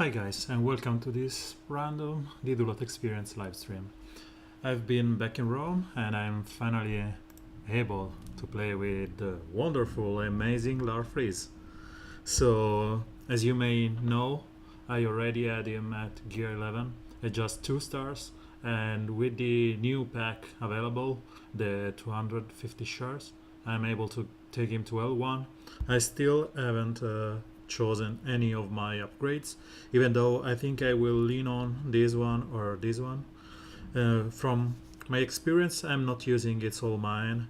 Hi guys, and welcome to this random Didulot Experience livestream. I've been back in Rome and I'm finally able to play with the wonderful, amazing Larfreeze. So, as you may know, I already had him at Gear 11 at just 2 stars, and with the new pack available, the 250 shares, I'm able to take him to L1. I still haven't chosen any of my upgrades, even though I think I will lean on this one or this one. From my experience, I'm not using It's All Mine,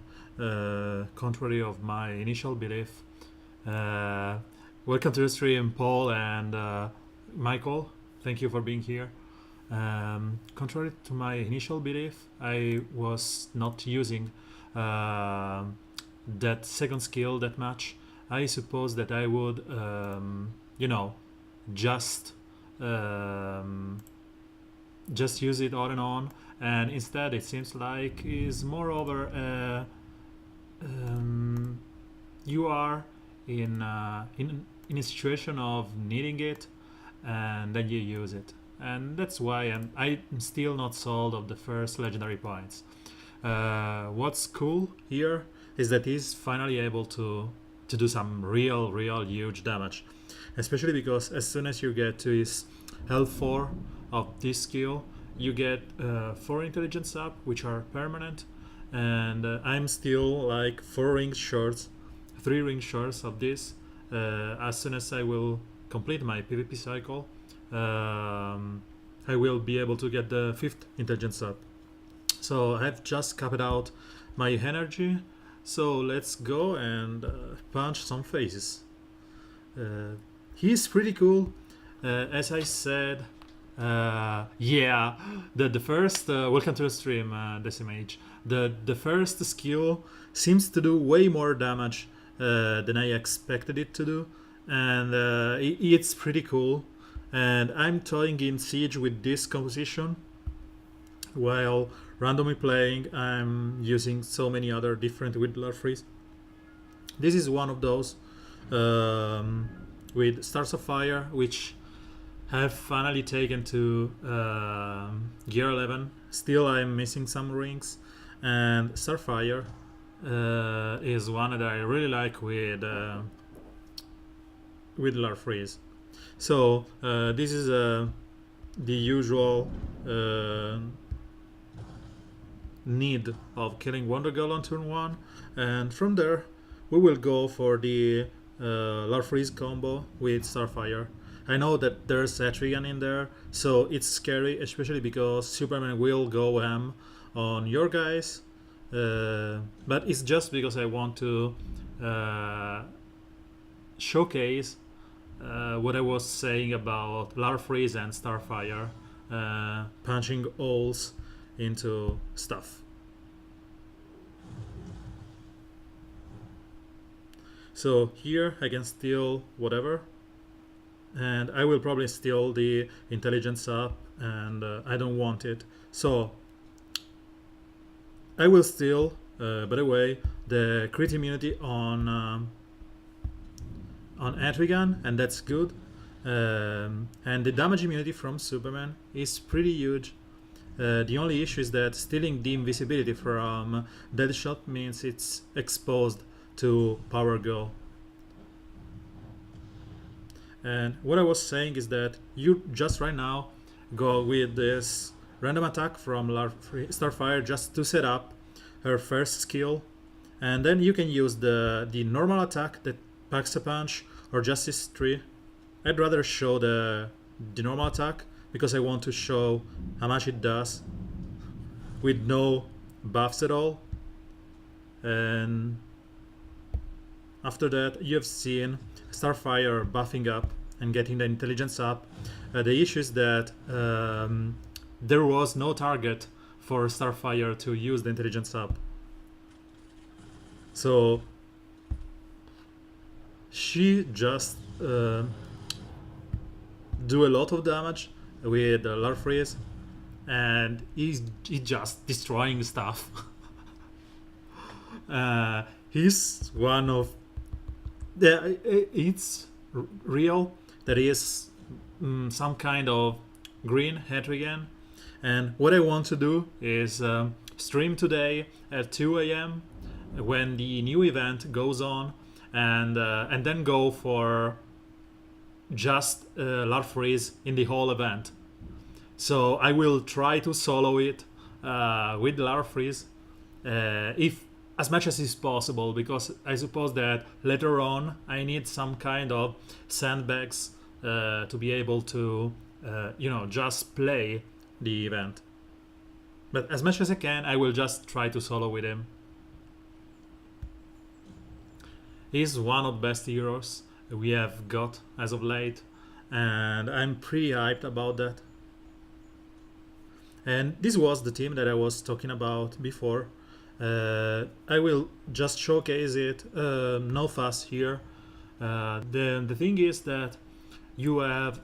contrary of my initial belief. Welcome to the stream, Paul and Michael. Thank you for being here. Contrary to my initial belief, I was not using that second skill that much. I suppose that I would, just just use it on and on, and instead it seems like is moreover you are in a situation of needing it, and then you use it, and that's why I'm still not sold of the first legendary points. What's cool here is that he's finally able to do some real huge damage, especially because as soon as you get to his L4 of this skill, you get 4 intelligence up, which are permanent, and I'm still like 3 ring shorts of this. As soon as I will complete my PvP cycle, I will be able to get the 5th intelligence up. So I've just capped out my energy, so let's go and punch some faces. He's pretty cool. As I said, yeah, the first welcome to the stream, Decimage. The first skill seems to do way more damage than I expected it to do, and it's pretty cool. And I'm toying in Siege with this composition while randomly playing. I'm using so many other different with Larfreeze. This is one of those with Stars of Fire, which have finally taken to Gear 11. Still I'm missing some rings, and Starfire is one that I really like with Larfreeze. So this is the usual need of killing Wonder Girl on turn 1, and from there we will go for the Larfreeze combo with Starfire. I know that there's Etrigan in there, so it's scary, especially because Superman will go ham on your guys, but it's just because I want to showcase what I was saying about Larfreeze and Starfire punching holes into stuff. So here I can steal whatever, and I will probably steal the intelligence up, and I don't want it, so I will steal, by the way, the crit immunity on Etrigan, and that's good, and the damage immunity from Superman is pretty huge. The only issue is that stealing the invisibility from Deadshot means it's exposed to Power Go. And what I was saying is that you just right now go with this random attack from Starfire just to set up her first skill, and then you can use the normal attack that packs a punch or Justice 3. I'd rather show the normal attack because I want to show how much it does with no buffs at all. And after that, you have seen Starfire buffing up and getting the intelligence up. The issue is that there was no target for Starfire to use the intelligence up, so she just do a lot of damage with Larfreeze, and he's just destroying stuff. He's one of it's real that he is some kind of green Etrigan. And what I want to do is stream today at 2 a.m. when the new event goes on, and then go for just Larfreeze in the whole event. So I will try to solo it with Larfreeze if as much as is possible, because I suppose that later on I need some kind of sandbags to be able to just play the event. But as much as I can, I will just try to solo with him. He's one of the best heroes we have got as of late, and I'm pretty hyped about that. And this was the team that I was talking about before. I will just showcase it, no fuss here. The thing is that you have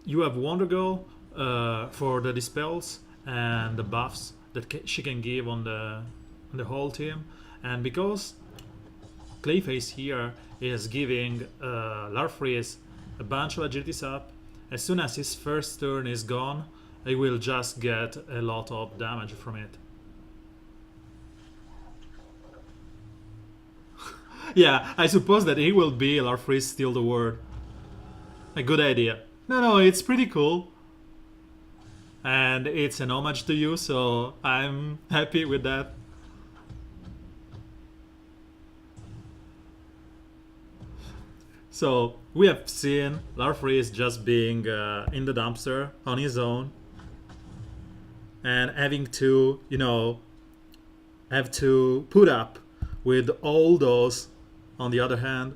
you have Wonder Girl for the dispels and the buffs that she can give on the whole team, and because Clayface here is giving Larfreeze a bunch of agilities up, as soon as his first turn is gone, he will just get a lot of damage from it. Yeah, I suppose that he will be Larfreeze Steal the World. A good idea. No, it's pretty cool. And it's an homage to you, so I'm happy with that. So we have seen Larfreeze just being in the dumpster on his own and having to, have to put up with all those on the other hand.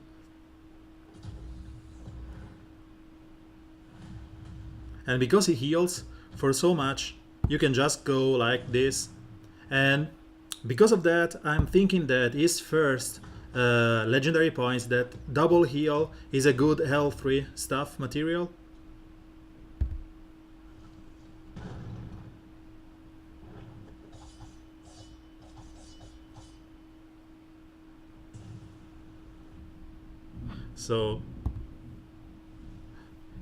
And because he heals for so much, you can just go like this. And because of that, I'm thinking that his first legendary points, that double heal, is a good L3 stuff material. So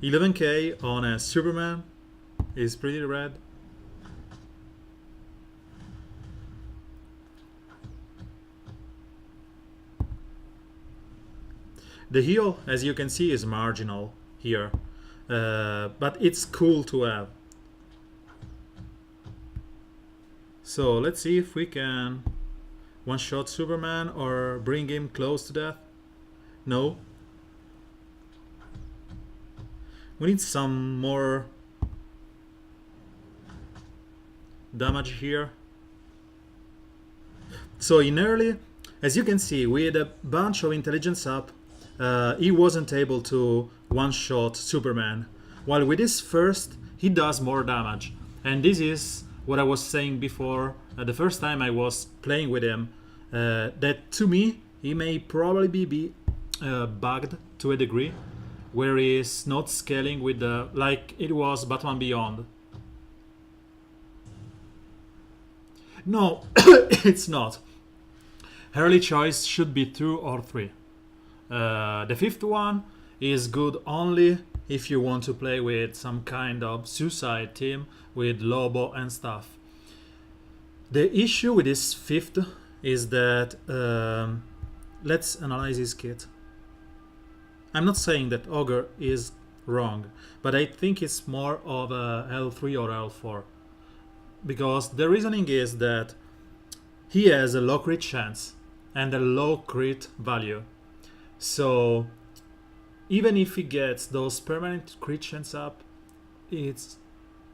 11k on a Superman is pretty rad. The heal, as you can see, is marginal here, but it's cool to have. So let's see if we can one-shot Superman or bring him close to death. No. We need some more damage here. So in early, as you can see, with a bunch of intelligence up, he wasn't able to one-shot Superman. While with his first, he does more damage. And this is what I was saying before, the first time I was playing with him, that to me, he may probably be bugged to a degree, where he's not scaling with the, like it was Batman Beyond. No, it's not. Early choice should be 2 or 3. The fifth one is good only if you want to play with some kind of suicide team with Lobo and stuff. The issue with this fifth is that let's analyze his kit. I'm not saying that Ogre is wrong, but I think it's more of a L3 or L4, because the reasoning is that he has a low crit chance and a low crit value. So even if he gets those permanent crit chance up, it's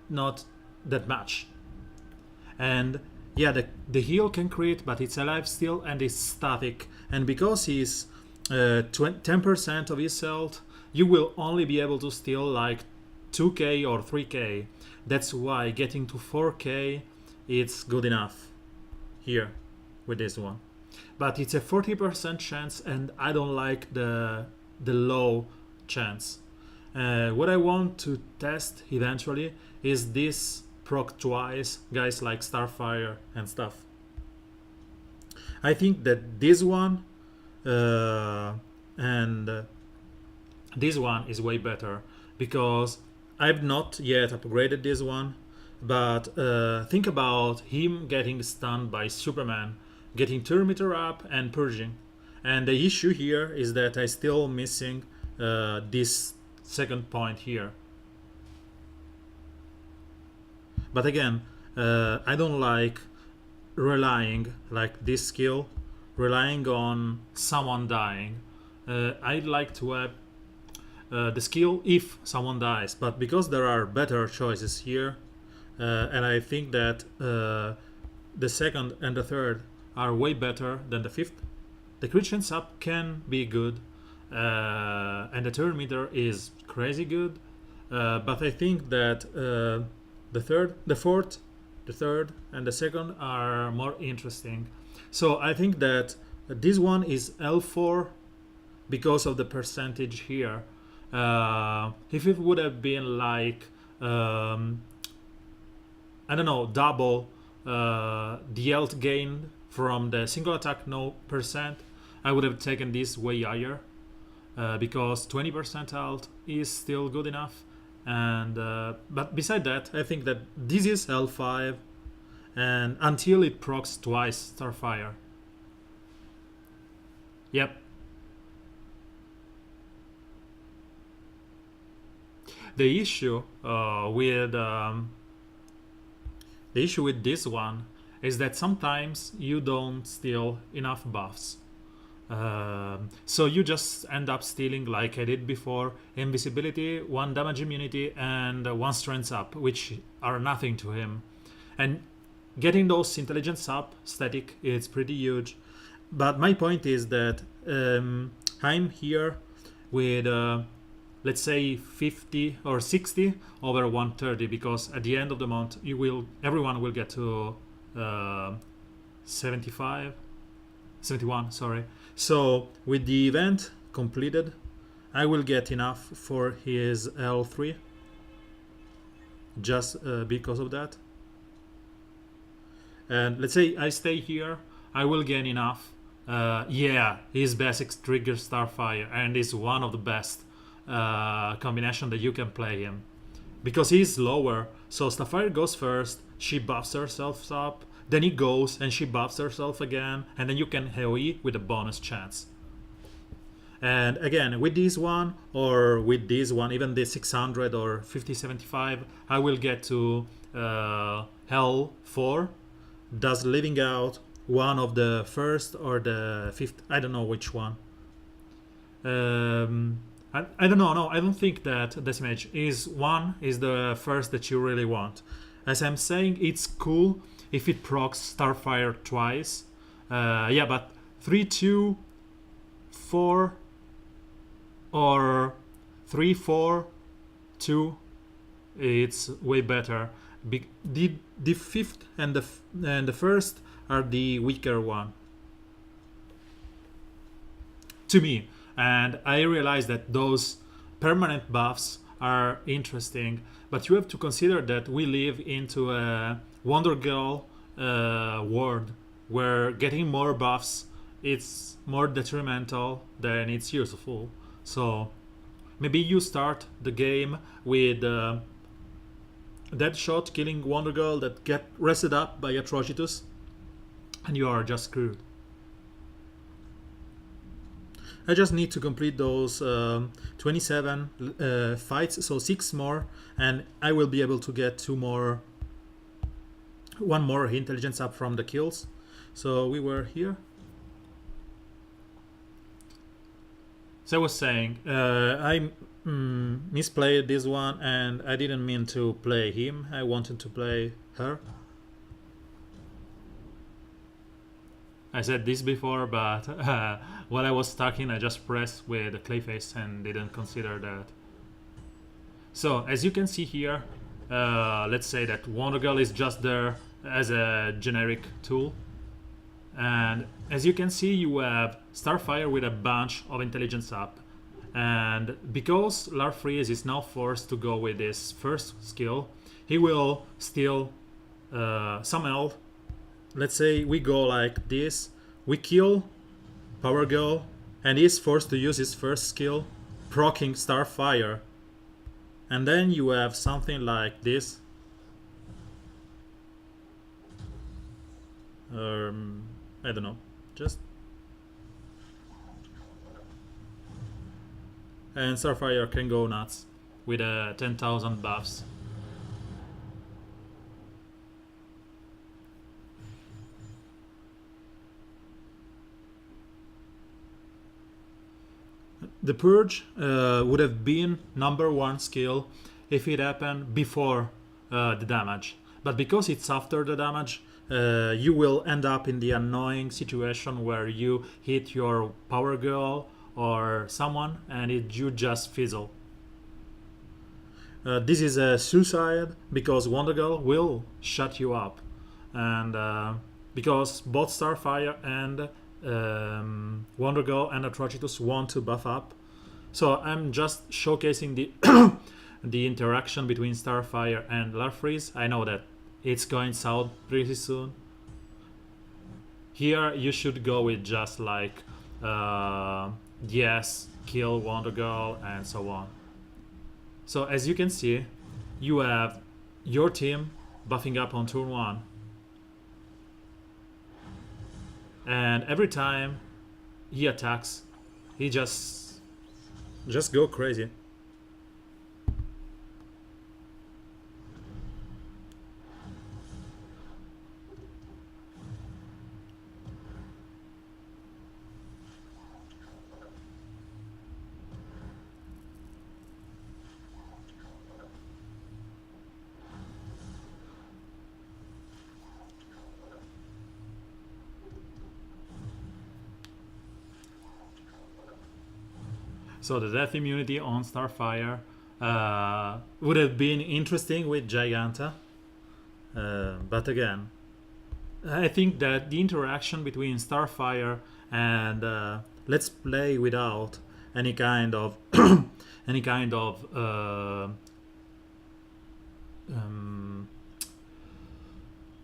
not that much. And yeah, the heal can crit, but it's alive still and it's static. And because he's 10% of his health, you will only be able to steal like 2k or 3k. That's why getting to 4k, it's good enough here with this one. But it's a 40% chance, and I don't like the low chance. What I want to test eventually is this proc twice, guys like Starfire and stuff. I think that this one and this one is way better because I've not yet upgraded this one. But think about him getting stunned by Superman, getting 2 meter up and purging. And the issue here is that I still missing this second point here. But again, I don't like relying like this skill, relying on someone dying. I'd like to have the skill if someone dies, but because there are better choices here, and I think that the second and the third are way better than the fifth. The crit chance up can be good, and the turn meter is crazy good, but I think that the third, the fourth, the third, and the second are more interesting. So I think that this one is L4 because of the percentage here. If it would have been like I don't know, double the health gain from the single attack no percent, I would have taken this way higher because 20% health is still good enough. And but beside that, I think that this is L5, and until it procs twice Starfire. Yep. The issue with this one is that sometimes you don't steal enough buffs. So you just end up stealing, like I did before, invisibility, 1 damage immunity, and 1 strength up, which are nothing to him. And getting those intelligence up static is pretty huge. But my point is that I'm here with let's say 50 or 60 over 130, because at the end of the month everyone will get to 71, sorry. So with the event completed, I will get enough for his L3 just because of that. And let's say I stay here, I will gain enough. Yeah, his basics trigger Starfire, and is one of the best combination that you can play him, because he's lower. So Starfire goes first, she buffs herself up, then he goes and she buffs herself again, and then you can AoE with a bonus chance. And again, with this one or with this one, even the 600 or 5075, I will get to Hell 4, thus leaving out one of the first or the fifth, I don't know which one. I don't know, no, I don't think that Decimage is the first that you really want. As I'm saying, it's cool if it procs Starfire twice. Yeah, but 3, 2, 4, or 3, 4, 2, it's way better. The fifth and the first are the weaker one to me. And I realize that those permanent buffs are interesting, but you have to consider that we live into a Wonder Girl world where getting more buffs, it's more detrimental than it's useful. So maybe you start the game with Deadshot killing Wonder Girl that get rested up by Atrocitus, and you are just screwed. I just need to complete those 27 fights, so 6 more, and I will be able to get 1 more intelligence up from the kills. So we were here. So I was saying, I misplayed this one, and I didn't mean to play him. I wanted to play her. I said this before, but while I was talking, I just pressed with a Clayface and didn't consider that. So as you can see here, let's say that Wonder Girl is just there as a generic tool. And as you can see, you have Starfire with a bunch of intelligence up. And because Larfreeze is now forced to go with his first skill, he will steal some health. Let's say we go like this, we kill Power Girl, and he's forced to use his first skill proccing Starfire. And then you have something like this. I don't know. Just... And Starfire can go nuts with 10,000 buffs. The Purge would have been #1 skill if it happened before the damage. But because it's after the damage, you will end up in the annoying situation where you hit your Power Girl or someone and you just fizzle. This is a suicide because Wonder Girl will shut you up. And because both Starfire and Wonder Girl and Atrocitus want to buff up. So I'm just showcasing the the interaction between Starfire and Larfreeze. I know that it's going south pretty soon. Here you should go with just like yes, kill Wonder Girl and so on. So as you can see, you have your team buffing up on turn 1. And every time he attacks, he just go crazy. So the death immunity on Starfire would have been interesting with Giganta. But again, I think that the interaction between Starfire and Let's Play without any kind of any kind of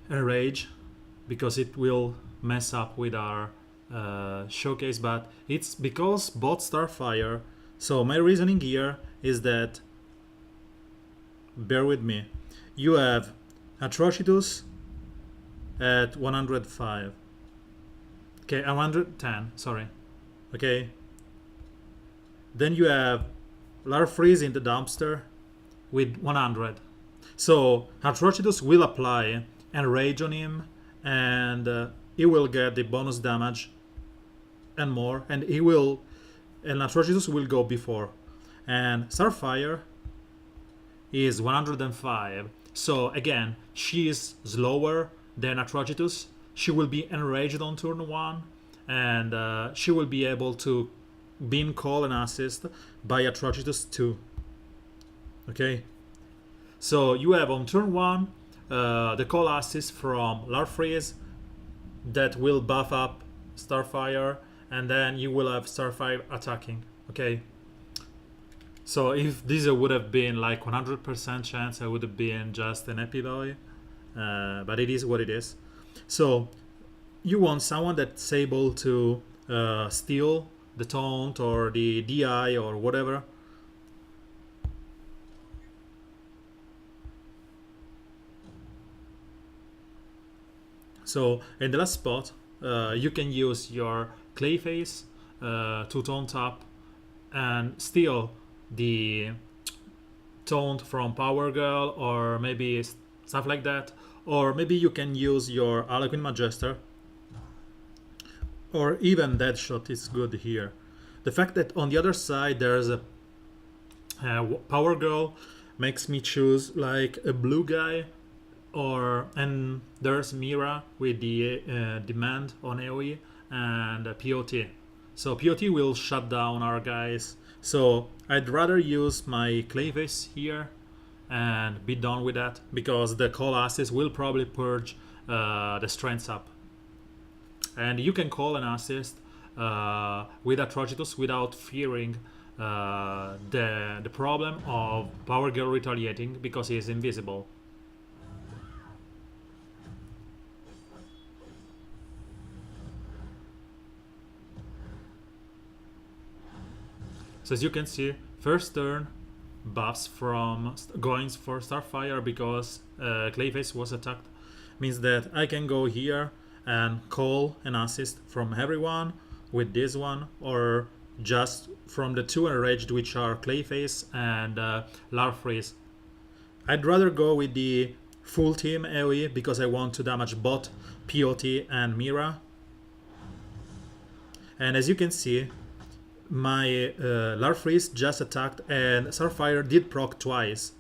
enrage, because it will mess up with our showcase, but it's because both Starfire. So my reasoning here is that, bear with me, you have Atrocitus at 105. Okay, 110, sorry. Okay. Then you have Larfreeze in the dumpster with 100. So Atrocitus will apply Enrage on him, and he will get the bonus damage and more, and Atrocitus will go before. And Starfire is 105. So again, she is slower than Atrocitus. She will be enraged on turn 1, and she will be able to beam call and assist by Atrocitus 2. Okay, so you have on turn 1 the call assist from Larfreeze that will buff up Starfire, and then you will have Starfire attacking. Okay, so if this would have been like 100% chance, I would have been just an happy boy, but it is what it is. So you want someone that's able to steal the taunt or the DI or whatever. So in the last spot, you can use your Clayface to taunt up and steal the taunt from Power Girl, or maybe stuff like that. Or maybe you can use your Harlequin Magister, or even Deadshot is good here. The fact that on the other side there's a Power Girl makes me choose like a blue guy, and there's Mira with the demand on AoE and POT. So POT will shut down our guys. So I'd rather use my Clayface here and be done with that, because the call assist will probably purge the strengths up. And you can call an assist with Atrocitus without fearing the problem of Power Girl retaliating, because he is invisible. So as you can see, first turn buffs from going for Starfire because Clayface was attacked means that I can go here and call an assist from everyone with this one, or just from the two enraged, which are Clayface and Larfreeze. I'd rather go with the full team AoE because I want to damage bot, POT and Mira. And as you can see, my Larfreeze just attacked and Starfire did proc twice.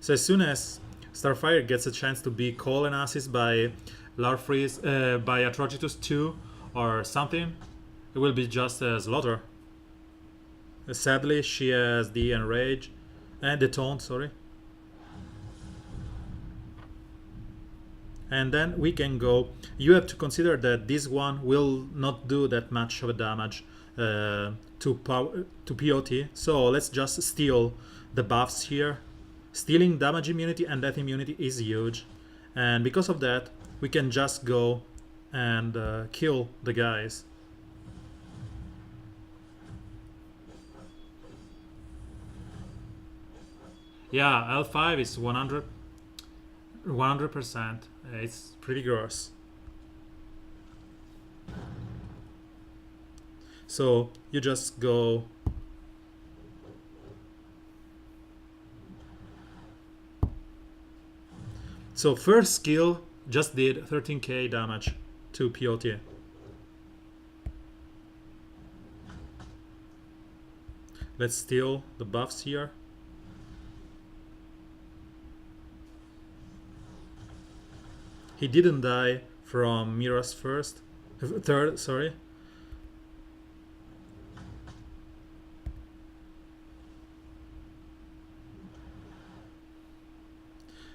So as soon as Starfire gets a chance to be call and assist by Larfreeze, by Atrocitus 2 or something, it will be just a slaughter. Sadly, she has the enrage and the taunt, sorry. And then we can go. You have to consider that this one will not do that much of a damage to POT. So let's just steal the buffs here. Stealing damage immunity and death immunity is huge. And because of that, we can just go and kill the guys. Yeah, L5 is 100%. It's pretty gross. So you just go. So first skill just did 13k damage to POT. Let's steal the buffs here. He didn't die from Mira's third, sorry.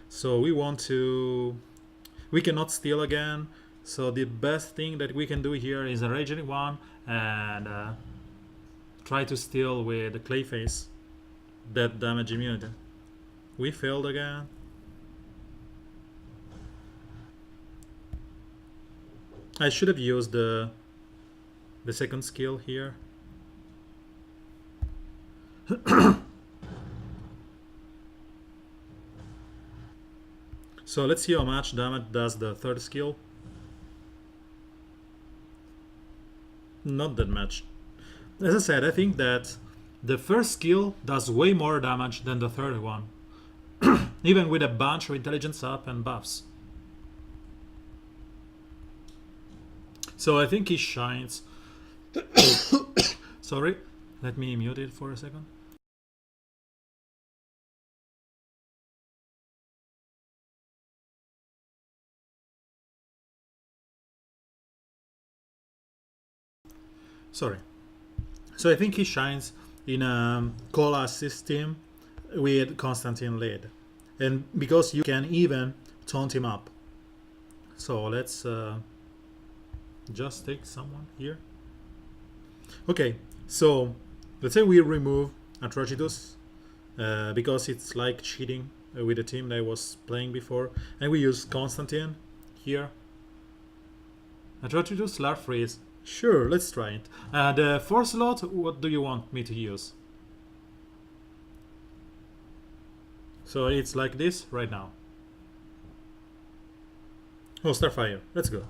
So we cannot steal again. So the best thing that we can do here is enrage anyone and try to steal with the Clayface that damage immunity. We failed again. I should have used the second skill here. So let's see how much damage does the third skill. Not that much. As I said, I think that the first skill does way more damage than the third one. Even with a bunch of intelligence up and buffs. So I think he shines. Sorry, let me mute it for a second. Sorry. So I think he shines in a call assist team with Constantine lead. And because you can even taunt him up. So let's just take someone here. Okay, so let's say we remove Atrocitus because it's like cheating with the team that I was playing before, and we use Constantine here. Atrocitus, Larfreeze. Sure, let's try it. The 4th slot, what do you want me to use? So it's like this right now. Oh, Starfire, let's go.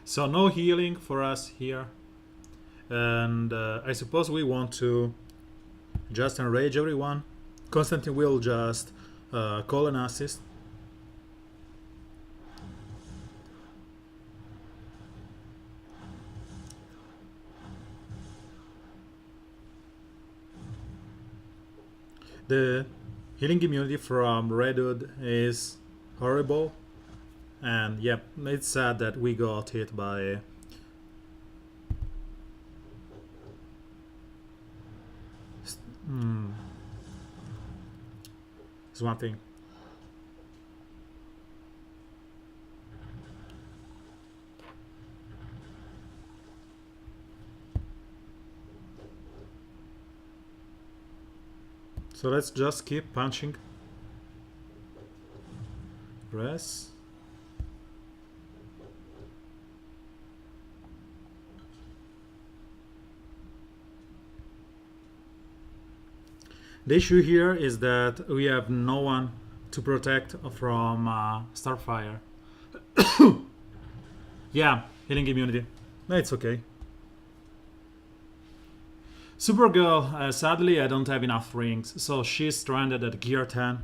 So no healing for us here, and I suppose we want to just enrage everyone. Constantine will just call an assist. The healing immunity from Redwood is horrible, and yep, it's sad that we got hit by It's one thing. So let's just keep punching. Press. The issue here is that we have no one to protect from Starfire. Yeah, healing immunity. It's okay. Supergirl, sadly I don't have enough rings, so she's stranded at gear 10.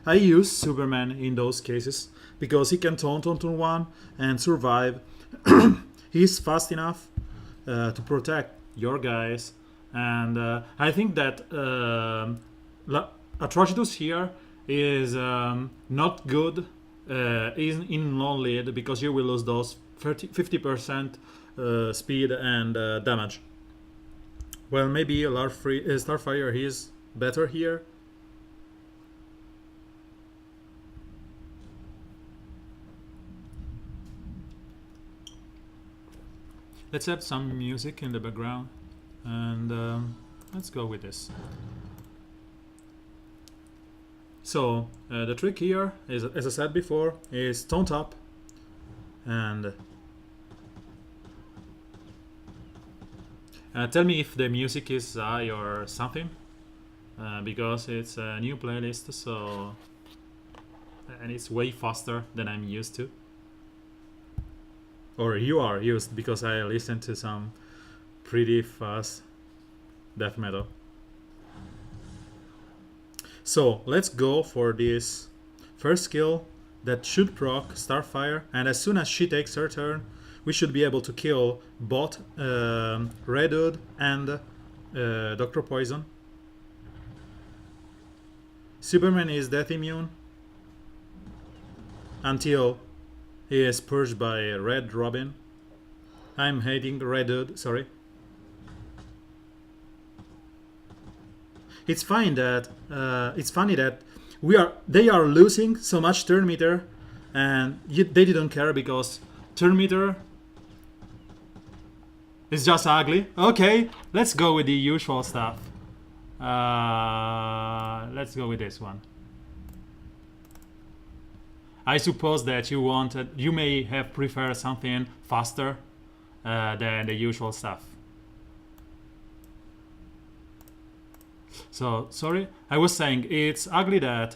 I use Superman in those cases, because he can taunt on turn 1 and survive. He's fast enough to protect your guys. And I think that Atrocitus here is not good in non-lead, because you will lose those 50% speed and damage. Well, maybe Starfire is better here. Let's have some music in the background. And let's go with this. So the trick here is, as I said before, is taunt up and tell me if the music is high or something, because it's a new playlist, so and it's way faster than I'm used to, or you are used, because I listen to some pretty fast death metal. So let's go for this first skill that should proc Starfire, and as soon as she takes her turn, we should be able to kill both Red Hood and Dr. Poison. Superman is death immune until he is purged by Red Robin. I'm hating Red Hood, sorry. It's funny that they are losing so much turn meter, and they didn't care, because turn meter is just ugly. Okay, let's go with the usual stuff. Let's go with this one. I suppose that you may have preferred something faster than the usual stuff. So, sorry, I was saying it's ugly that,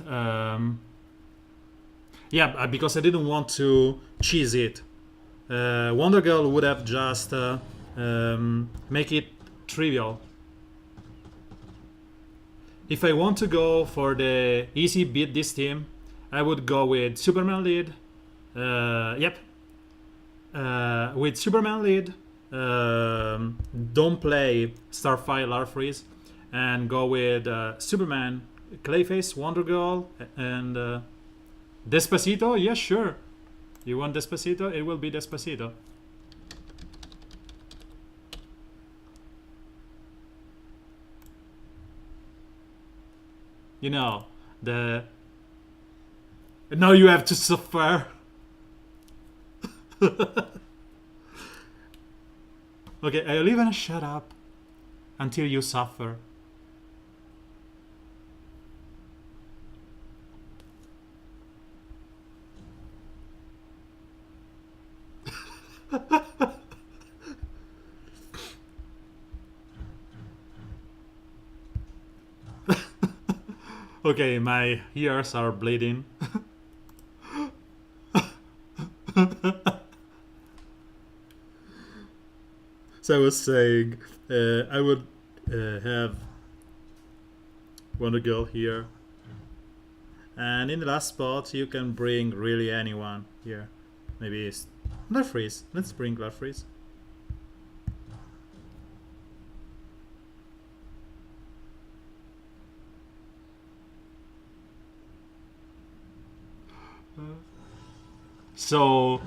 yeah, because I didn't want to cheese it. Wonder Girl would have just make it trivial. If I want to go for the easy beat this team, I would go with Superman lead. Yep. With Superman lead, don't play Starfire Larfreeze, and go with Superman, Clayface, Wonder Girl, and Despacito. Yeah, sure. You want Despacito? It will be Despacito. You know, now you have to suffer. Okay, I'll even shut up until you suffer. Okay, my ears are bleeding. So I was saying, I would have Wonder Girl here, and in the last spot you can bring really anyone here. Maybe it's Larfreeze. Let's bring Larfreeze. So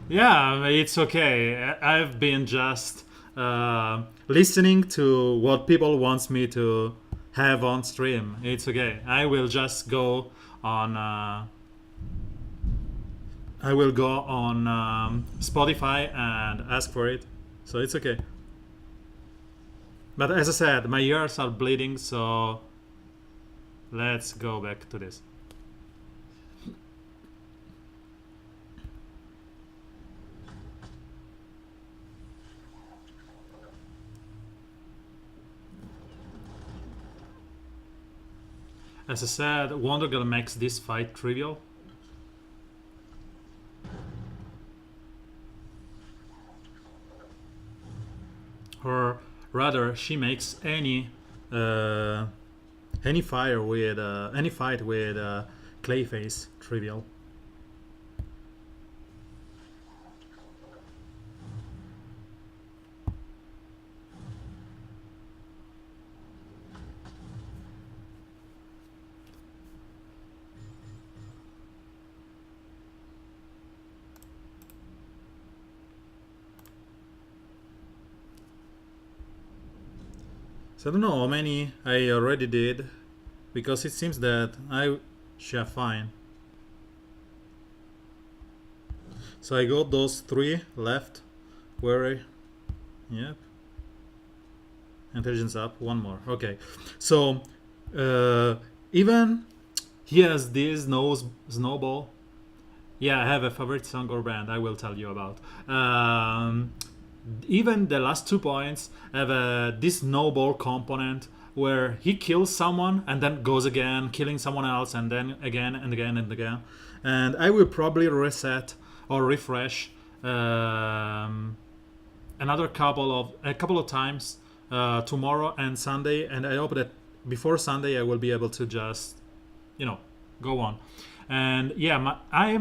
yeah, it's okay. I've been just listening to what people wants me to have on stream. It's okay. I will just go on. I will go on Spotify and ask for it. So it's okay. But as I said, my ears are bleeding, so let's go back to this. As I said, Wonder Girl makes this fight trivial. Or rather, she makes any fire with any fight with Clayface trivial. So I don't know how many I already did, because it seems that I should fine. So I got those 3 left. Where yep. Intelligence up, 1 more. Okay. So even he has this nose snowball. Yeah, I have a favorite song or band I will tell you about. Even the last 2 points have this snowball component where he kills someone and then goes again, killing someone else, and then again and again and again. And I will probably reset or refresh a couple of times tomorrow and Sunday, and I hope that before Sunday I will be able to just go on. And yeah, I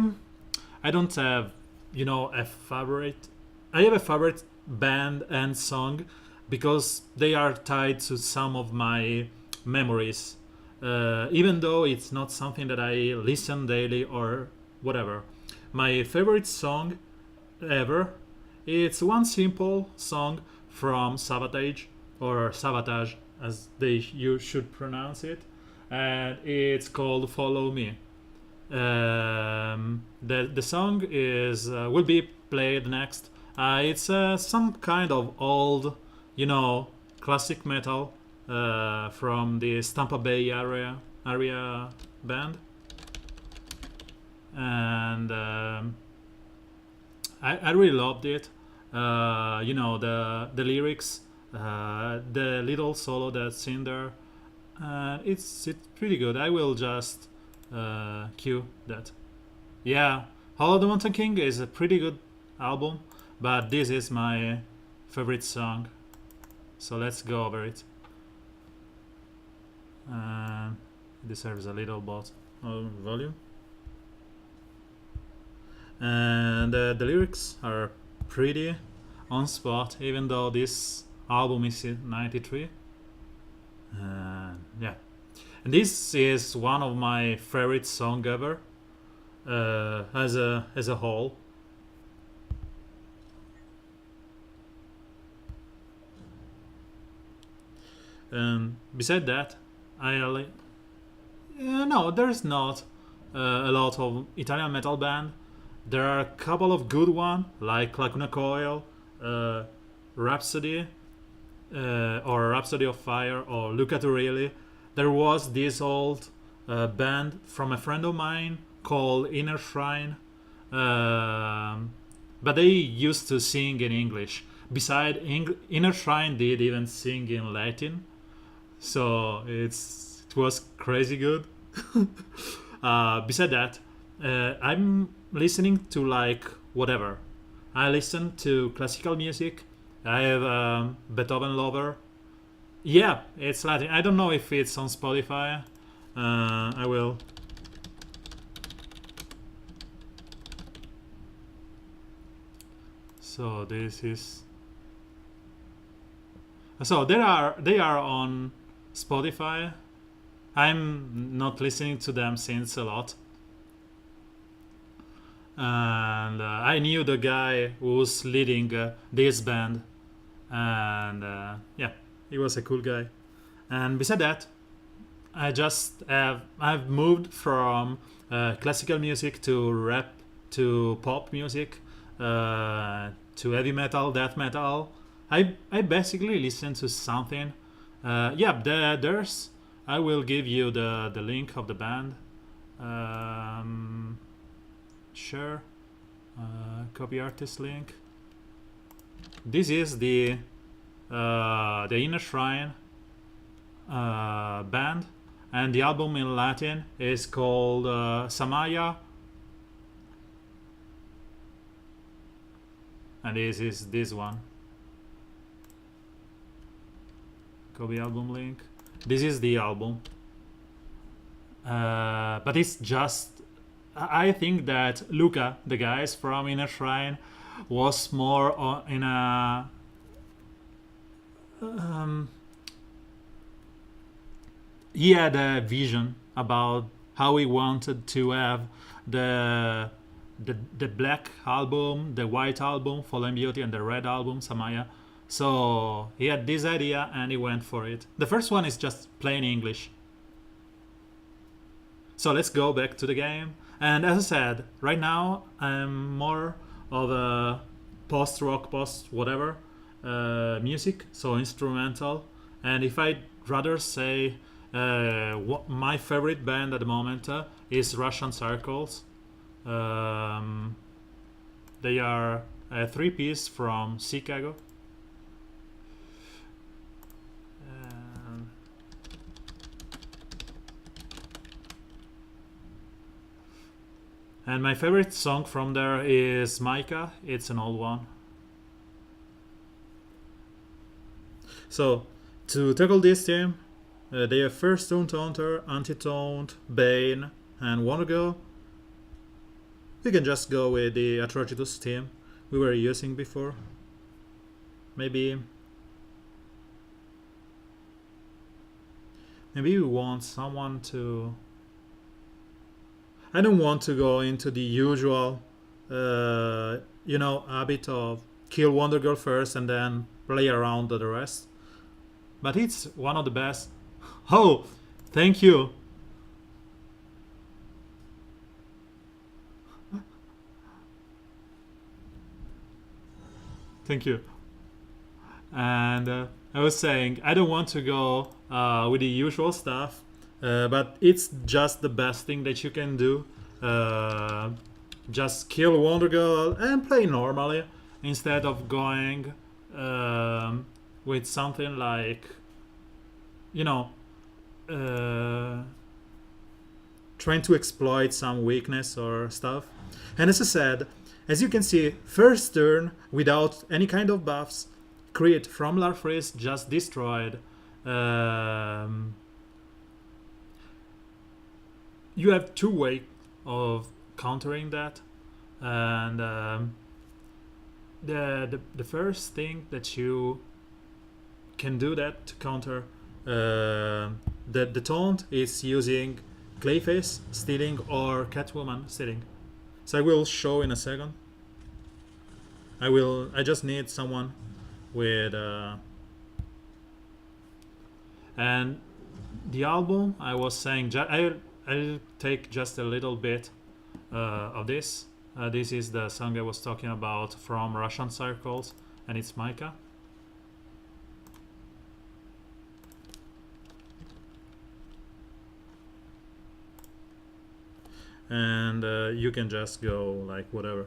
don't have a favorite. I have a favorite band and song because they are tied to some of my memories, even though it's not something that I listen daily or whatever. My favorite song ever, it's one simple song from Sabotage, or Savatage as you should pronounce it, and it's called Follow Me. The song is will be played next. It's some kind of old, classic metal from the Tampa Bay area band, and I really loved it. The lyrics, the little solo that's in there, it's pretty good. I will just cue that. Yeah, Hollow the Mountain King is a pretty good album, but this is my favorite song, so let's go over it. It deserves a little bit of volume, and the lyrics are pretty on spot, even though this album is in '93. Yeah, and this is one of my favorite song ever, as a whole. Beside that, no, there's not a lot of Italian metal band. There are a couple of good one like Lacuna Coil, Rhapsody, or Rhapsody of Fire, or Luca Turilli. There was this old band from a friend of mine called Inner Shrine, but they used to sing in English. Beside Inner Shrine did even sing in Latin, so it was crazy good. Beside that, I'm listening to like whatever. I listen to classical music. I have Beethoven Lover. Yeah, it's Latin. I don't know if it's on Spotify. I will. So this is. So they are on Spotify. I'm not listening to them since a lot, and I knew the guy who's leading this band, and yeah, he was a cool guy. And beside that, I've moved from classical music to rap to pop music, to heavy metal, death metal, I basically listen to something. Yeah, there's. I will give you the link of the band. Sure. Copy artist link. This is the Inner Shrine band, and the album in Latin is called Samaya, and this is this one. Copy album link. This is the album, but it's just. I think that Luca, the guys from Inner Shrine, was more in a he had a vision about how he wanted to have the the black album, the white album, Fallen Beauty, and the red album, Samaya. So he had this idea and he went for it. The first one is just plain English. So let's go back to the game. And as I said, right now I'm more of a post-rock, post-whatever music, so instrumental. And if I'd rather say what my favorite band at the moment is Russian Circles. They are a three-piece from Chicago. And my favorite song from there is Micah. It's an old one. So, to tackle this team, they have first Toned Taunter, Anti-Toned, Bane, and Wondergirl. We can just go with the Atrocitus team we were using before. Maybe we want someone to... I don't want to go into the usual, habit of kill Wondergirl first and then play around the rest. But it's one of the best. Oh, thank you. Thank you. And I was saying, I don't want to go with the usual stuff. But it's just the best thing that you can do. Just kill Wondergirl and play normally instead of going with something like, trying to exploit some weakness or stuff. And as I said, as you can see, first turn without any kind of buffs, crit from Larfreeze just destroyed. You have two ways of countering that, and the first thing that you can do that to counter the taunt is using Clayface stealing or Catwoman stealing. So I will show in a second. I just need someone with and the album I was saying. I'll take just a little bit of this. This is the song I was talking about from Russian Circles, and it's Micah. And you can just go like whatever.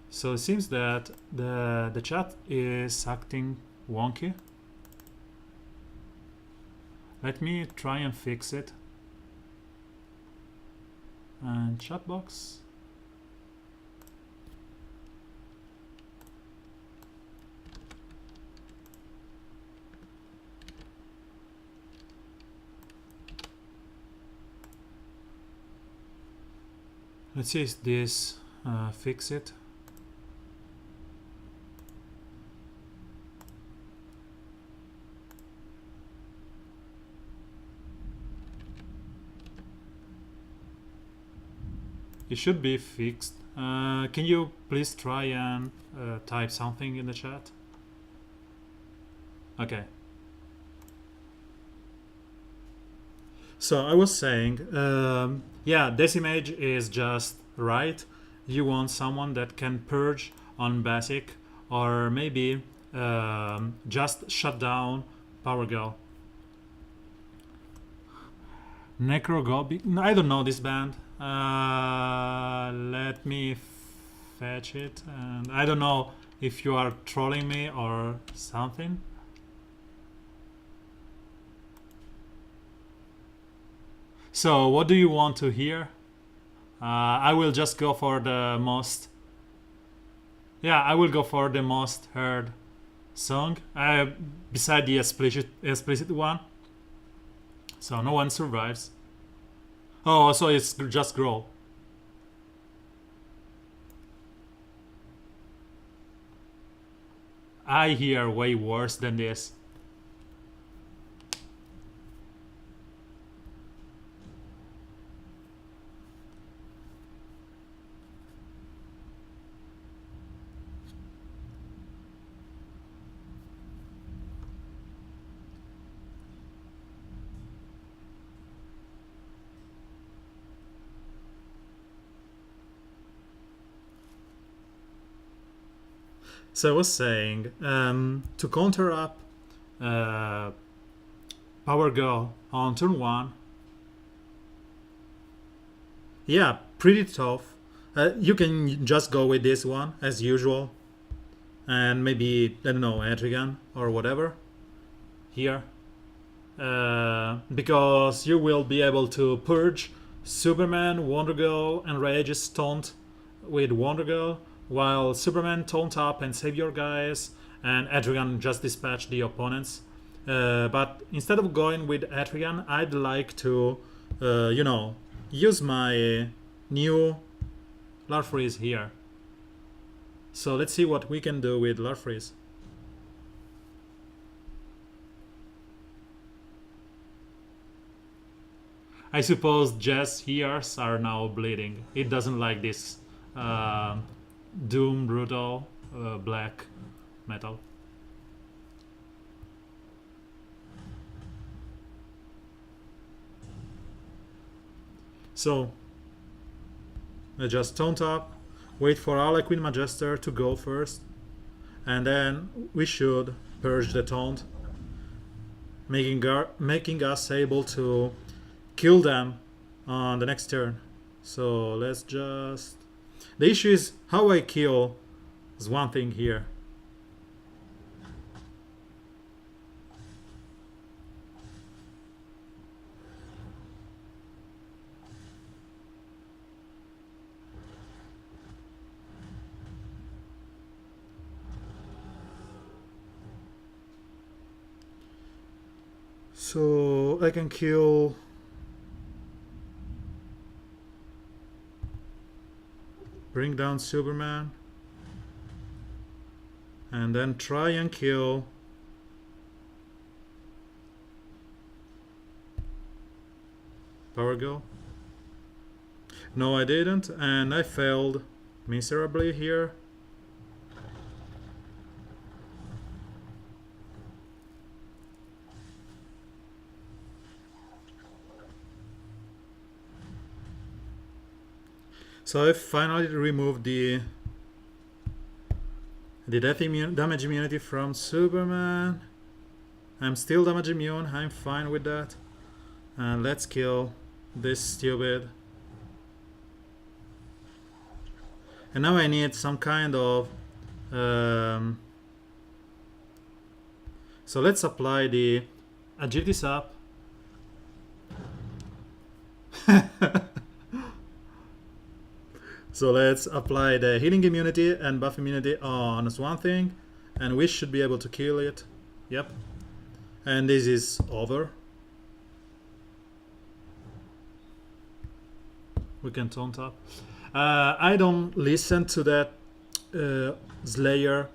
So it seems that the chat is acting wonky. Let me try and fix it. And chat box. Let's see if this fix it. It should be fixed. Can you please try and type something in the chat? Okay. So I was saying, yeah, Decimage is just right. You want someone that can purge on basic, or maybe just shut down Power Girl. Necrogobi. I don't know this band. Let me fetch it. And I don't know if you are trolling me or something. So, what do you want to hear? I will just go for the most. Yeah, I will go for the most heard song. Beside the explicit one. So no one survives. Oh, so it's just grow. I hear way worse than this. So I was saying, to counter up Power Girl on turn 1, yeah, pretty tough. You can just go with this one, as usual. And maybe, I don't know, Etrigan or whatever. Here. Because you will be able to purge Superman, Wonder Girl, and Rage's taunt with Wonder Girl, while Superman taunt up and save your guys, and Etrigan just dispatch the opponents. But instead of going with Etrigan, I'd like to, use my new Larfreeze here. So let's see what we can do with Larfreeze. I suppose Jess ears are now bleeding. It doesn't like this doom brutal black metal. So I just taunt up, wait for Harlequin Magister to go first, and then we should purge the taunt, making us able to kill them on the next turn. So let's just... The issue is how I kill is one thing here. So I can kill... Bring down Superman. And then try and kill... Power Girl. No, I didn't, and I failed miserably here. So I finally removed the damage immunity from Superman. I'm still damage immune, I'm fine with that. And let's kill this stupid. And now I need some kind of... So let's apply the agility sap. So let's apply the healing immunity and buff immunity on Swamp Thing, and we should be able to kill it. Yep. And this is over. We can taunt up. I don't listen to that Slayer.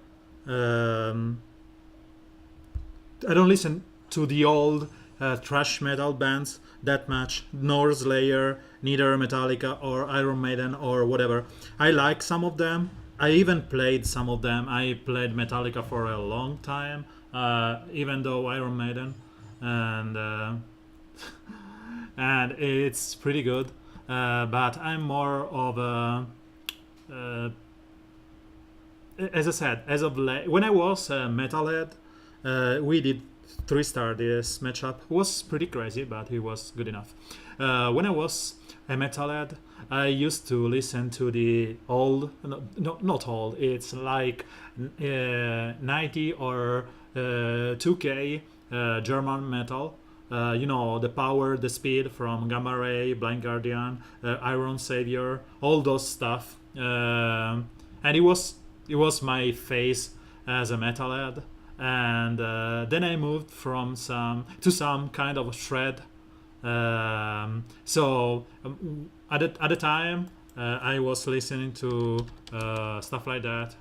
I don't listen to the old thrash metal bands that much, nor Slayer, neither Metallica or Iron Maiden or whatever. I like some of them. I even played some of them. I played Metallica for a long time, even though Iron Maiden. And and it's pretty good. But I'm more of a as I said, as of when I was a metalhead, we did 3-star. This matchup was pretty crazy, but it was good enough. When I was a metalhead, I used to listen to the old, no, not old. It's like 90 or 2K German metal. You know, the power, the speed from Gamma Ray, Blind Guardian, Iron Savior, all those stuff. And it was my phase as a metalhead, and then I moved from some kind of shred. At the time, I was listening to stuff like that,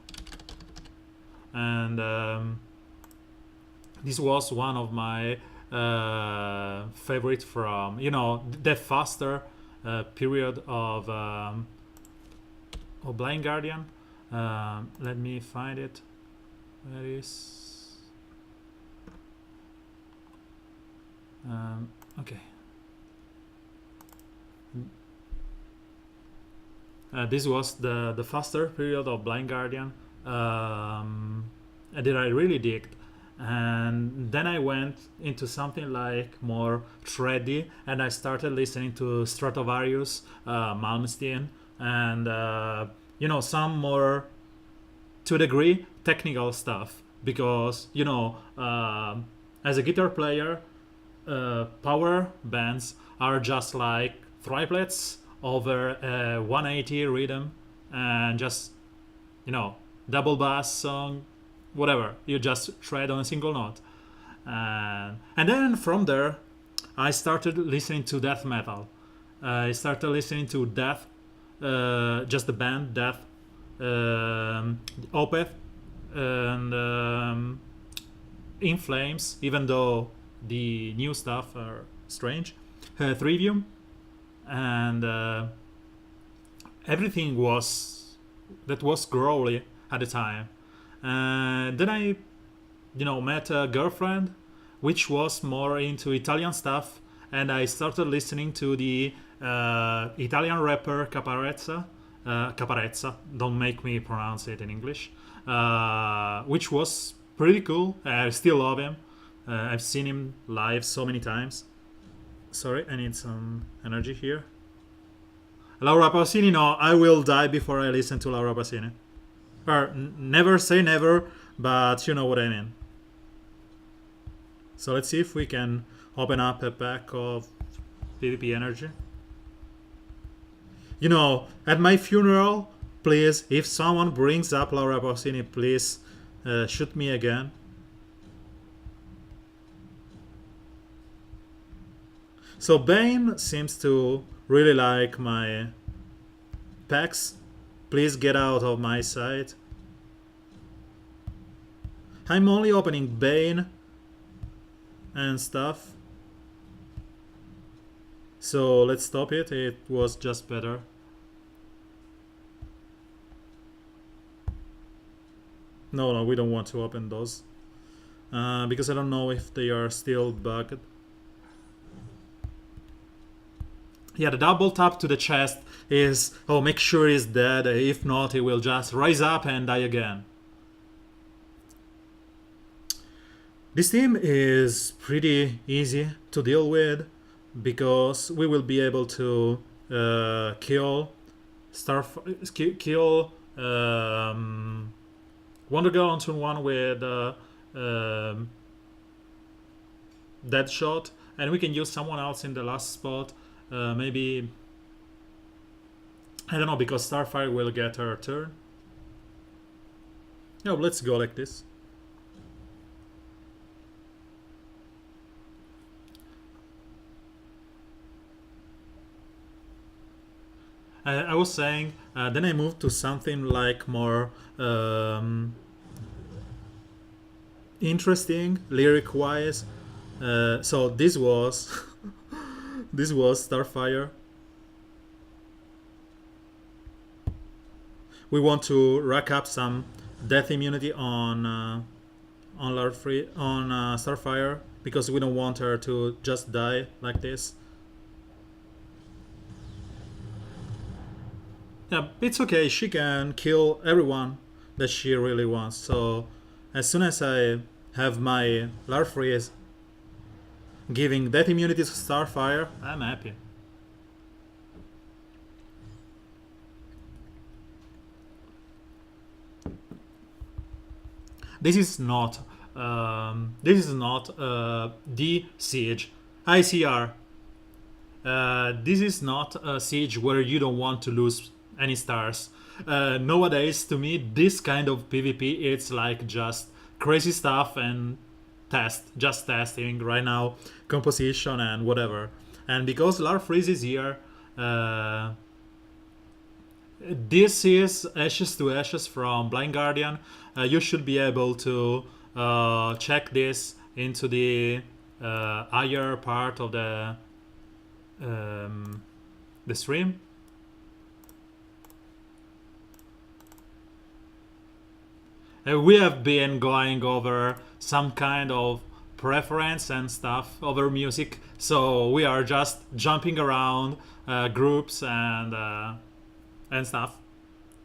and this was one of my favorite from the faster period of Blind Guardian. Let me find it. Where is? Okay. This was the faster period of Blind Guardian that I really digged. And then I went into something like more shreddy, and I started listening to Stratovarius, Malmsteen, and some more, to a degree, technical stuff, because as a guitar player, power bands are just like triplets over a 180 rhythm, and just double bass song, whatever, you just shred on a single note. And then from there I started listening to death metal. I started listening to death, just the band Death, Opeth, and In Flames, even though the new stuff are strange, Trivium, and everything that was growly at the time. And then I met a girlfriend which was more into Italian stuff, and I started listening to the Italian rapper Caparezza, don't make me pronounce it in English, which was pretty cool. I still love him. I've seen him live so many times. Sorry, I need some energy here. Laura Pausini, no, I will die before I listen to Laura Pausini. Or never say never, but you know what I mean. So let's see if we can open up a pack of PvP energy. At my funeral, please, if someone brings up Laura Pausini, please shoot me again. So Bane seems to really like my packs. Please get out of my sight. I'm only opening Bane and stuff. So let's stop it. It was just better. No, we don't want to open those. Because I don't know if they are still bugged. Yeah, the double tap to the chest is, make sure he's dead. If not, he will just rise up and die again. This team is pretty easy to deal with, because we will be able to kill Wonder Girl on turn 1 with Deadshot, and we can use someone else in the last spot. Maybe, I don't know, because Starfire will get her turn. No, let's go like this. I was saying, then I moved to something like more interesting lyric-wise. So this was this was Starfire. We want to rack up some death immunity on Larfreeze, on Starfire, because we don't want her to just die like this. Yeah, it's okay. She can kill everyone that she really wants. So as soon as I have my Larfreeze giving that immunity to Starfire, I'm happy. This is not. This is not the siege. ICR. This is not a siege where you don't want to lose any stars. Nowadays, to me, this kind of PvP, it's like just crazy stuff and just testing right now, composition and whatever. And because Larfreeze is here, uh, this is Ashes to Ashes from Blind Guardian. You should be able to check this into the higher part of um, the stream. We have been going over some kind of preference and stuff over music, so we are just jumping around groups and stuff.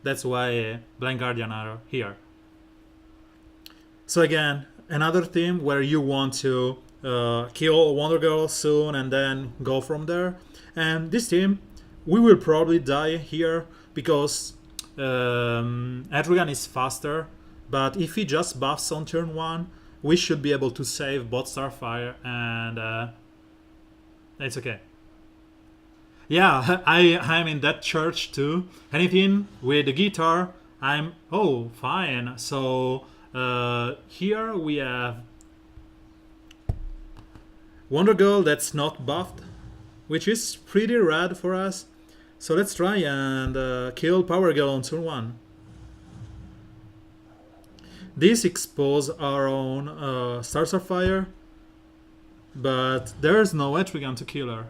That's why Blind Guardian are here. So again, another team where you want to kill Wonder Girl soon and then go from there. And this team, we will probably die here because Etrigan is faster. But if he just buffs on turn 1, we should be able to save both Starfire and it's okay. Yeah, I'm in that church too. Anything with the guitar, I'm fine. So here we have Wonder Girl that's not buffed, which is pretty rad for us. So let's try and kill Power Girl on turn 1. This expose our own Star Starfire, but there's no Etrigan to kill her.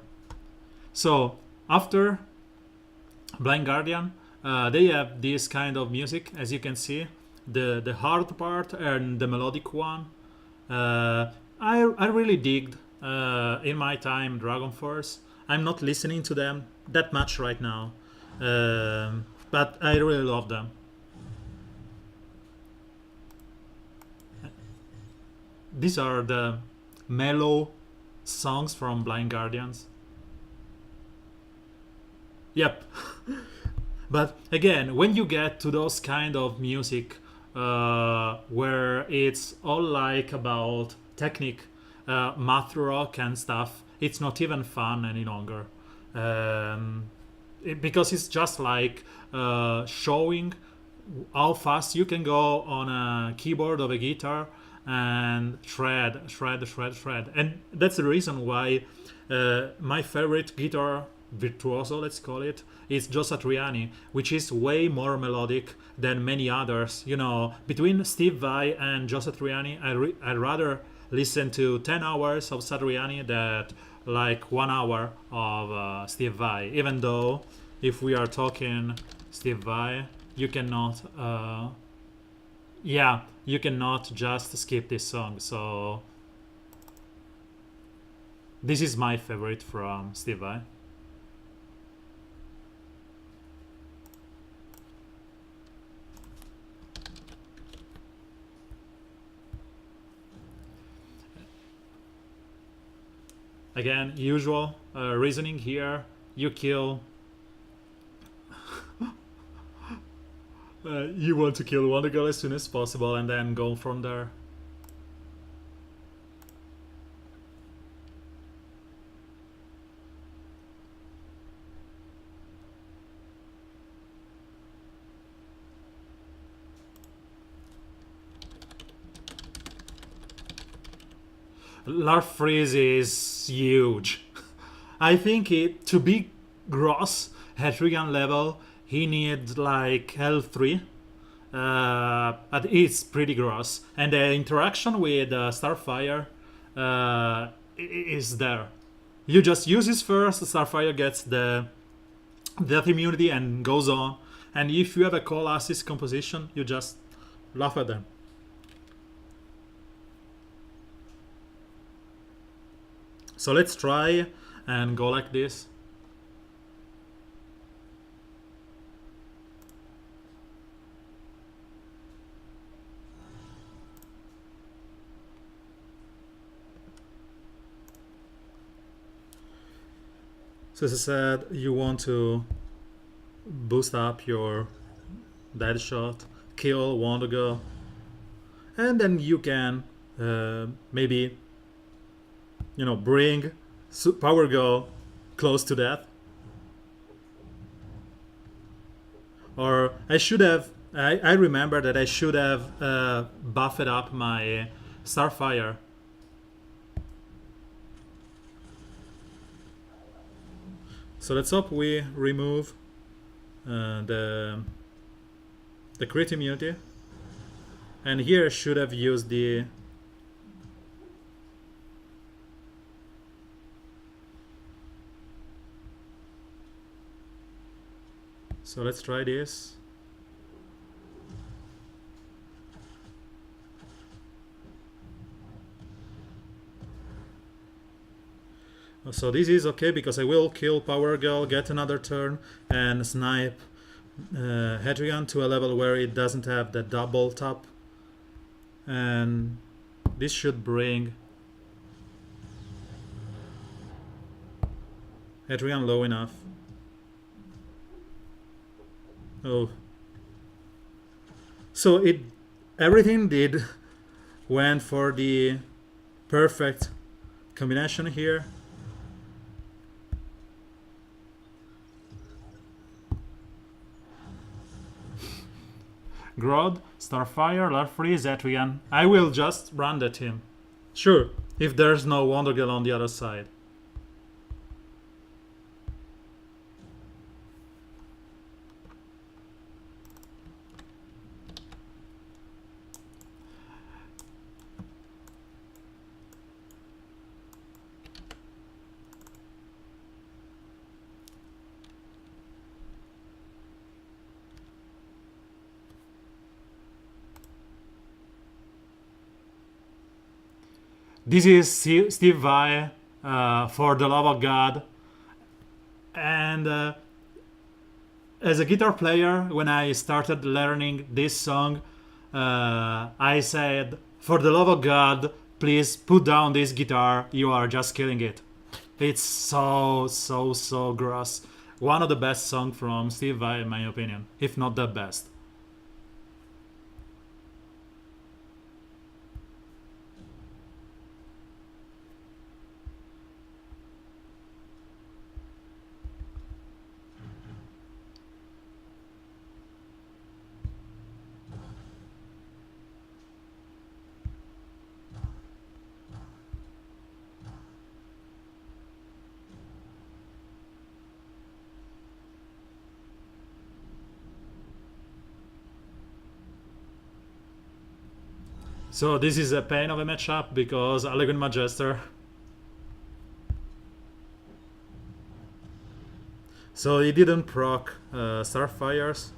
So after Blind Guardian, they have this kind of music, as you can see, the hard part and the melodic one. I really digged in my time Dragon Force. I'm not listening to them that much right now, but I really love them. These are the mellow songs from Blind Guardians. Yep. But again, when you get to those kind of music where it's all like about technique, math rock and stuff, it's not even fun any longer. Because it's just like showing how fast you can go on a keyboard of a guitar and shred. And that's the reason why my favorite guitar virtuoso, let's call it, is Joe Satriani, which is way more melodic than many others. You know, between Steve Vai and Joe Satriani, I'd rather listen to 10 hours of Satriani than like 1 hour of Steve Vai. Even though, if we are talking Steve Vai, you cannot you cannot just skip this song. So this is my favorite from Steve Vai. Again, usual reasoning here. You kill. You want to kill Wonder Girl as soon as possible and then go from there. Larfreeze is huge. I think to be gross at Etrigan level, he needs like L3. But it's pretty gross. And the interaction with Starfire is there. You just use his first, Starfire gets the death immunity and goes on. And if you have a call assist composition, you just laugh at them. So let's try and go like this. So as I said, you want to boost up your dead shot, kill Wondergirl, and then you can maybe bring Power Girl close to death. Or I should have. I remember that I should have buffed up my Starfire. So let's hope we remove the crit immunity. And here I should have used the so let's try this. So this is okay because I will kill Power Girl, get another turn, and snipe Etrigan to a level where it doesn't have the double tap. And this should bring Etrigan low enough. Oh. So everything went for the perfect combination here. Grodd, Starfire, Larfreeze, Etrigan. I will just run the team. Sure, if there's no Wondergirl on the other side. This is Steve Vai, For the Love of God. And as a guitar player, when I started learning this song, I said, for the love of God, please put down this guitar, you are just killing it. It's so gross. One of the best songs from Steve Vai, in my opinion, if not the best. So this is a pain of a matchup because Elegant Magister. So he didn't proc Starfires.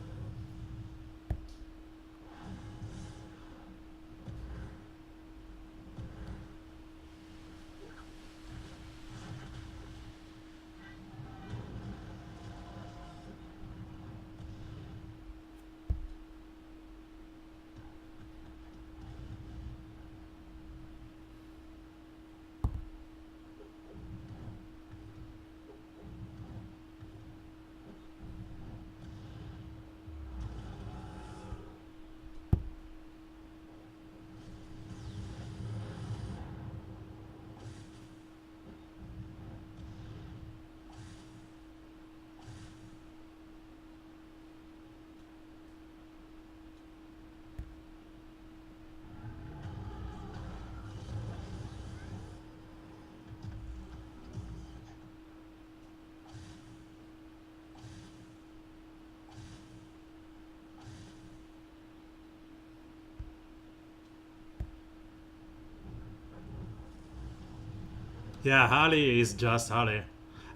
Yeah, Harley is just Harley.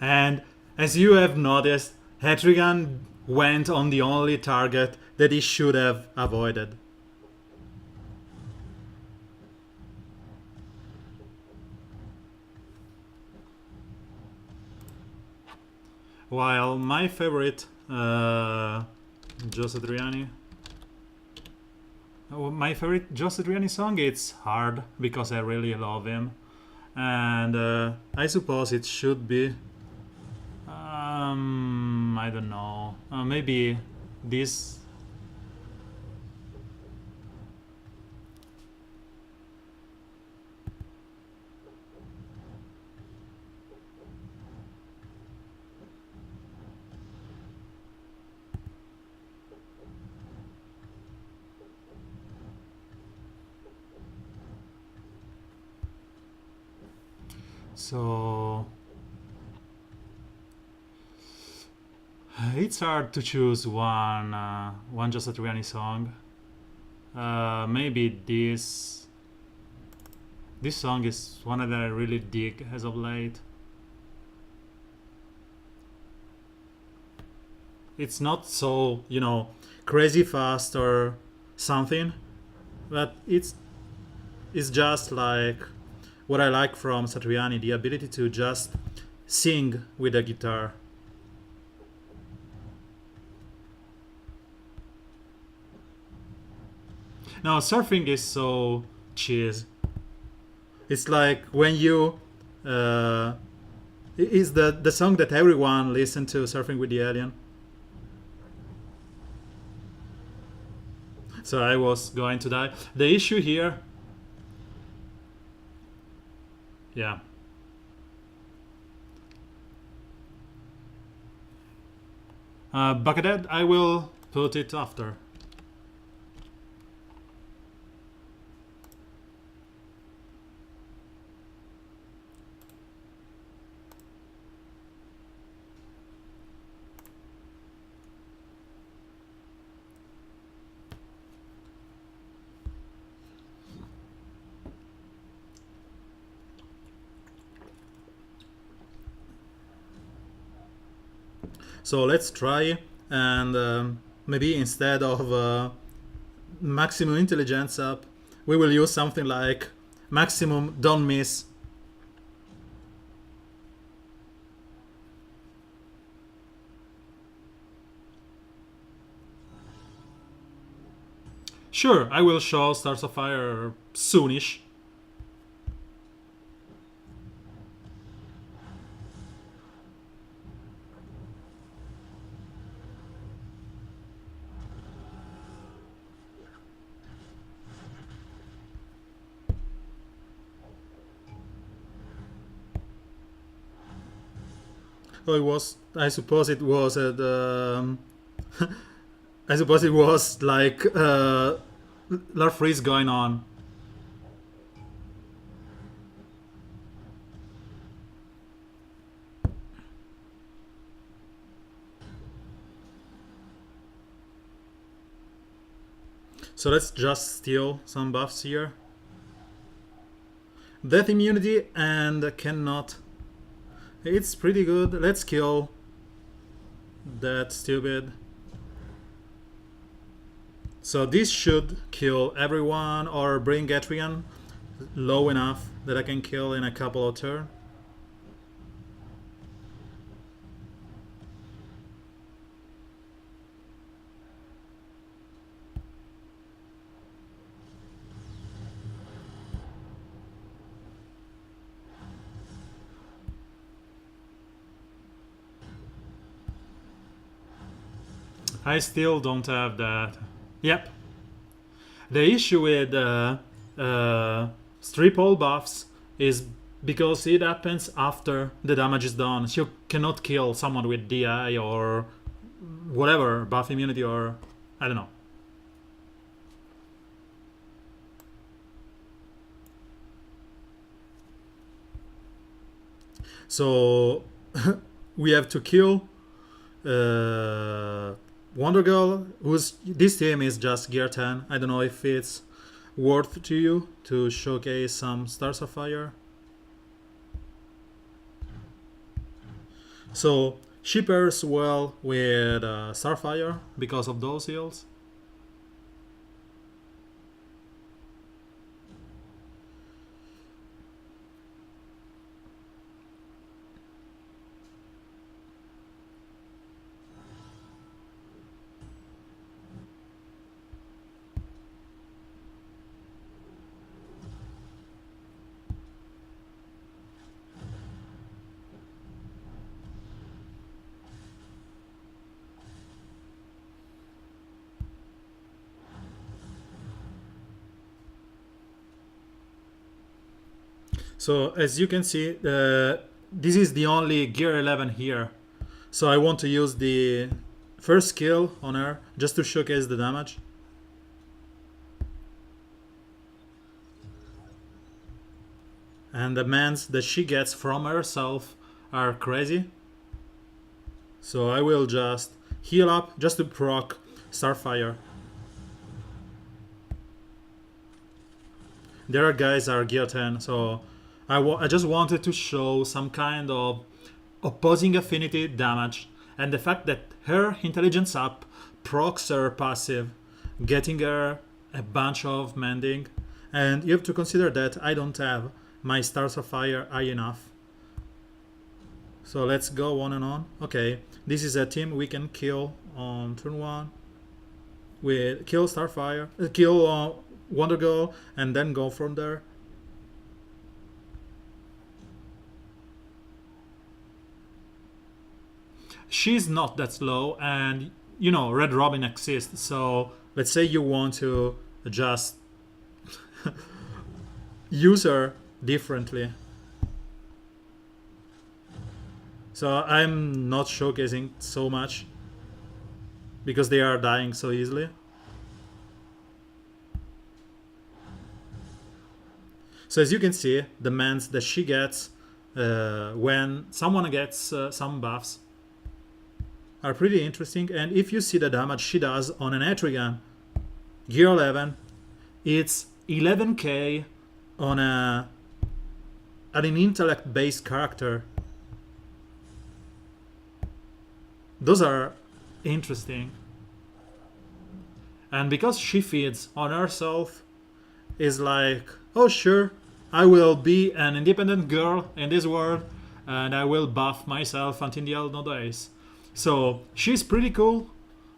And as you have noticed, Etrigan went on the only target that he should have avoided. While my favorite Joe Satriani, my favorite Joe Satriani song, it's Hard because I really love him. And I suppose it should be I don't know. Maybe this. So it's hard to choose one just Etrigan song. Maybe this song is one that I really dig as of late. It's not so, crazy fast or something, but it's just like what I like from Satriani, the ability to just sing with the guitar. Now surfing is so cheese. It's like when you is the song that everyone listened to, Surfing with the Alien. So I was going to die. The issue here, yeah. Buckethead, I will put it after. So let's try, and maybe instead of maximum intelligence up, we will use something like maximum don't miss. Sure, I will show Stars of Fire soonish. Oh, it was. I suppose it was at. I suppose it was like Larfreeze going on. So let's just steal some buffs here. Death immunity and cannot. It's pretty good. Let's kill that stupid. So this should kill everyone or bring Etrigan low enough that I can kill in a couple of turns. I still don't have that. Yep. The issue with strip all buffs is because it happens after the damage is done. So you cannot kill someone with DI or whatever, buff immunity or I don't know. So we have to kill Wonder Girl, whose this team is just gear 10. I don't know if it's worth to you to showcase some Stars of Fire. So she pairs well with Starfire because of those heals. So as you can see, this is the only gear 11 here. So I want to use the first skill on her just to showcase the damage. And the mans that she gets from herself are crazy. So I will just heal up just to proc Starfire. Their guys are gear 10, so I just wanted to show some kind of opposing affinity damage, and the fact that her intelligence up procs her passive, getting her a bunch of mending. And you have to consider that I don't have my Stars of Fire high enough. So let's go on and on. Okay, this is a team we can kill on turn 1. We kill Starfire, kill Wonder Girl, and then go from there. She's not that slow, and you know Red Robin exists, so let's say you want to just use her differently. So I'm not showcasing so much because they are dying so easily. So as you can see, the mans that she gets when someone gets some buffs are pretty interesting. And if you see the damage she does on an Etrigan gear 11, it's 11k on an intellect based character. Those are interesting. And because she feeds on herself, is like, oh sure, I will be an independent girl in this world and I will buff myself until the end of days. So she's pretty cool.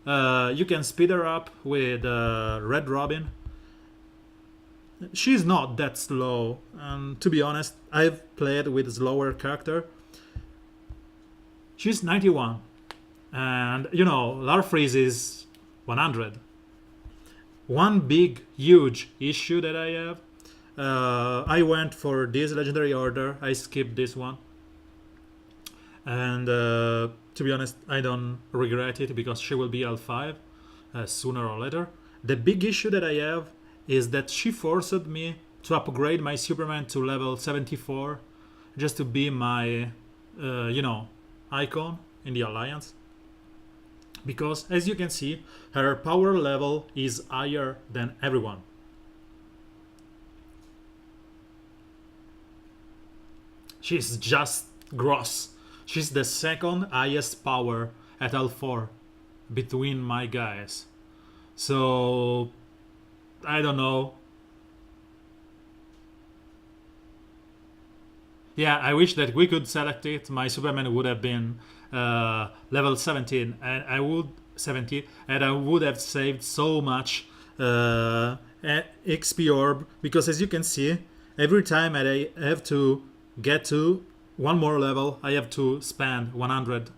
You can speed her up with Red Robin. She's not that slow, and to be honest, I've played with a slower character. She's 91, and you know Larfreeze is 100. One big, huge issue that I have, I went for this legendary order. I skipped this one, and to be honest, I don't regret it because she will be L5 sooner or later. The big issue that I have is that she forced me to upgrade my Superman to level 74 just to be my, icon in the Alliance. Because as you can see, her power level is higher than everyone. She's just gross. She's the second highest power at L4 between my guys. So I don't know. Yeah, I wish that we could select it. My Superman would have been level 17, and I would have saved so much XP orb, because as you can see, every time I have to get to one more level, I have to spend 100.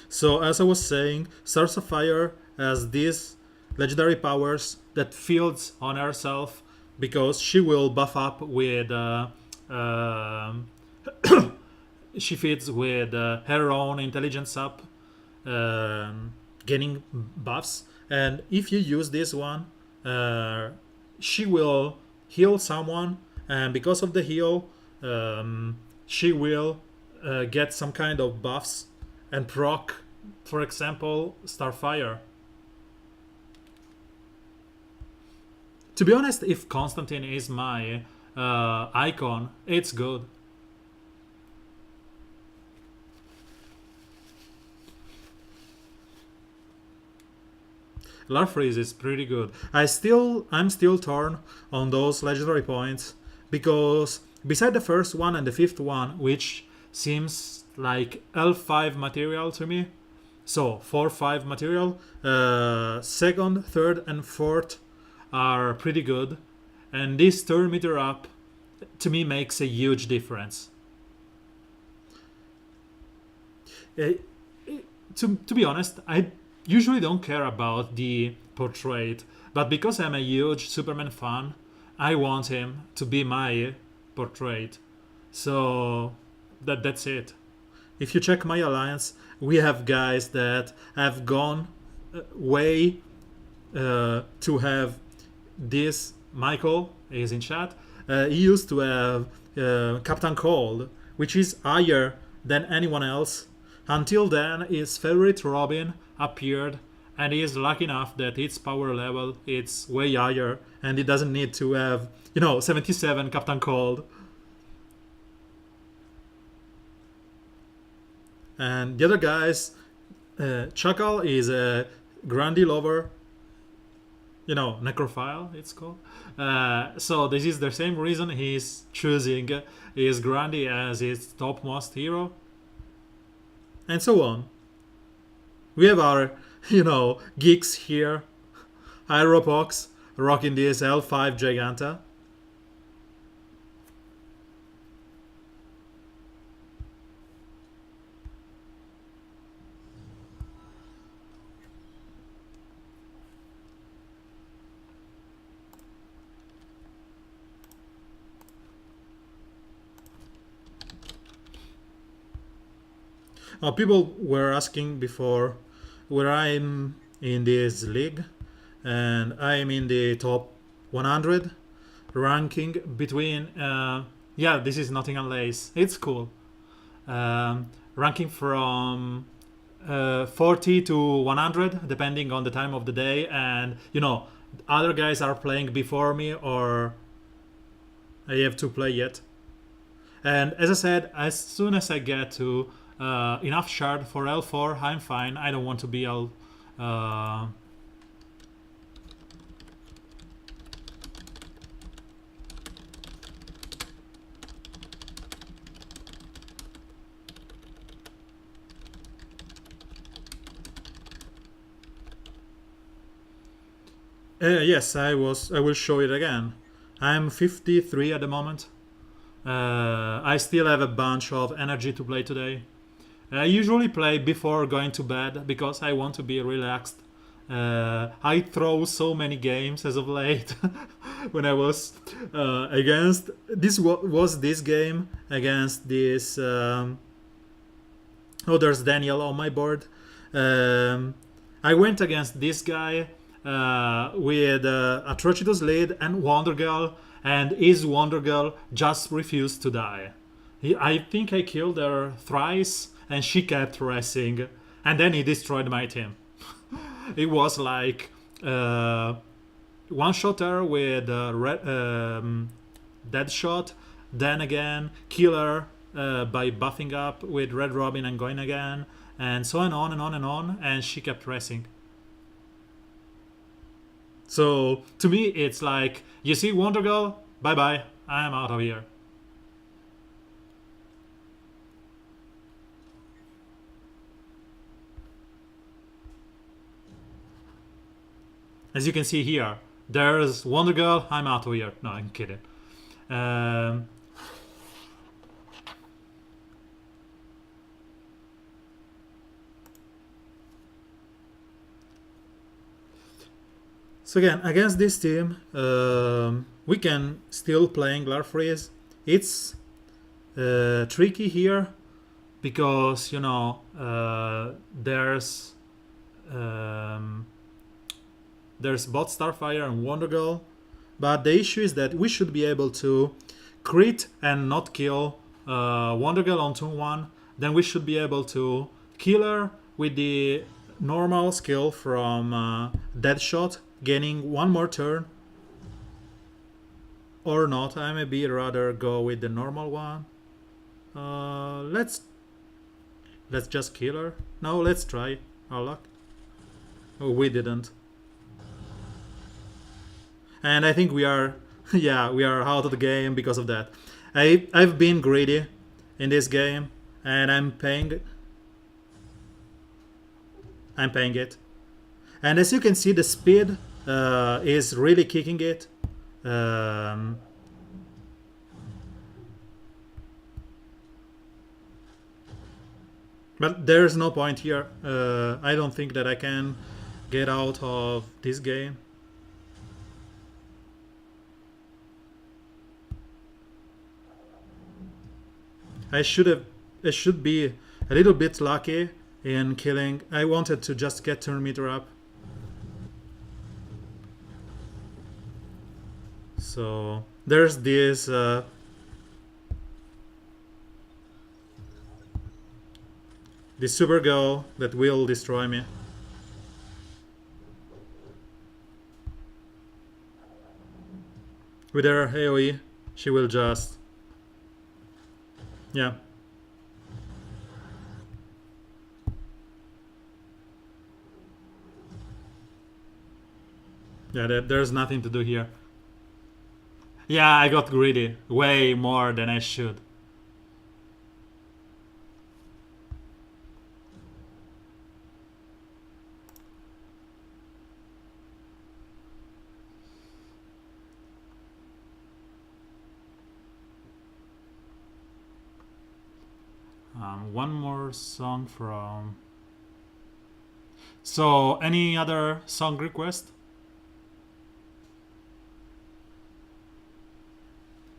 So as I was saying, Stars of Fire has these legendary powers that fields on herself because she will buff up with she feeds with her own intelligence up, gaining buffs. And if you use this one, she will heal someone, and because of the heal, she will get some kind of buffs and proc, for example, Starfire. To be honest, if Constantine is my icon, it's good. Larfreeze is pretty good. I'm still torn on those legendary points, because beside the first one and the fifth one, which seems like L5 material to me, so 4-5 material, second, third and fourth are pretty good, and this turn meter up to me makes a huge difference. To be honest, I usually don't care about the portrait. But because I'm a huge Superman fan, I want him to be my portrait. So that's it. If you check my alliance, we have guys that have gone way to have this. Michael is in chat. He used to have Captain Cold, which is higher than anyone else. Until then, his favorite Robin appeared, and he is lucky enough that its power level it's way higher, and he doesn't need to have 77 Captain Cold. And the other guys, Chuckle is a Grundy lover, necrophile it's called. So this is the same reason he's choosing his Grundy as his topmost hero. And so on. We have our, geeks here. Aeropox rocking this L5 Giganta. People were asking before where I'm in this league, and I'm in the top 100 ranking between. This is Nottingham Lace. It's cool. Ranking from 40 to 100 depending on the time of the day, and other guys are playing before me or I have to play yet. And as I said, as soon as I get to enough shard for L4, I'm fine. I don't want to be L. Yes, I will show it again. I'm 53 at the moment. I still have a bunch of energy to play today. I usually play before going to bed because I want to be relaxed. I throw so many games as of late. When I was against this game against this there's Daniel on my board. I went against this guy with Atrocitus lead and Wonder Girl, and his Wonder Girl just refused to die. I think I killed her thrice and she kept racing, and then he destroyed my team. It was like one shot her with dead shot, then again kill her by buffing up with Red Robin and going again, and so on and on and on, and she kept racing. So to me it's like, you see Wonder Girl, bye bye, I am out of here. As you can see here, there's Wonder Girl, I'm out of here. No, I'm kidding. So again, against this team, we can still playing Larfreeze. It's tricky here because there's both Starfire and Wonder Girl, but the issue is that we should be able to crit and not kill Wonder Girl on turn 1. Then we should be able to kill her with the normal skill from Deadshot, gaining one more turn. Or not, I maybe rather go with the normal one. Let's just kill her. No, let's try our luck. Oh, we didn't. And I think we are we are out of the game because of that. I've been greedy in this game, and I'm paying it. And as you can see, the speed is really kicking it. But there's no point here. I don't think that I can get out of this game. I should be a little bit lucky in killing. I wanted to just get turn meter up. So there's this this super girl that will destroy me. With her AoE, she will just... Yeah. Yeah, there's nothing to do here. Yeah, I got greedy. Way more than I should. One more song from... So, any other song request?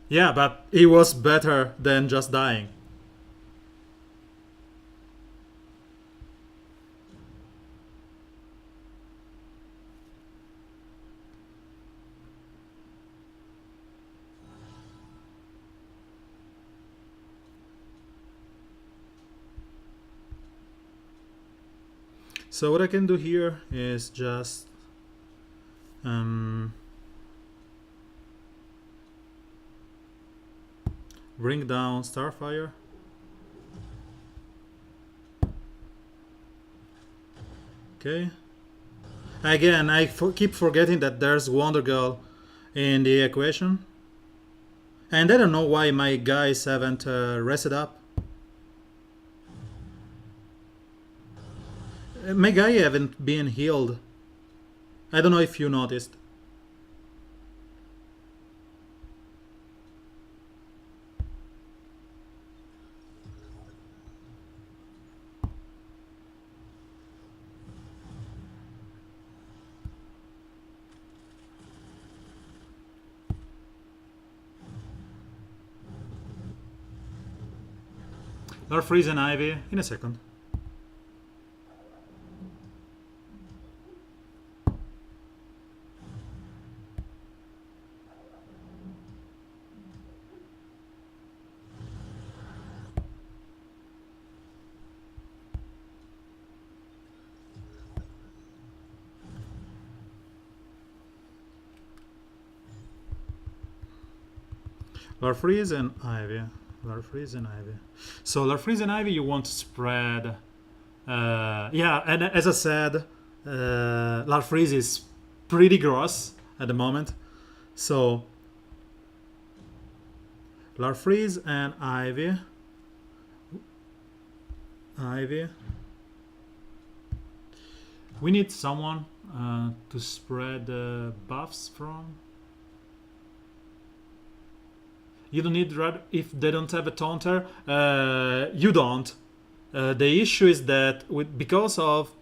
Yeah, but it was better than just dying. So what I can do here is just bring down Starfire. Okay. Again, I keep forgetting that there's Wonder Girl in the equation. And I don't know why my guys haven't rested up. My guy haven't been healed. I don't know if you noticed. Larfreeze and Ivy in a second. Larfreeze and Ivy. Larfreeze and Ivy. So Larfreeze and Ivy, you want to spread. Yeah, and as I said, Larfreeze is pretty gross at the moment. So Larfreeze and Ivy. Ivy. We need someone to spread buffs from. You don't need red if they don't have a taunter. You don't. The issue is that because of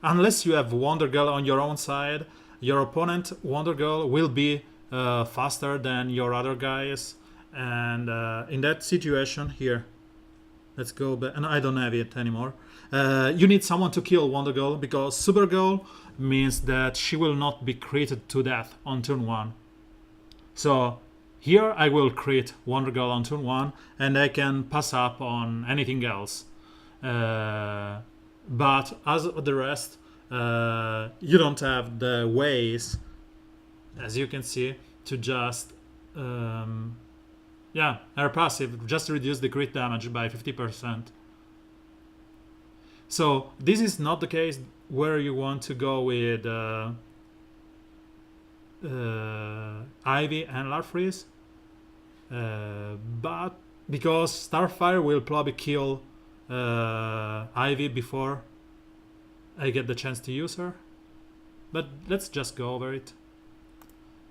unless you have Wonder Girl on your own side, your opponent Wonder Girl will be faster than your other guys. And in that situation here, let's go back. And I don't have it anymore. You need someone to kill Wonder Girl because Supergirl means that she will not be created to death on turn 1. So here I will create Wonder Girl on turn 1 and I can pass up on anything else. But as the rest, you don't have the ways, as you can see, to just yeah, air passive, just reduce the crit damage by 50%. So this is not the case where you want to go with Ivy and Larfreeze, but because Starfire will probably kill Ivy before I get the chance to use her. But let's just go over it.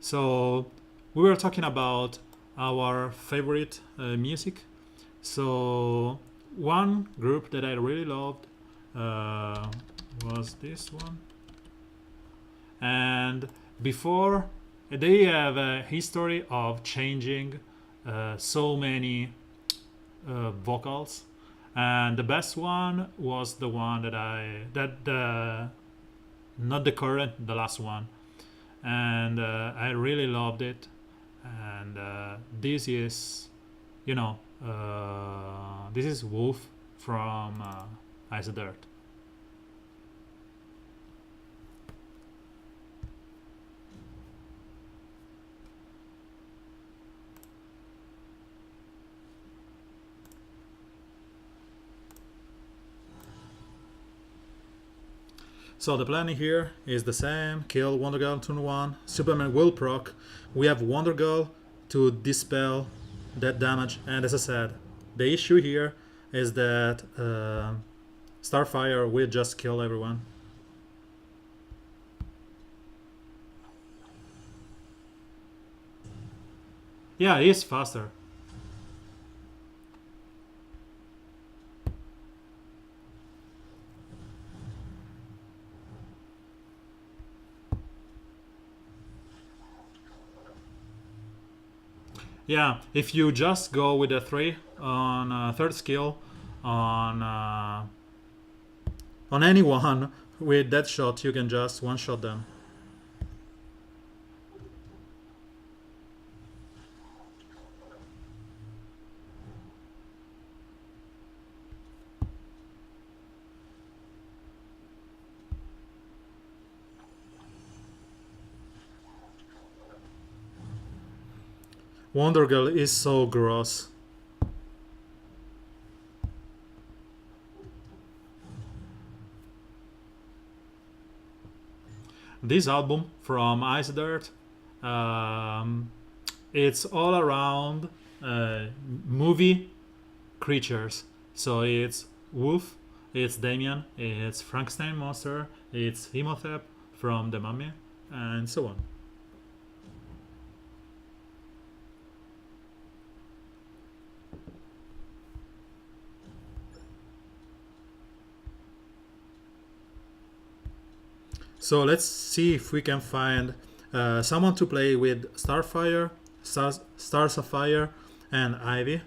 So we were talking about our favorite music. So one group that I really loved was this one. and before they have a history of changing so many vocals, and the best one was the one that the not the current, the last one, and I really loved it. And this is, this is Wolf from Ice Dirt. So the plan here is the same: kill Wonder Girl turn 1, Superman will proc, we have Wonder Girl to dispel that damage, and as I said, the issue here is that Starfire will just kill everyone. Yeah, he is faster. Yeah, if you just go with a 3 on third skill on anyone with that shot, you can just one-shot them. Wonder Girl is so gross. This album from Ice Dirt, it's all around movie creatures. So it's Wolf, it's Damien, it's Frankenstein monster, it's Imhotep from The Mummy, and so on. So let's see if we can find someone to play with Starfire, Star Sapphire, and Ivy.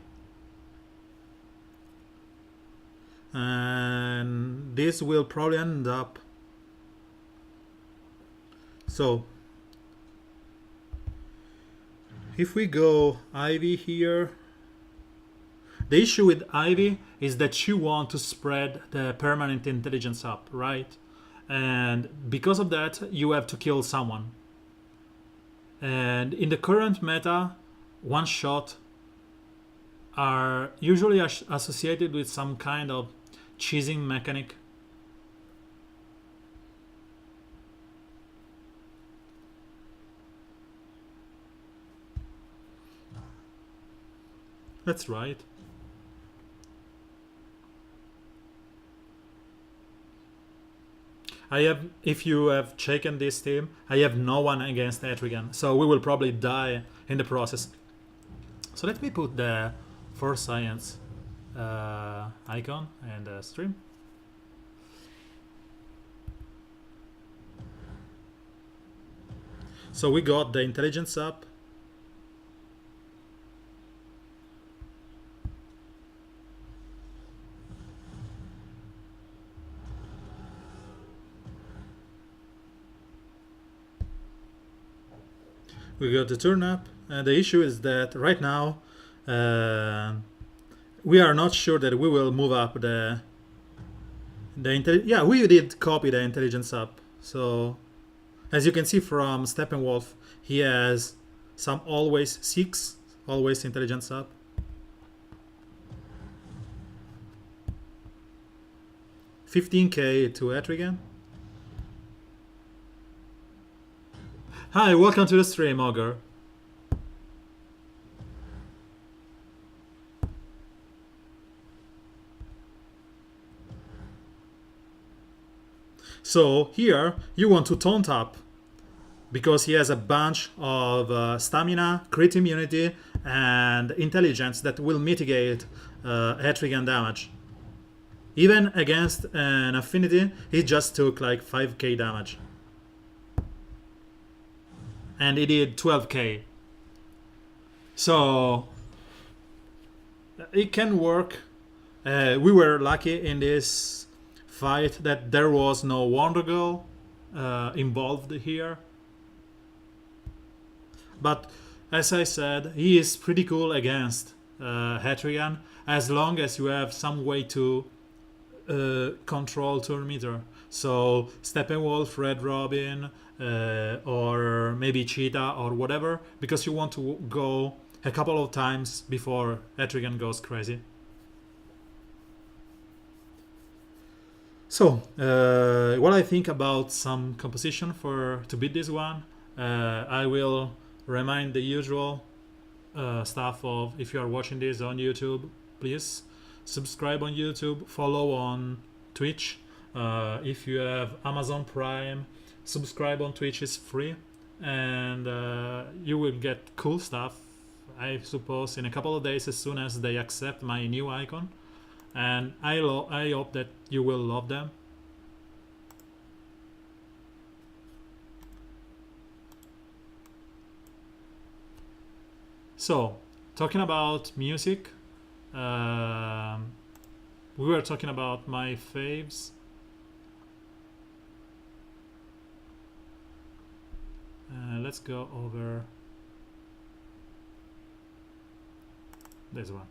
And this will probably end up. So if we go Ivy here, the issue with Ivy is that you want to spread the permanent intelligence up, right? And because of that, you have to kill someone. And in the current meta, one shot are usually associated with some kind of cheesing mechanic. That's right. I have, if you have taken this team, I have no one against Etrigan, so we will probably die in the process. So let me put the For Science icon and stream. So we got the intelligence up. We got the turn up, and the issue is that right now we are not sure that we will move up the yeah, we did copy the intelligence up. So as you can see from Steppenwolf, he has some always 6 always intelligence up. $15K to Etrigan. Hi, welcome to the stream, Augur. So here you want to taunt up because he has a bunch of stamina, crit immunity, and intelligence that will mitigate Etrigan damage. Even against an affinity, he just took like 5k damage. and he did 12k. So it can work. We were lucky in this fight that there was no Wonder Girl involved here. But as I said, he is pretty cool against Etrigan as long as you have some way to control turn meter. So Steppenwolf, Red Robin, or maybe Cheetah or whatever, because you want to go a couple of times before Etrigan goes crazy. So, what I think about some composition for to beat this one, I will remind the usual stuff of, if you are watching this on YouTube, please subscribe on YouTube, follow on Twitch. If you have Amazon Prime, subscribe on Twitch, is free, and you will get cool stuff, I suppose, in a couple of days as soon as they accept my new icon. And I hope that you will love them. So, talking about music, we were talking about my faves. Let's go over this one.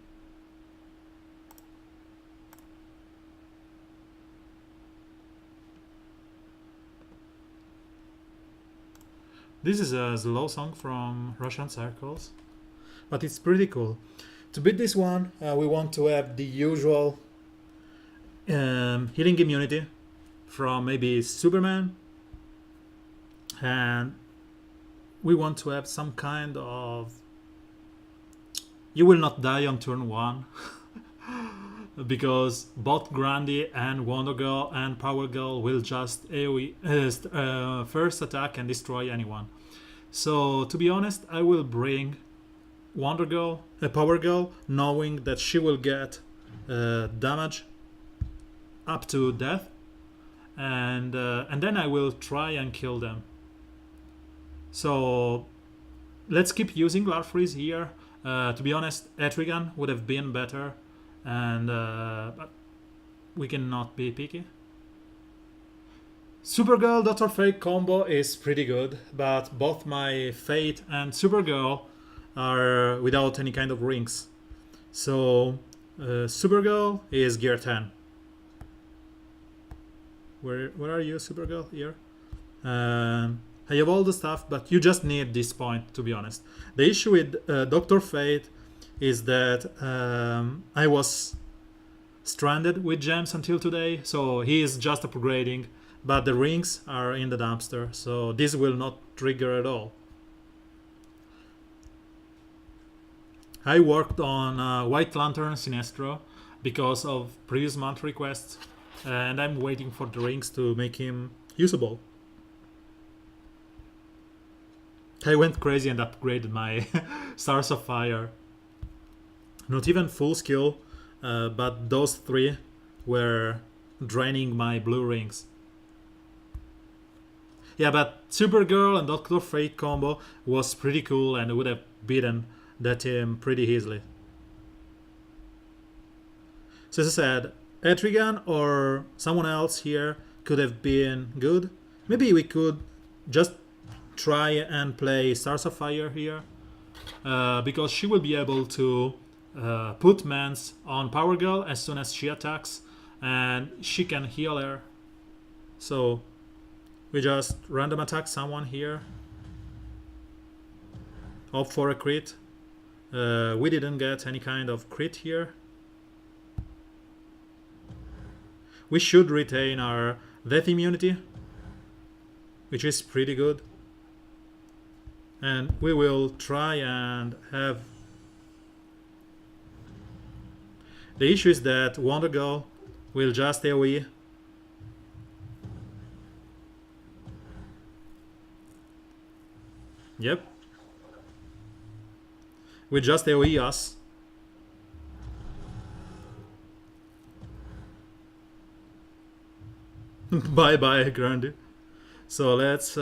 This is a slow song from Russian circles, but it's pretty cool. To beat this one, we want to have the usual healing immunity from maybe Superman, and we want to have some kind of you will not die on turn 1 because both Grandy and Wonder Girl and Power Girl will just AoE first attack and destroy anyone. So to be honest, I will bring Wonder Girl, Power Girl, knowing that she will get damage up to death, and then I will try and kill them. So let's keep using Larfreeze here. To be honest, Etrigan would have been better, and but we cannot be picky. Supergirl Dr. Fate combo is pretty good, but both my Fate and Supergirl are without any kind of rings. So Supergirl is gear 10. Where are you, Supergirl? Here. I have all the stuff, but you just need this point, to be honest. The issue with Dr. Fate is that I was stranded with gems until today, so he is just upgrading, but the rings are in the dumpster, so this will not trigger at all. I worked on White Lantern Sinestro because of previous month requests, and I'm waiting for the rings to make him usable. I went crazy and upgraded my Stars of Fire. Not even full skill, but those 3 were draining my blue rings. Yeah, but Supergirl and Dr. Fate combo was pretty cool and would have beaten that team pretty easily. So as I said, Etrigan or someone else here could have been good. Maybe we could just try and play Stars of Fire here, because she will be able to put Mance on Power Girl as soon as she attacks, and she can heal her. So we just random attack someone here. Hope for a crit. We didn't get any kind of crit here. We should retain our death immunity, which is pretty good. And we will try and have... The issue is that Wonder Girl will just AoE. Yep. We just AoE us. Bye bye, Grandy. So let's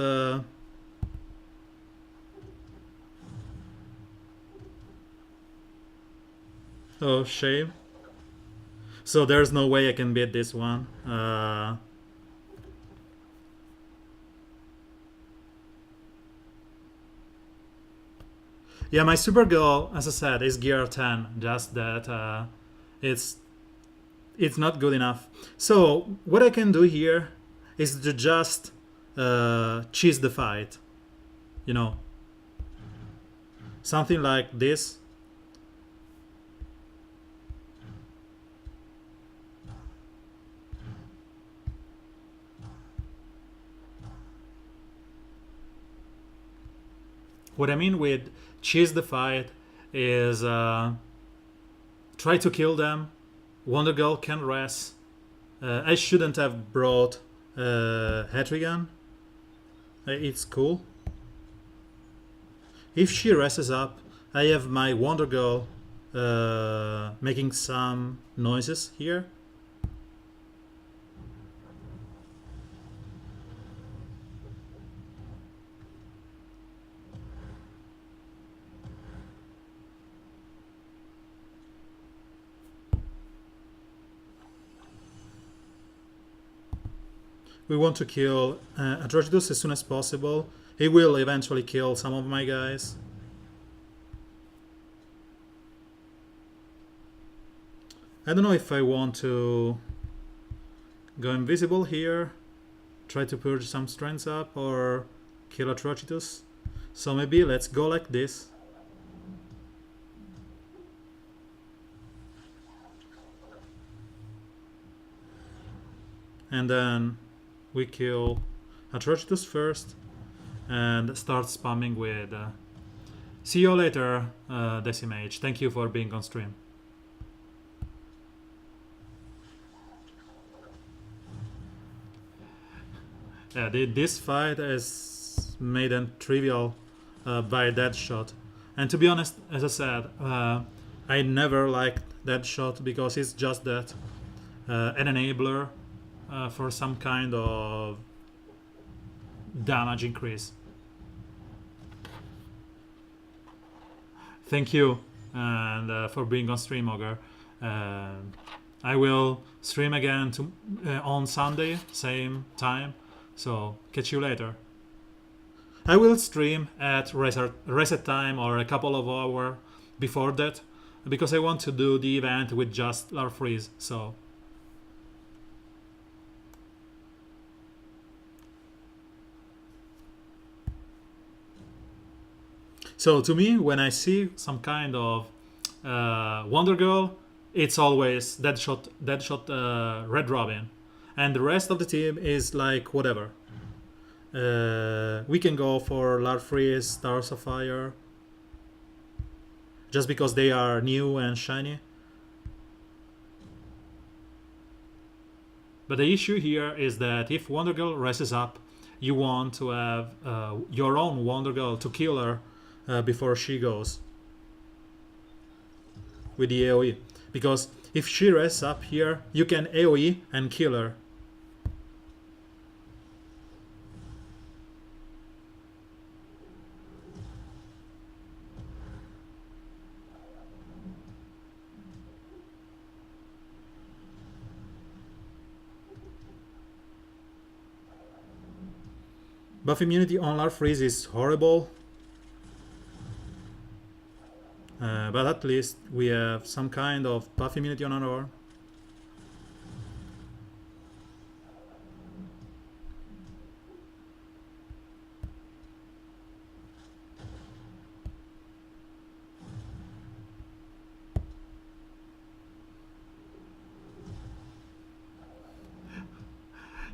Oh, shame. So there's no way I can beat this one. Yeah, my super goal, as I said, is gear 10. Just that it's it's not good enough. So what I can do here is to just cheese the fight. You know, something like this. What I mean with cheese the fight is try to kill them. Wonder Girl can rest. I shouldn't have brought Etrigan. It's cool. If she rests up, I have my Wonder Girl making some noises here. We want to kill Atrocitus as soon as possible. He will eventually kill some of my guys. I don't know if I want to go invisible here, try to purge some strengths up, or kill Atrocitus. So maybe let's go like this. And then we kill Atrocitus first and start spamming with see you later, Decimage. Thank you for being on stream. Yeah, this fight is made trivial by that shot. And to be honest, as I said, I never liked that shot because it's just that an enabler for some kind of damage increase. Thank you and for being on stream, Ogre. I will stream again on Sunday, same time. So catch you later. I will stream at reset time or a couple of hours before that because I want to do the event with just Larfreeze. So to me, when I see some kind of Wonder Girl, it's always Deadshot, Red Robin, and the rest of the team is like whatever. We can go for Larfreeze, Stars of Fire, just because they are new and shiny. But the issue here is that if Wonder Girl rises up, you want to have your own Wonder Girl to kill her before she goes with the AoE. Because if she rests up here, you can AoE and kill her. Buff immunity on Larfreeze is horrible. But at least we have some kind of buff immunity on our arm.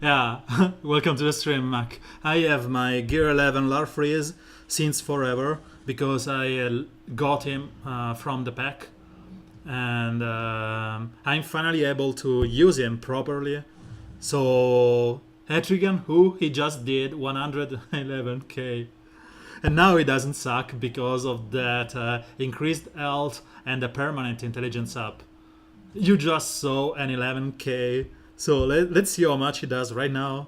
Yeah, welcome to the stream, Mac. I have my Gear 11 Larfreeze since forever because I got him from the pack, and I'm finally able to use him properly. So Etrigan, who he just did 111k, and now he doesn't suck because of that increased health and the permanent intelligence up. You just saw an 11k. So let's see how much he does right now.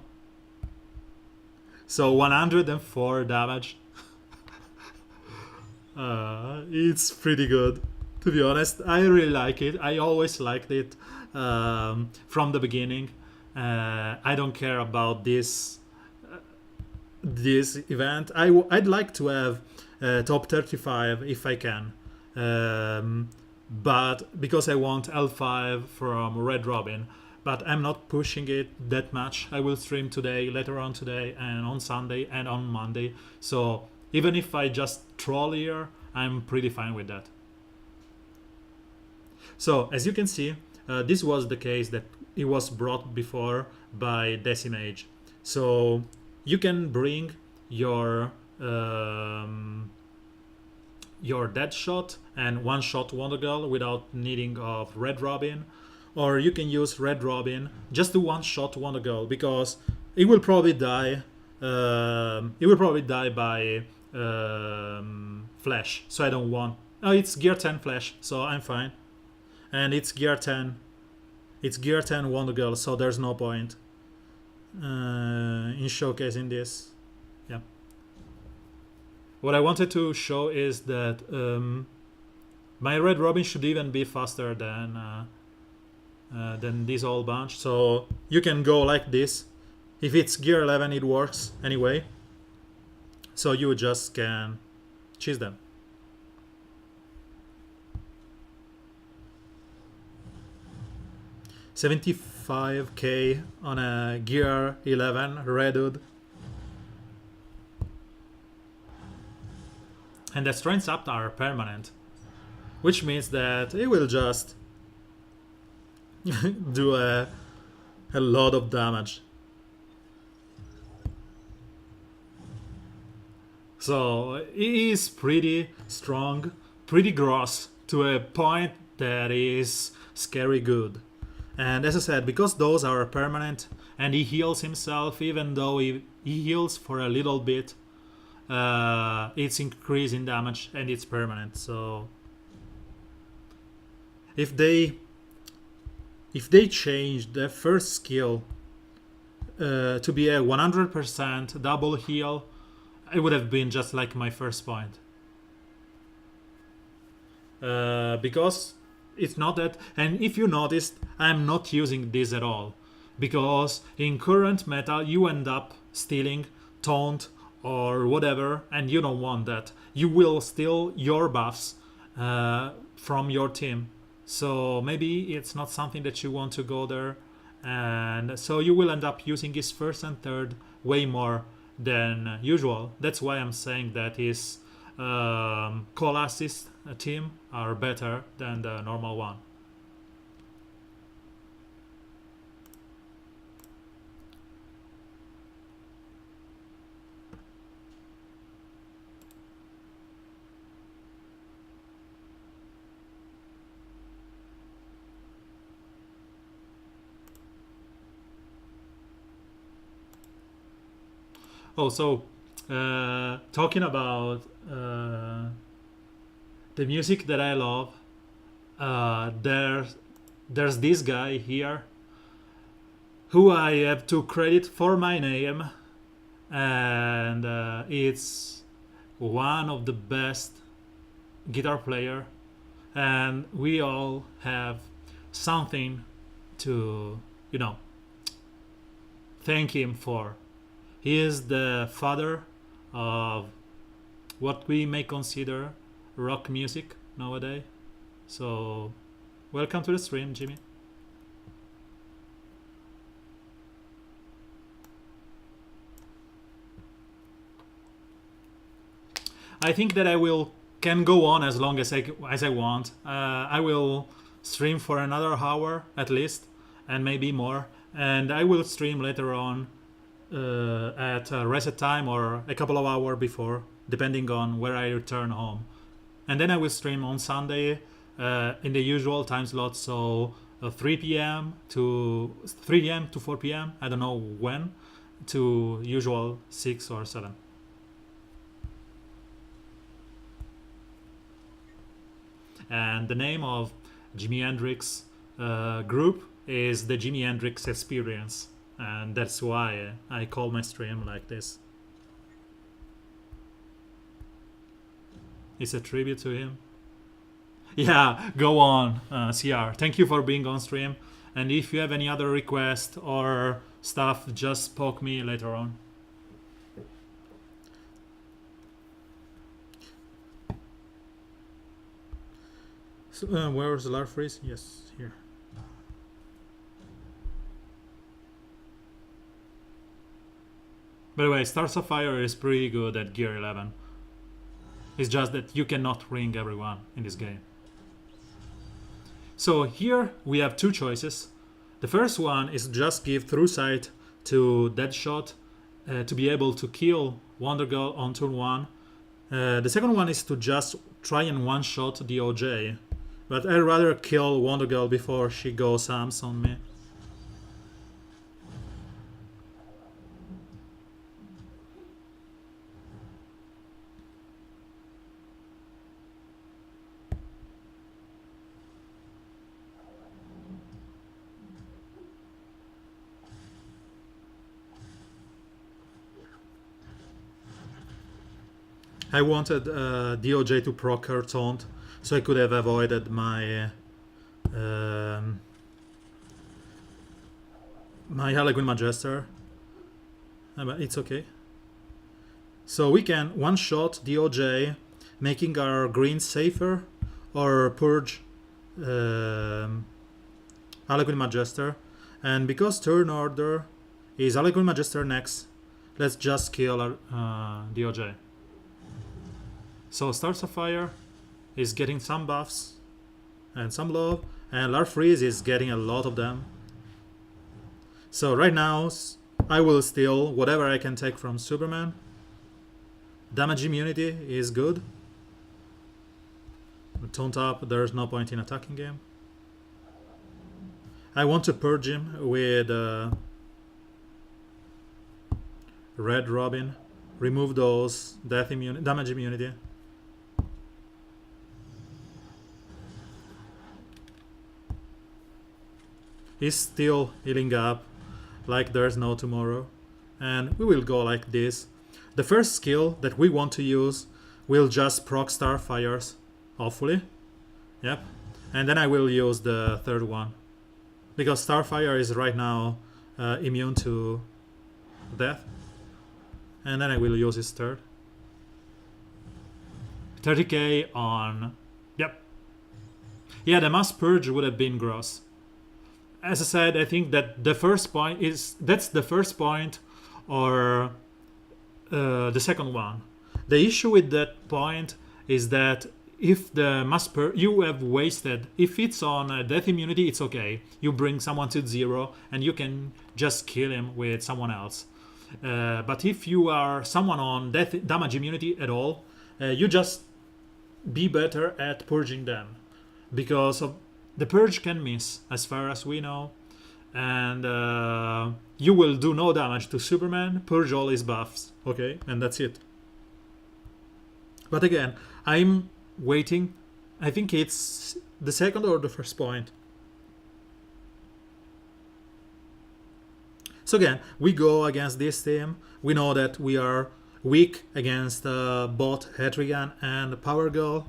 So 104 damage. It's pretty good. To be honest, I really like it. I always liked it from the beginning. I don't care about this event. I'd like to have top 35 if I can. Um, but because I want L5 from Red Robin, but I'm not pushing it that much. I will stream today, later on today, and on Sunday and on Monday. So even if I just troll here, I'm pretty fine with that. So as you can see, this was the case that it was brought before by Decimage. So you can bring your Deadshot and one-shot Wonder Girl without needing of Red Robin, or you can use Red Robin just to one-shot Wonder Girl because it will probably die. It will probably die by Flash. So I don't want. Oh, it's Gear 10 Flash, so I'm fine. And it's Gear 10. It's Gear 10 Wonder Girl, so there's no point in showcasing this. Yeah. What I wanted to show is that my Red Robin should even be faster than this whole bunch. So you can go like this. If it's Gear 11, it works anyway. So you just can cheese them. 75k on a Gear 11 Redwood. And the strengths up are permanent, which means that it will just do a lot of damage. So it is pretty strong, pretty gross to a point that is scary good. And as I said, because those are permanent and he heals himself, even though he heals for a little bit, it's increasing damage and it's permanent. So if they change the first skill to be a 100% double heal, it would have been just like my first point. Because it's not that, and if you noticed, I'm not using this at all, because in current meta you end up stealing taunt or whatever, and you don't want that. You will steal your buffs from your team, so maybe it's not something that you want to go there, and so you will end up using his first and third way more than usual. That's why I'm saying that his call assist team are better than the normal one. Oh, so talking about the music that I love, there's this guy here who I have to credit for my name, and it's one of the best guitar player, and we all have something to, thank him for. He is the father of what we may consider rock music nowadays. So, welcome to the stream, Jimmy. I think that can go on as long as I want. I will stream for another hour at least, and maybe more. And I will stream later on at reset time or a couple of hours before, depending on where I return home. And then I will stream on Sunday in the usual time slot, so 3 p.m. to 4 p.m. I don't know when, to usual 6 or 7. And the name of Jimi Hendrix group is the Jimi Hendrix Experience. And that's why I call my stream like this. It's a tribute to him. Yeah, go on, CR. Thank you for being on stream. And if you have any other request or stuff, just poke me later on. So, where's Larfreeze? Yes, here. By the way, Star Sapphire is pretty good at Gear 11. It's just that you cannot ring everyone in this game. So here we have two choices. The first one is just give through sight to Deadshot to be able to kill Wonder Girl on turn 1. The second one is to just try and one-shot the OJ. But I'd rather kill Wonder Girl before she goes Sams on me. I wanted DOJ to proc her taunt, so I could have avoided my my Harlequin Magister. But it's okay. So we can one-shot DOJ, making our green safer, or purge Harlequin Magister. And because turn order is Harlequin Magister next, let's just kill DOJ. So Star Sapphire is getting some buffs and some love, and Larfreeze is getting a lot of them. So right now I will steal whatever I can take from Superman. Damage immunity is good. Taunt up, there's no point in attacking him. I want to purge him with Red Robin. Remove those damage immunity. He's still healing up like there's no tomorrow. And we will go like this. The first skill that we want to use will just proc Starfires, hopefully. Yep. And then I will use the third one. Because Starfire is right now immune to death. And then I will use his third. 30k on... Yep. Yeah, the mass purge would have been gross. As I said, I think that the first point is... That's the first point or the second one. The issue with that point is that if the mass purge... You have wasted... If it's on death immunity, it's okay. You bring someone to 0 and you can just kill him with someone else. But if you are someone on damage immunity at all, you just be better at purging them, because of the purge can miss as far as we know, and you will do no damage to Superman, purge all his buffs, okay, and that's it. But again, I'm waiting. I think it's the second or the first point. So again, we go against this team. We know that we are weak against both Etrigan and Power Girl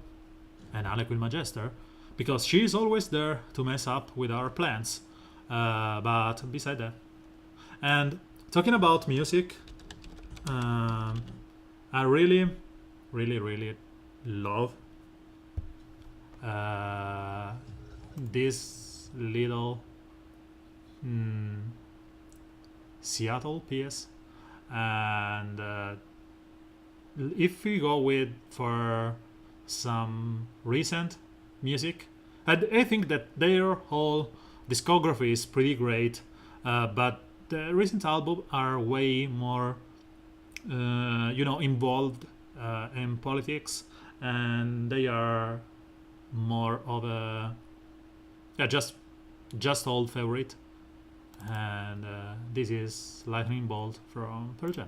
and Harlequin Magister, because she is always there to mess up with our plans. But beside that, and talking about music, I really love this little Seattle PS, and if we go for some recent music, I think that their whole discography is pretty great, but the recent albums are way more involved in politics, and they are more of a just old favorite. And this is Lightning Bolt from Pearl Jam.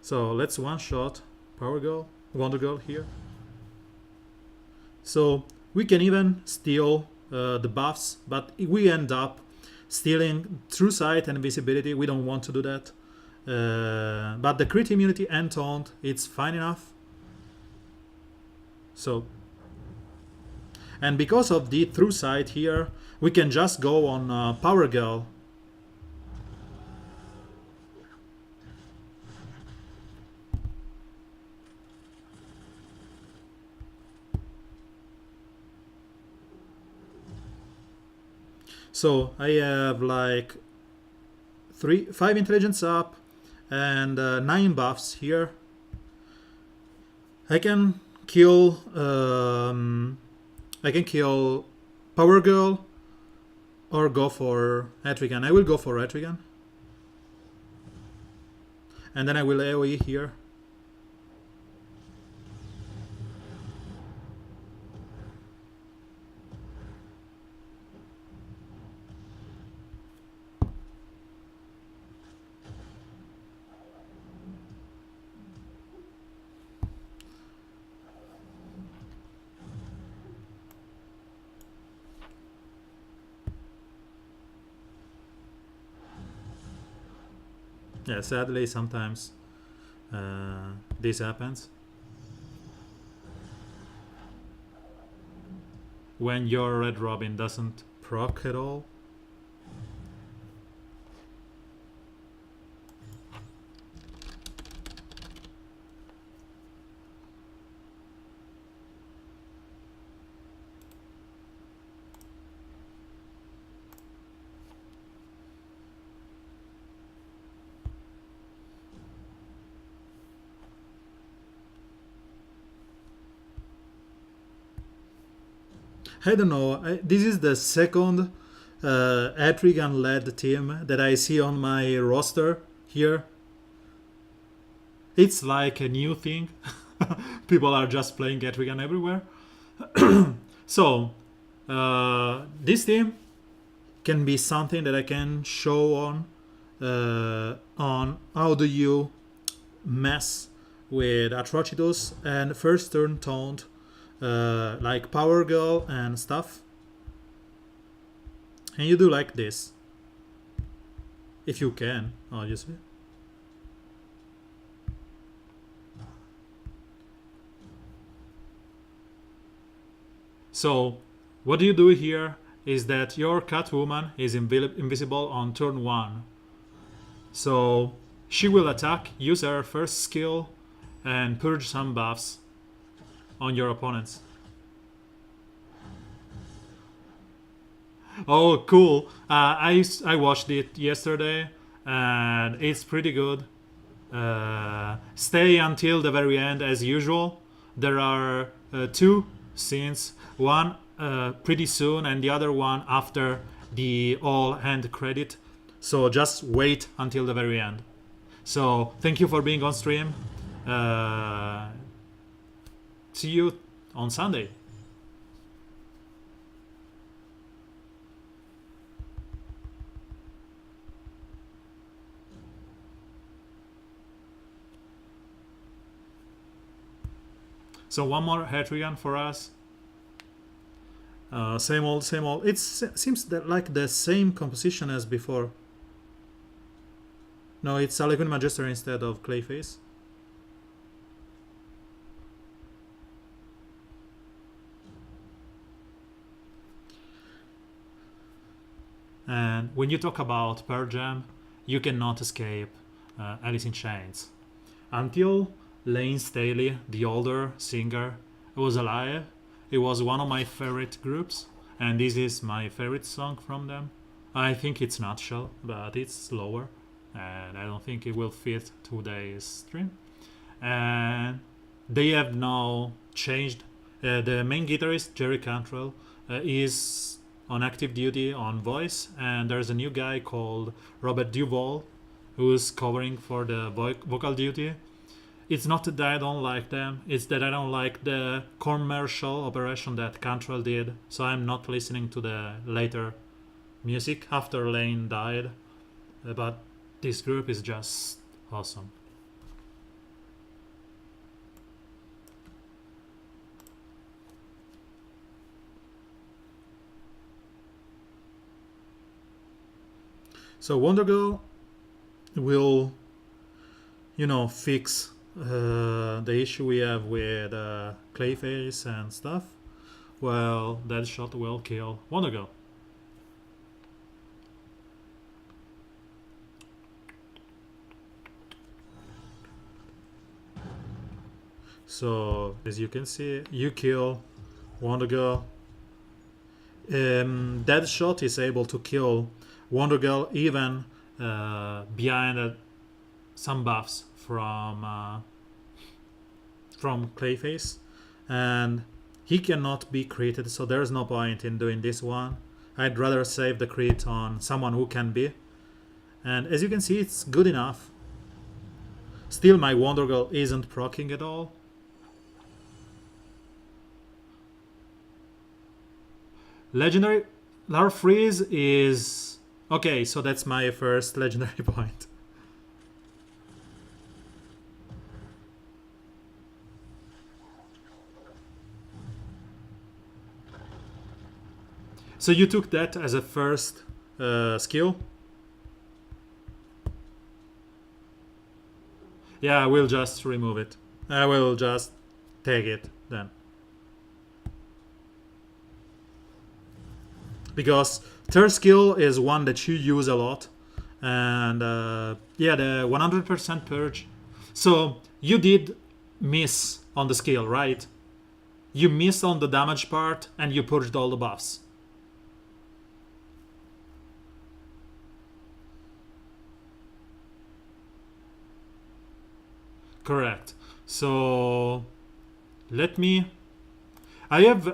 So let's one-shot Wonder Girl here. So we can even steal the buffs, but we end up stealing True Sight and Visibility. We don't want to do that. But the crit immunity and taunt, it's fine enough. So, and because of the through side here, we can just go on Power Girl. So I have like 5 intelligence up and 9 buffs here. I can kill Power Girl or go for Etrigan. I will go for Etrigan. And then I will AoE here. Yeah, sadly sometimes this happens. When your Red Robin doesn't proc at all. I don't know. This is the second Etrigan led team that I see on my roster here. It's like a new thing. People are just playing Etrigan everywhere. So, this team can be something that I can show on how do you mess with Atrocitus and first turn taunt like Power Girl and stuff. And you do like this. If you can, obviously. So, what you do here is that your Catwoman is invisible on turn 1. So, she will attack, use her first skill, and purge some buffs on your opponents. Oh, cool. I watched it yesterday, and it's pretty good. Stay until the very end as usual. There are 2 scenes, one pretty soon and the other one after the all end credit. So just wait until the very end. So thank you for being on stream. See you on Sunday. So one more Etrigan for us. Same old, same old. It seems that like the same composition as before. No, it's Harlequin Magister instead of Clayface. And when you talk about Pearl Jam, you cannot escape Alice in Chains. Until Lane Staley, the older singer, was alive, it was one of my favorite groups, and this is my favorite song from them. I think it's Nutshell, but it's slower, and I don't think it will fit today's stream. And they have now changed. The main guitarist, Jerry Cantrell, is on active duty on voice, and there's a new guy called Robert Duvall who's covering for the vocal duty. It's not that I don't like them, it's that I don't like the commercial operation that Cantrell did, so I'm not listening to the later music after Lane died. But this group is just awesome. So Wonder Girl will, fix the issue we have with Clayface and stuff, well, that shot will kill Wondergirl. So as you can see, you kill Wondergirl. That shot is able to kill Wondergirl even behind some buffs from Clayface, and he cannot be created, so there's no point in doing this one. I'd rather save the crit on someone who can be, and as you can see, it's good enough. Still, my Wondergirl isn't proccing at all. Legendary Larfreeze is okay, so that's my first legendary point. So you took that as a first skill? Yeah, I will just remove it. I will just take it then. Because third skill is one that you use a lot. And yeah, the 100% purge. So you did miss on the skill, right? You missed on the damage part and you purged all the buffs. Correct. So let me. I have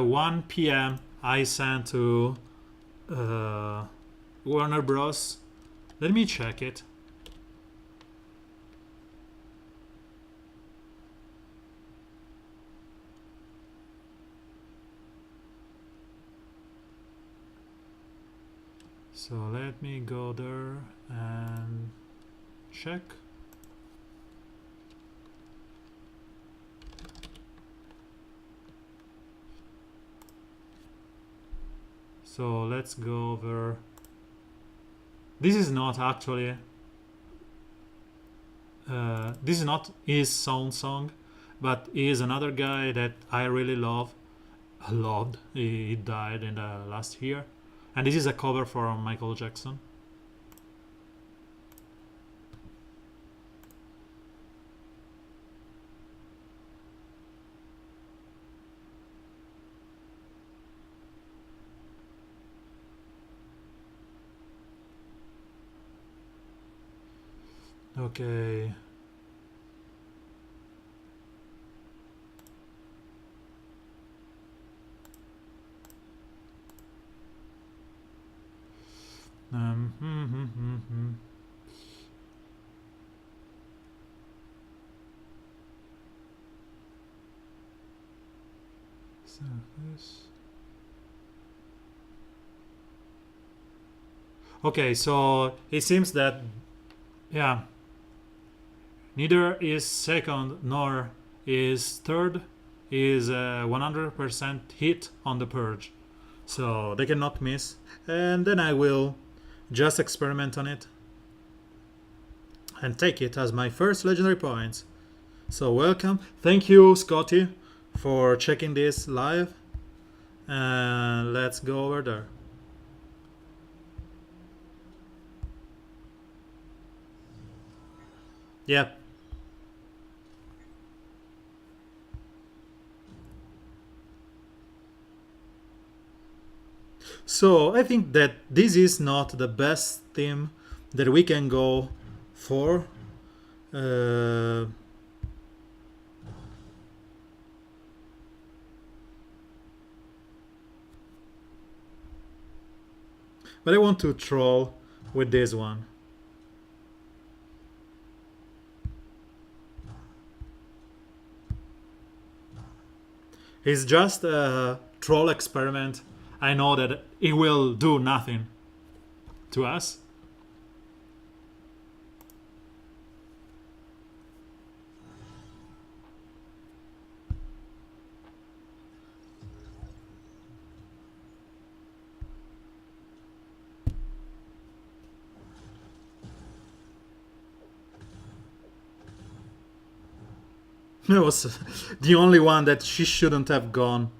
1 PM I sent to Warner Bros. Let me check it. So let me go there and check. So let's go over. This is not actually. This is not his song, but he is another guy that I really loved. He died in the last year, and this is a cover for Michael Jackson. Okay. Surface. Okay, so it seems that, yeah, neither is second nor is third is 100% hit on the purge, so they cannot miss. And then I will just experiment on it and take it as my first legendary points. So welcome, thank you Scotty for checking this live, and let's go over there. Yep. So I think that this is not the best theme that we can go for. But I want to troll with this one. It's just a troll experiment. I know that it will do nothing to us. It was the only one that she shouldn't have gone.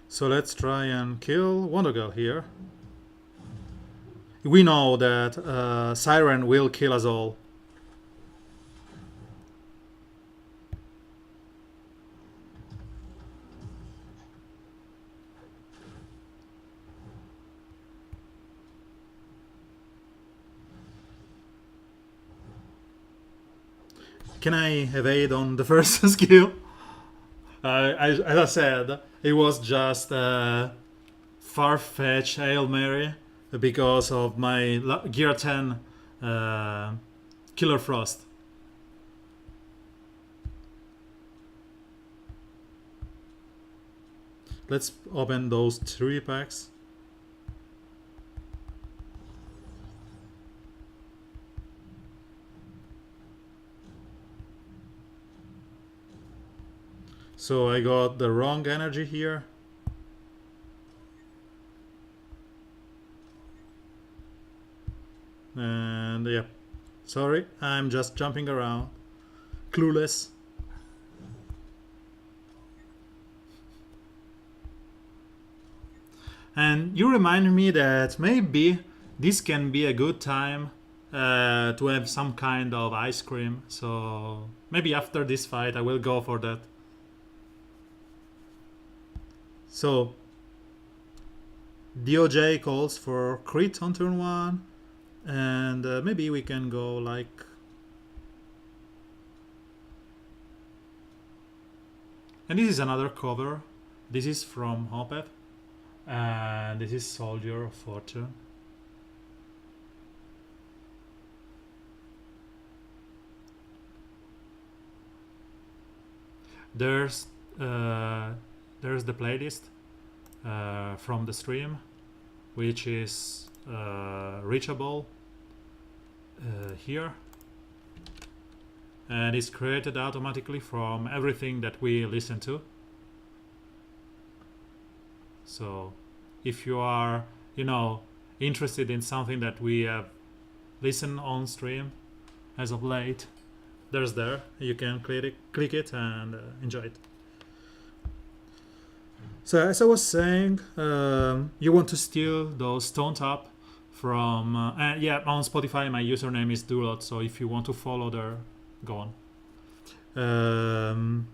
So let's try and kill Wonder Girl here. We know that Siren will kill us all. Can I evade on the first skill? As I said, it was just a far-fetched Hail Mary because of my Gear 10 Killer Frost. Let's open those 3 packs. So I got the wrong energy here. And yeah, sorry, I'm just jumping around. Clueless. And you reminded me that maybe this can be a good time to have some kind of ice cream. So maybe after this fight I will go for that. So DOJ calls for crit on turn 1, and maybe we can go like... And this is another cover. This is from Hopet, and this is Soldier of Fortune. There's the playlist from the stream, which is reachable here, and it's created automatically from everything that we listen to. So if you are, interested in something that we have listened on stream as of late, there's there. You can click it and enjoy it. So as I was saying, you want to steal those Stone Top from... yeah, on Spotify my username is Dulot, so if you want to follow there, go on.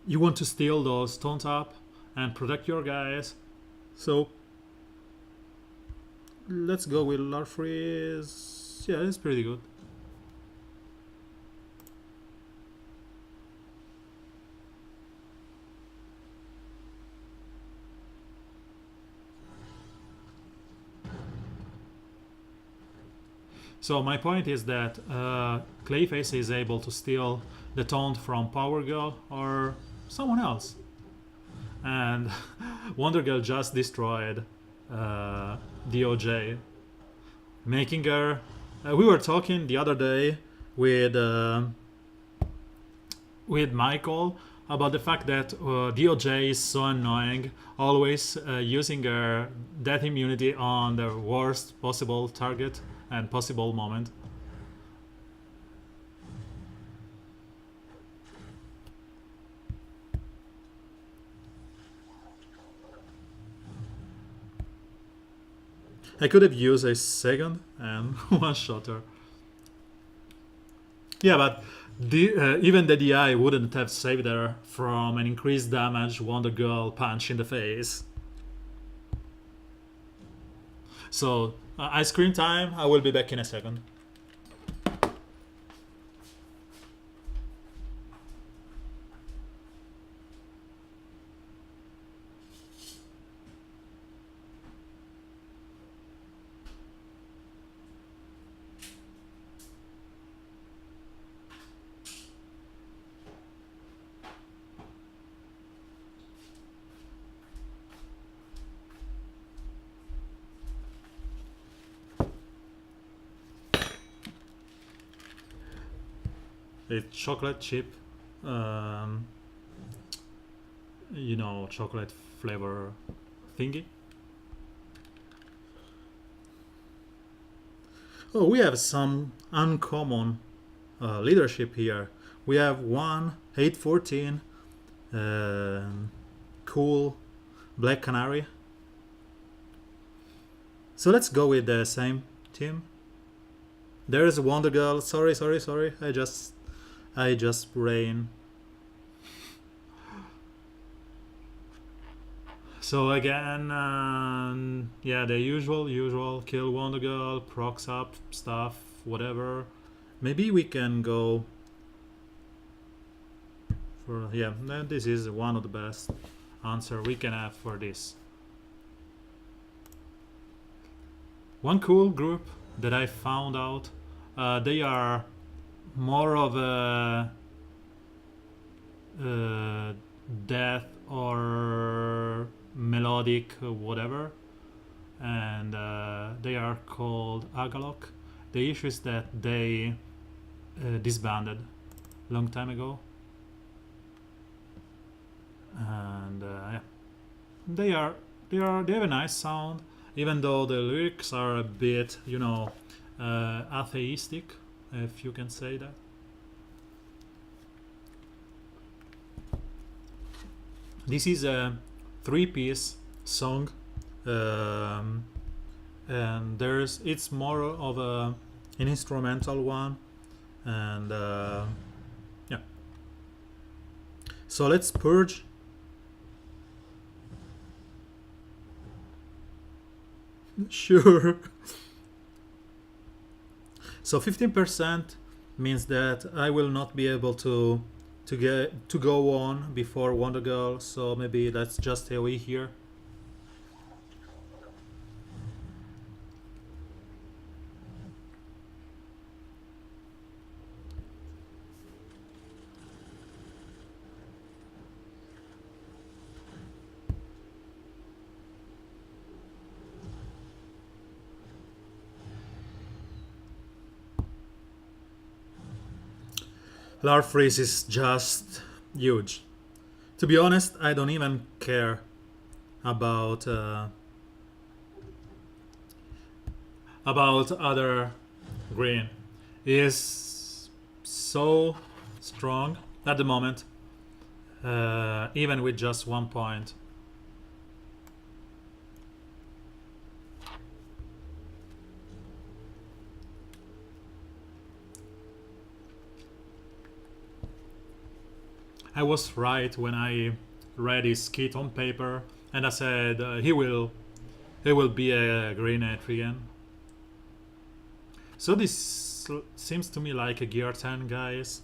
You want to steal those Stone Top and protect your guys. So let's go with Larfreeze. Yeah, it's pretty good. So my point is that Clayface is able to steal the taunt from Power Girl or someone else. And Wonder Girl just destroyed DOJ, making her... we were talking the other day with Michael about the fact that DOJ is so annoying, always using her death immunity on the worst possible target and possible moment. I could have used a second and one-shot her. Yeah, but even the DI wouldn't have saved her from an increased damage Wonder Girl punch in the face. So, ice cream time. I will be back in a second. It's chocolate chip, um, you know, chocolate flavor thingy. Oh, we have some uncommon leadership here. We have 1 814 cool black canary. So let's go with the same team. There's Wonder Girl. Sorry. I just brain. So again, yeah, the usual kill Wonder Girl, procs up stuff, whatever. Maybe we can go for, yeah, this is one of the best answer we can have for this. One cool group that I found out, they are more of a death or melodic whatever, and they are called Agalok. The issue is that they disbanded long time ago, and yeah, they have a nice sound, even though the lyrics are a bit, you know, atheistic, if you can say that. This is a 3-piece song, and it's more of an instrumental one, and yeah. So let's purge. Sure. So 15% means that I will not be able to go on before Wonder Girl, so maybe let's just AoE here. Larfreeze is just huge. To be honest, I don't even care about other green. He is so strong at the moment, even with just 1 point. I was right when I read his kit on paper, and I said he will be a green Etrigan. So this seems to me like a gear 10, guys.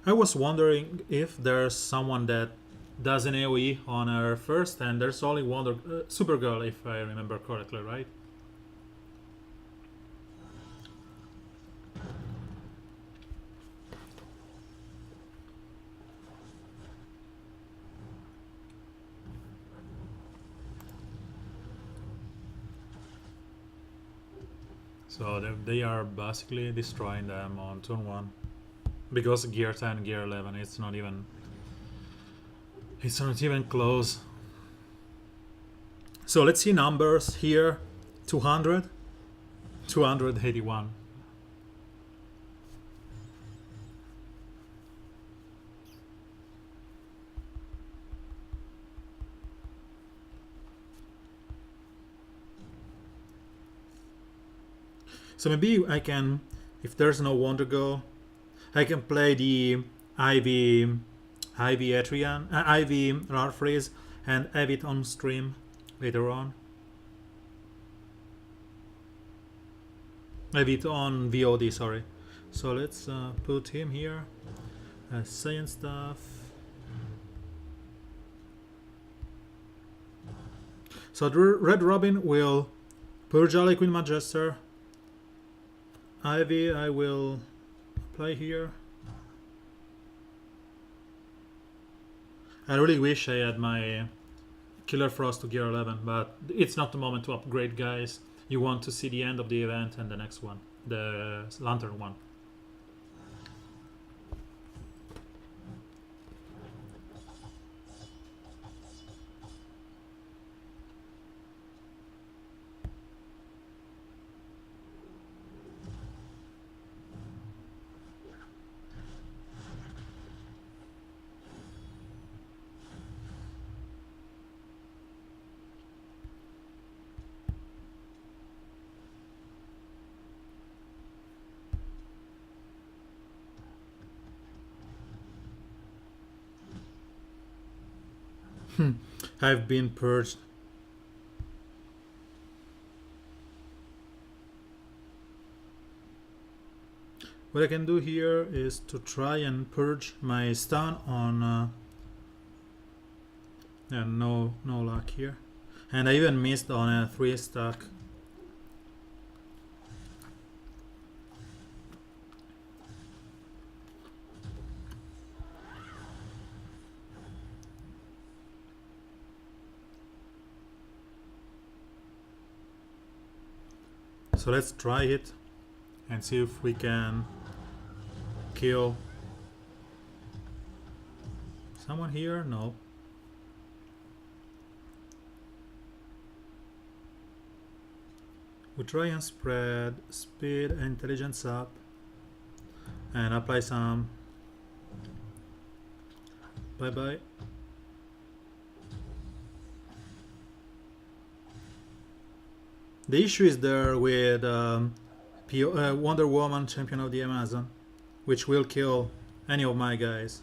I was wondering if there's someone that does an AoE on her first, and there's only Supergirl, if I remember correctly, right? So they are basically destroying them on turn 1. Because gear 10, gear 11, it's not even close. So let's see numbers here. 200, 281. So maybe I can, if there's no Wonder Girl, I can play the Ivy Etrigan, Ivy Larfreeze, and have it on stream later on. Have it on VOD, sorry. So let's put him here. Science stuff. So the Red Robin will purge Harley Quinn Majester. Ivy I will apply here. I really wish I had my Killer Frost to gear 11, but it's not the moment to upgrade, guys. You want to see the end of the event and the next one, the Lantern one. I've been purged. What I can do here is to try and purge my stun on and no luck here. And I even missed on a 3 stack. So let's try it and see if we can kill someone here. No. We try and spread speed and intelligence up and apply some. Bye bye. The issue is there with Wonder Woman, Champion of the Amazon, which will kill any of my guys.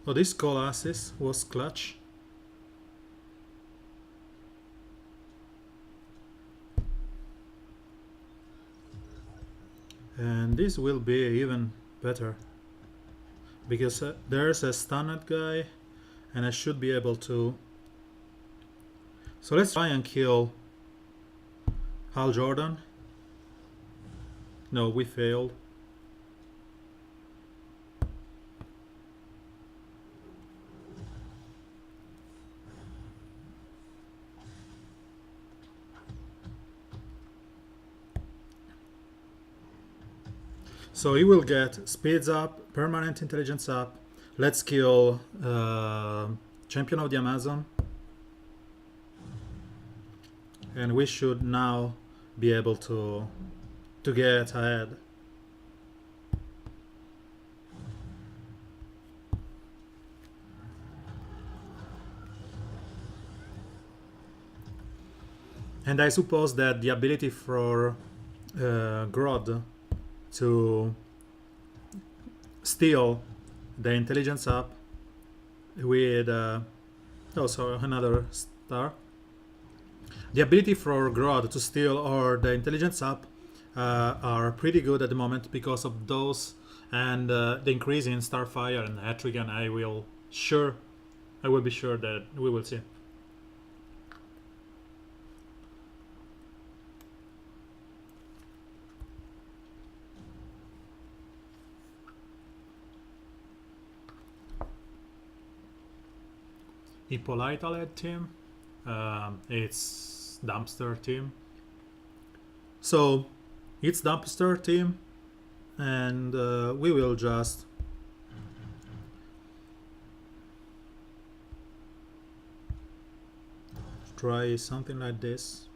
So this Colossus was clutch. And this will be even better, because there's a stunned guy and I should be able to. So let's try and kill Hal Jordan. No, we failed. So he will get speeds up, permanent intelligence up. Let's kill Champion of the Amazon. And we should now be able to get ahead. And I suppose that the ability for Grodd to steal the intelligence up with also another star. The ability for Grodd to steal or the intelligence up are pretty good at the moment because of those, and the increase in Starfire and Etrigan. I will be sure that we will see. Hippolyta led team. It's Dumpster team. So it's Dumpster team, and we will just try something like this.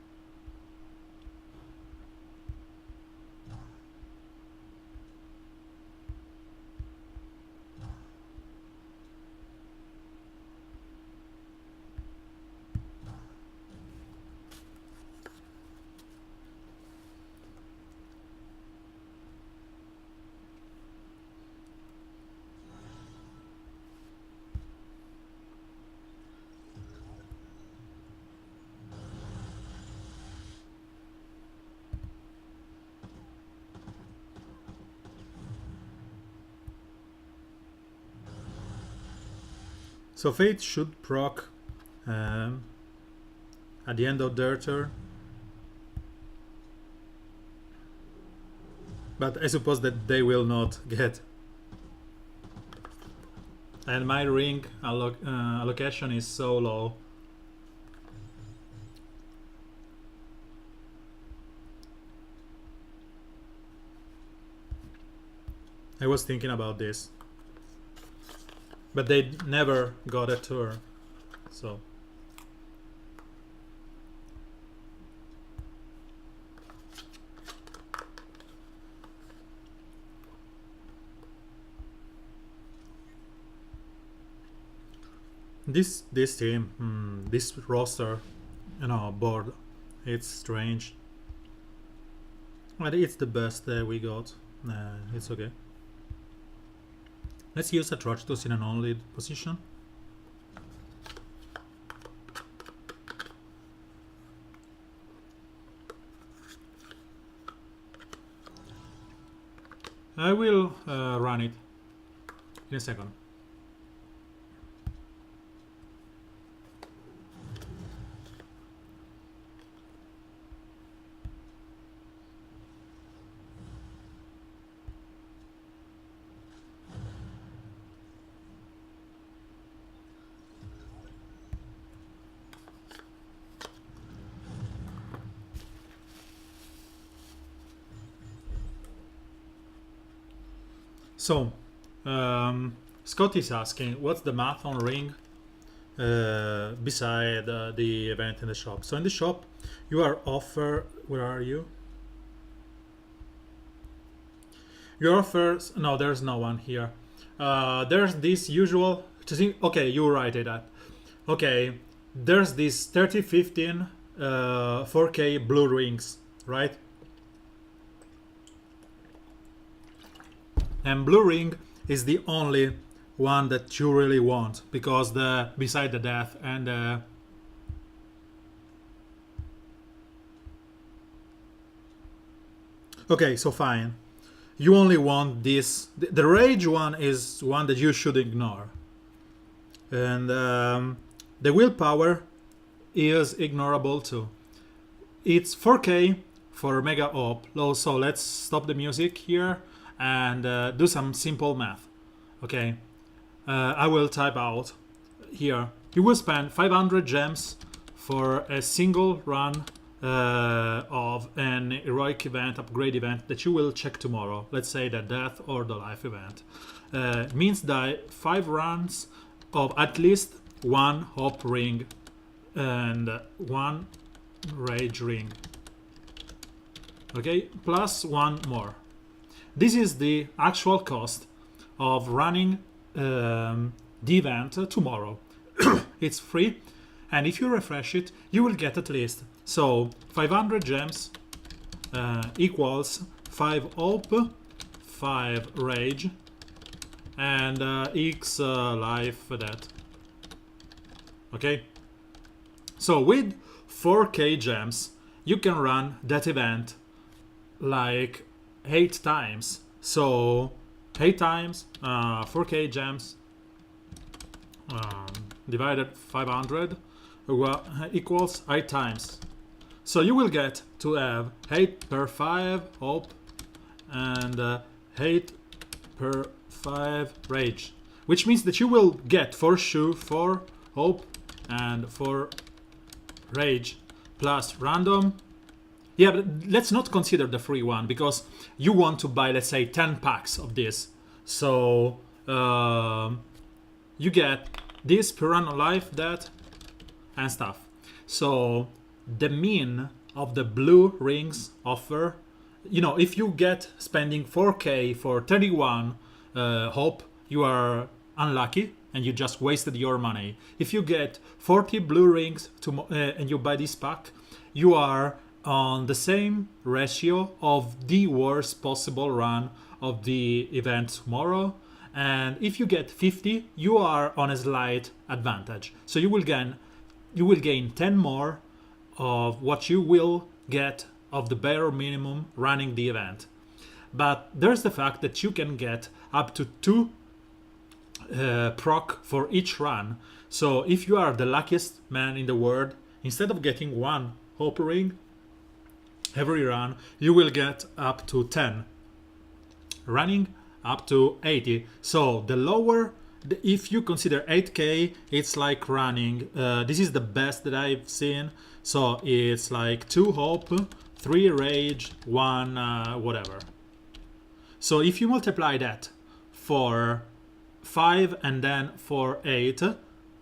So Fate should proc at the end of their turn. but I suppose that they will not get. And my ring allocation is so low. I was thinking about this, but they never got a turn, so. This team, this roster, board, it's strange. But it's the best we got. It's okay. Let's use Atrocitus in an on-lead position. I will run it in a second. So, Scott is asking, what's the math on ring beside the event in the shop? So in the shop, you are offered, where are you? Your offers, no, there's no one here. There's this usual, okay, you write it at. Okay, there's this 3015 4K blue rings, right? And blue ring is the only one that you really want, because the beside the death and okay, so fine. You only want this. The rage one is one that you should ignore, and the willpower is ignorable too. It's 4K for mega op low. So let's stop the music here and do some simple math. Okay, I will type out here. You will spend 500 gems for a single run of an heroic event, upgrade event that you will check tomorrow. Let's say the death or the life event. Means that 5 runs of at least 1 hope ring and 1 rage ring. Okay, plus 1 more. This is the actual cost of running the event tomorrow. It's free, and if you refresh it, you will get at least. So 500 gems equals 5 hope, 5 rage, and X life that. Okay? So with 4K gems, you can run that event like 8 times. So 8 times 4K gems divided 500 equals 8 times. So you will get to have 8 per 5 hope and 8 per 5 rage, which means that you will get for sure 4 hope and 4 rage plus random. Yeah, but let's not consider the free one, because you want to buy, let's say, 10 packs of this. So you get this per run of life, that, and stuff. So the mean of the blue rings offer, if you get spending 4K for 31 hope, you are unlucky and you just wasted your money. If you get 40 blue rings and you buy this pack, you are on the same ratio of the worst possible run of the event tomorrow. And if you get 50, you are on a slight advantage. So you will gain 10 more of what you will get of the bare minimum running the event. But there's the fact that you can get up to 2 proc for each run. So if you are the luckiest man in the world, instead of getting 1 hope ring every run, you will get up to 10 running up to 80. So the lower, if you consider 8k, it's like running, this is the best that I've seen. So it's like 2 hope, 3 rage, 1 whatever. So if you multiply that for 5 and then for 8,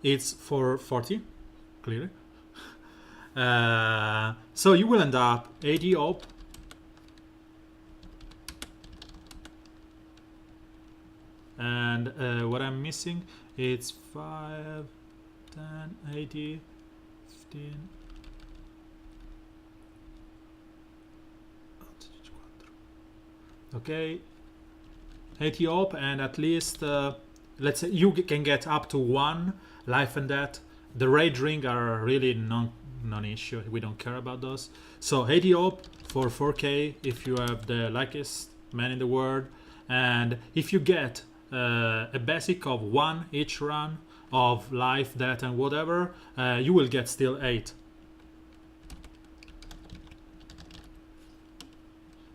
it's for 40, clearly. So you will end up 80 hope, and what I'm missing, it's 5, 10, 80, 15. Okay, 80 hope, and at least let's say you can get up to 1 life and death. The rage ring are really non-issue. We don't care about those. So 80 hope for 4k if you have the luckiest man in the world, and if you get a basic of 1 each run of life, death, and whatever, you will get still 8.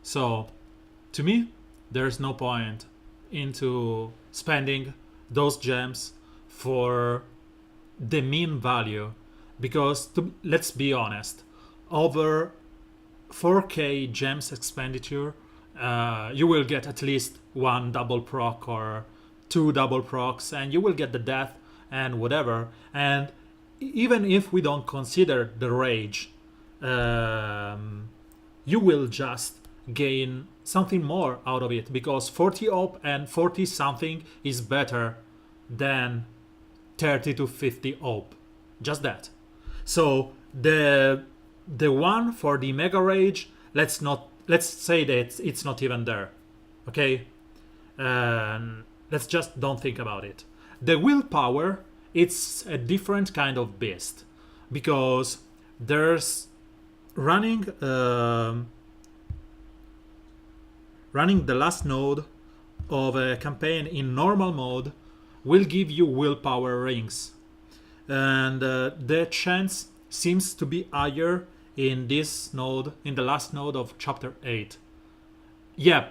So to me, there's no point into spending those gems for the mean value, because let's be honest, over 4k gems expenditure, you will get at least 1 double proc or 2 double procs, and you will get the death and whatever. And even if we don't consider the rage, you will just gain something more out of it, because 40 op and 40 something is better than 30 to 50 op, just that. So the one for the mega rage, let's say that it's not even there, okay? Let's just don't think about it. The willpower, it's a different kind of beast, because there's running the last node of a campaign in normal mode will give you willpower rings, and the chance seems to be higher in this node, in the last node of chapter 8. Yeah,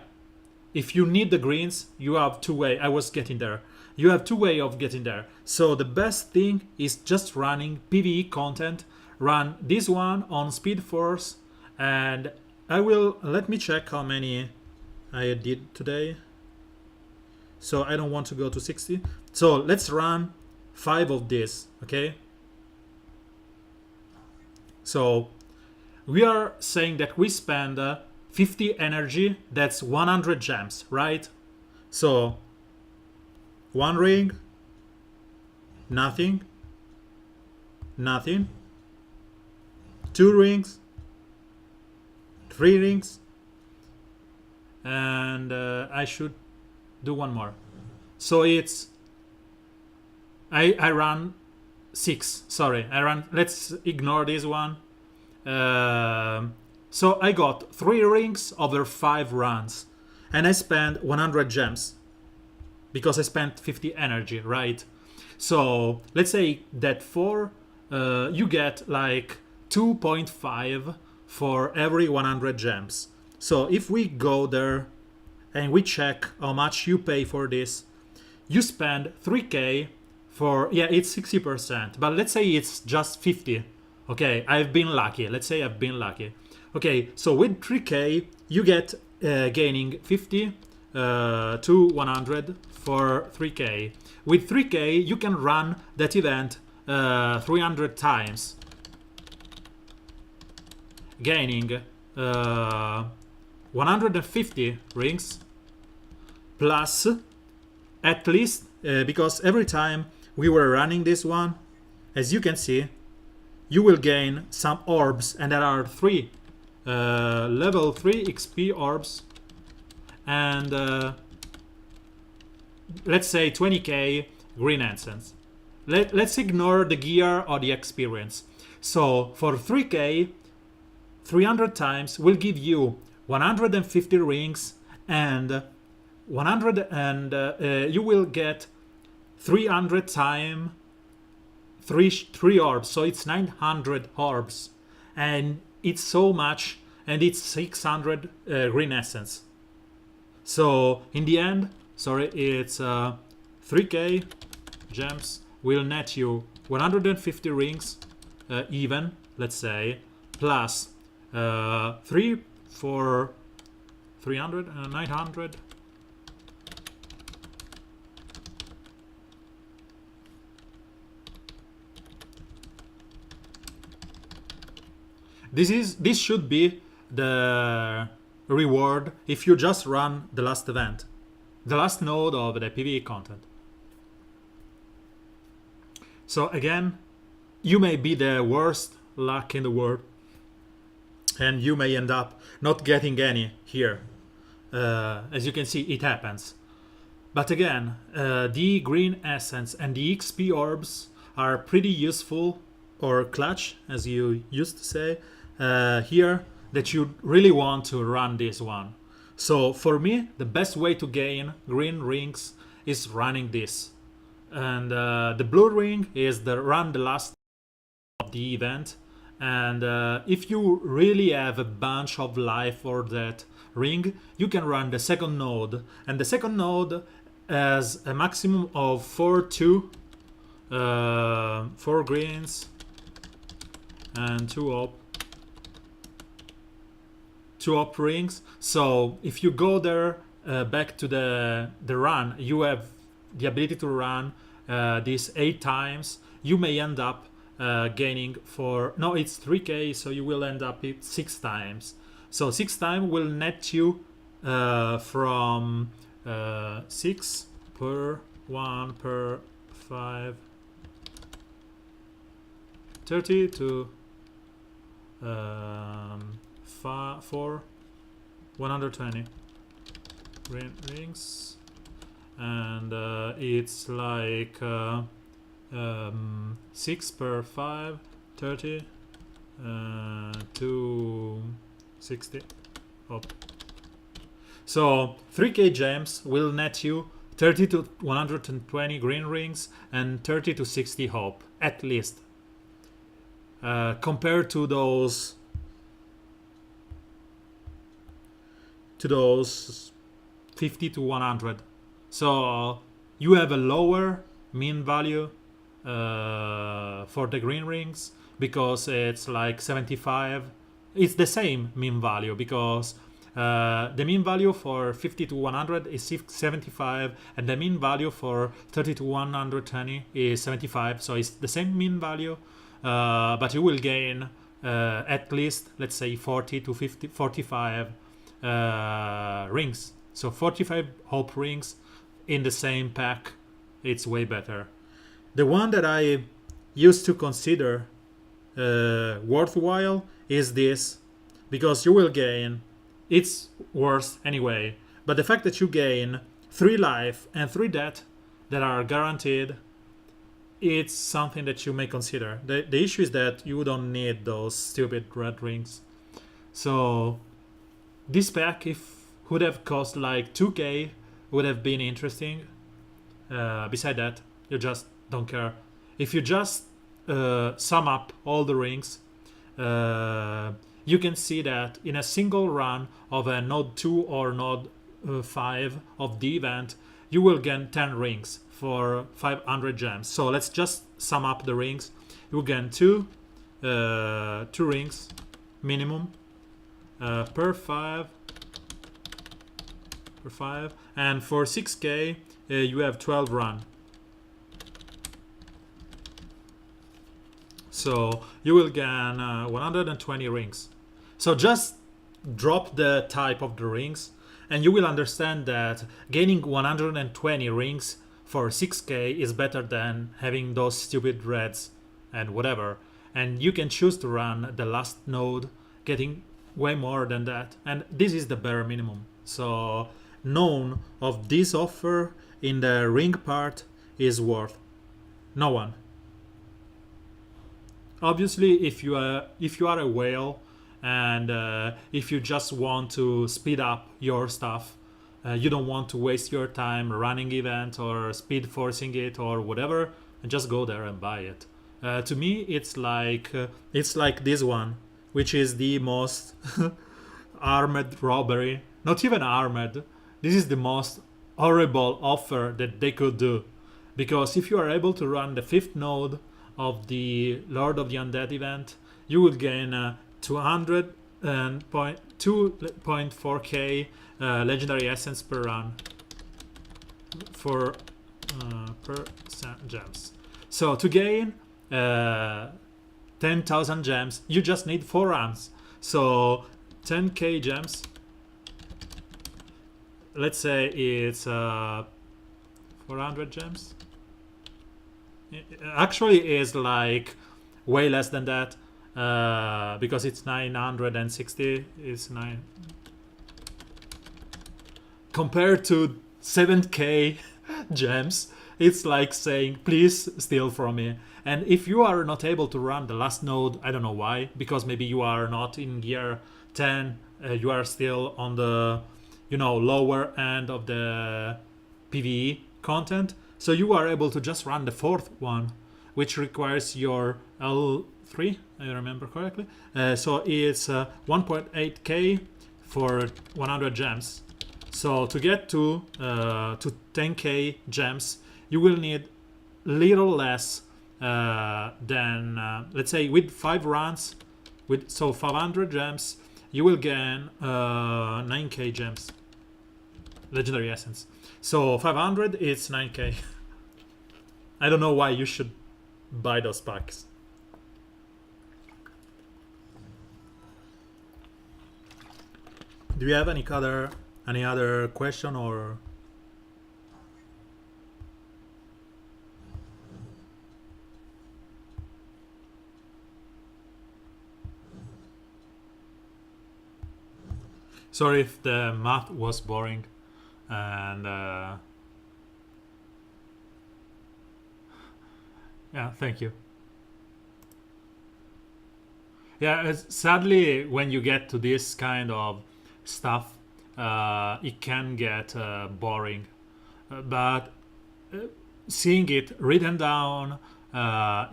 if you need the greens, you have 2 ways. I was getting there. You have 2 ways of getting there. So the best thing is just running PvE content. Run this one on Speed Force, and let me check how many I did today. So I don't want to go to 60. So let's run 5 of this, okay? So we are saying that we spend 50 energy, that's 100 gems, right? So 1 ring, nothing, 2 rings, 3 rings, and I should do 1 more. So it's I run 6. Sorry, let's ignore this one. So I got 3 rings over 5 runs, and I spent 100 gems because I spent 50 energy, right? So let's say that you get like 2.5 for every 100 gems. So if we go there and we check how much you pay for this, you spend 3k for, yeah, it's 60%, but let's say it's just 50. Okay, I've been lucky. Let's say I've been lucky. Okay, so with 3k, you get gaining 50 to 100 for 3k. With 3k, you can run that event 300 times, gaining 150 rings, plus at least, because every time we were running this one, as you can see, you will gain some orbs, and there are 3 level 3 XP orbs, and let's say 20k green essence. Let's ignore the gear or the experience. So for 3k, 300 times will give you 150 rings, and 100, and you will get 300 times 3 orbs, so it's 900 orbs, and it's so much, and it's 600 green essence. So in the end, sorry, it's 3k gems will net you 150 rings even, let's say, plus 3 for 300 and 900. This should be the reward if you just run the last event, the last node of the PvE content. So again, you may be the worst luck in the world and you may end up not getting any here. As you can see, it happens. But again, the green essence and the XP orbs are pretty useful, or clutch as you used to say here, that you really want to run this one. So for me, the best way to gain green rings is running this. And the blue ring is the run the last of the event. And if you really have a bunch of life for that ring, you can run the second node. And the second node has a maximum of 4 greens and 2 op rings. So if you go there back to the run, you have the ability to run this 8 times. You may end up gaining it's 3k, so you will end up it 6 times. So 6 times will net you from 6 per 1 per 5 30 to 4 120 rings, and it's like 6 per 5 30 to 60 up. So 3k gems will net you 30 to 120 green rings and 30 to 60 hope at least, compared to those 50 to 100. So you have a lower mean value for the green rings because it's like 75. It's the same mean value because the mean value for 50 to 100 is 75 and the mean value for 30 to 120 is 75. So it's the same mean value, but you will gain at least, let's say, 40 to 45 rings. So 45 hope rings in the same pack, it's way better. The one that I used to consider worthwhile is this, because you will gain, it's worth anyway, but the fact that you gain 3 life and 3 death that are guaranteed, it's something that you may consider. The issue is that you don't need those stupid red rings. So this pack, if would have cost like 2k, would have been interesting. Beside that, you just don't care. If you just sum up all the rings, you can see that in a single run of a node 2 or node 5 of the event, you will gain 10 rings for 500 gems. So let's just sum up the rings. You gain 2 rings minimum per 5, and for 6k you have 12 run. So you will gain 120 rings. So just drop the type of the rings and you will understand that gaining 120 rings for 6k is better than having those stupid reds and whatever. And you can choose to run the last node getting way more than that, and this is the bare minimum. So none of this offer in the ring part is worth. No one. Obviously, if you are a whale and if you just want to speed up your stuff, you don't want to waste your time running event or speed forcing it or whatever, and just go there and buy it. To me, it's like this one, which is the most armored robbery. Not even armored. this is the most horrible offer that they could do. Because if you are able to run the 5th node of the Lord of the Undead event, you will gain 2.4k legendary essence per run for per gems. So to gain 10,000 gems, you just need 4 runs. So 10k gems, let's say it's 400 gems. Actually is like way less than that, because it's 960 is 9 compared to 7k gems. It's like saying, please steal from me. And if you are not able to run the last node, I don't know why, because maybe you are not in gear 10, you are still on the lower end of the PvE content, so you are able to just run the 4th one, which requires your L3, I remember correctly. So it's 1.8k for 100 gems. So to get to 10k gems, you will need little less than let's say with 5 runs, with 500 gems, you will gain 9k gems, legendary essence. So 500 is 9k. I don't know why you should buy those packs. Do you have any other question or? Sorry if the math was boring, and yeah, thank you. Yeah, sadly, when you get to this kind of stuff, it can get boring. But seeing it written down,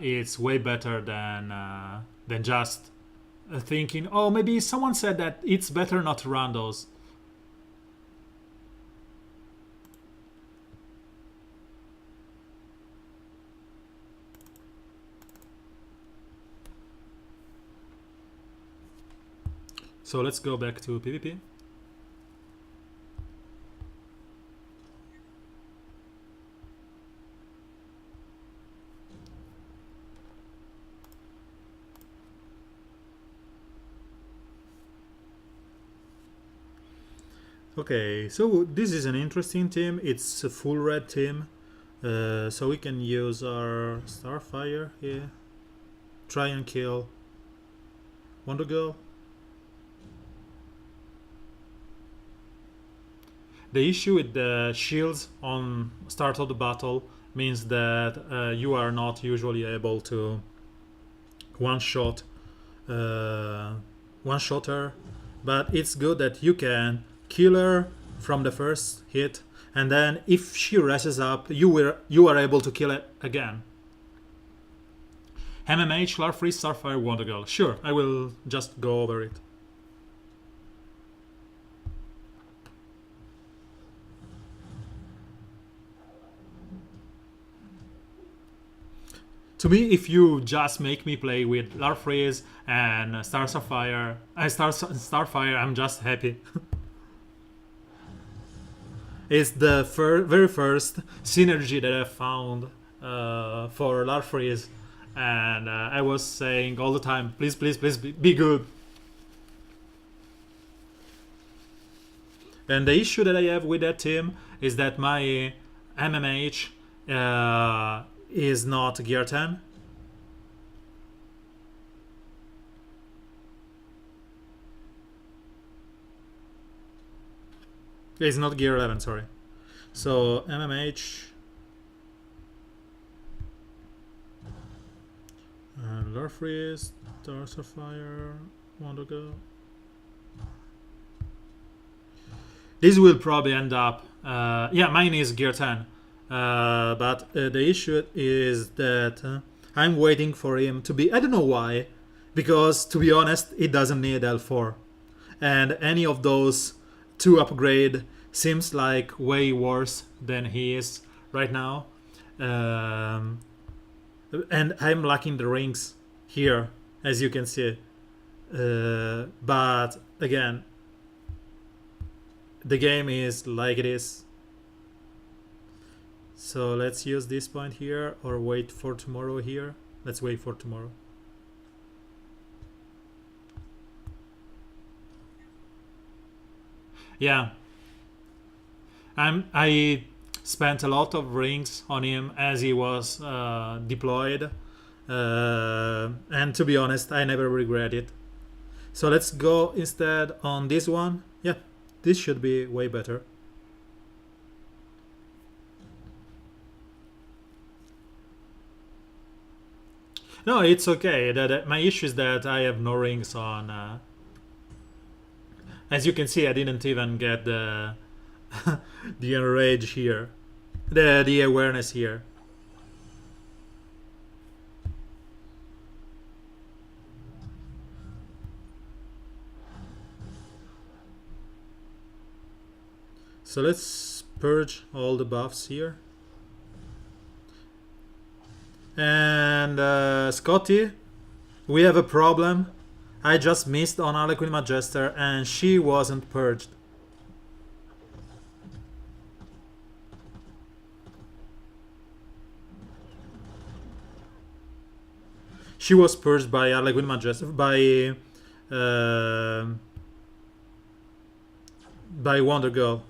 it's way better than just thinking, oh, maybe someone said that it's better not to run those. So let's go back to PvP. Okay, so this is an interesting team. It's a full red team, so we can use our Starfire here. Try and kill. Want to go? The issue with the shields on start of the battle means that you are not usually able to one-shot her, but it's good that you can kill her from the first hit, and then if she rises up, you are able to kill it again. MMH, Larfreeze, Starfire, Wonder Girl. Sure, I will just go over it. To me, if you just make me play with Larfreeze and Starfire, I'm just happy. It's the very first synergy that I found for Larfreeze, and I was saying all the time, please, please, please be good. And the issue that I have with that team is that my MMH is not gear 10. It's not gear 11, sorry. So MMH, Larfreeze, Starfire, want to go. This will probably end up, yeah, mine is gear 10. But the issue is that I'm waiting for him to be, I don't know why, because to be honest, it doesn't need L4. And any of those 2 upgrade seems like way worse than he is right now. Um, and I'm lacking the rings here, as you can see. But again, the game is like it is. So let's use this point here or wait for tomorrow here. Let's wait for tomorrow. Yeah. I spent a lot of rings on him as he was deployed. And to be honest, I never regret it. So let's go instead on this one. Yeah, this should be way better. No, it's okay. My issue is that I have no rings on. As you can see, I didn't even get the the enrage here, the awareness here. So let's purge all the buffs here. And Scotty, we have a problem. I just missed on Harlequin Magister and she wasn't purged. She was purged by Harlequin Magister by Wonder Girl.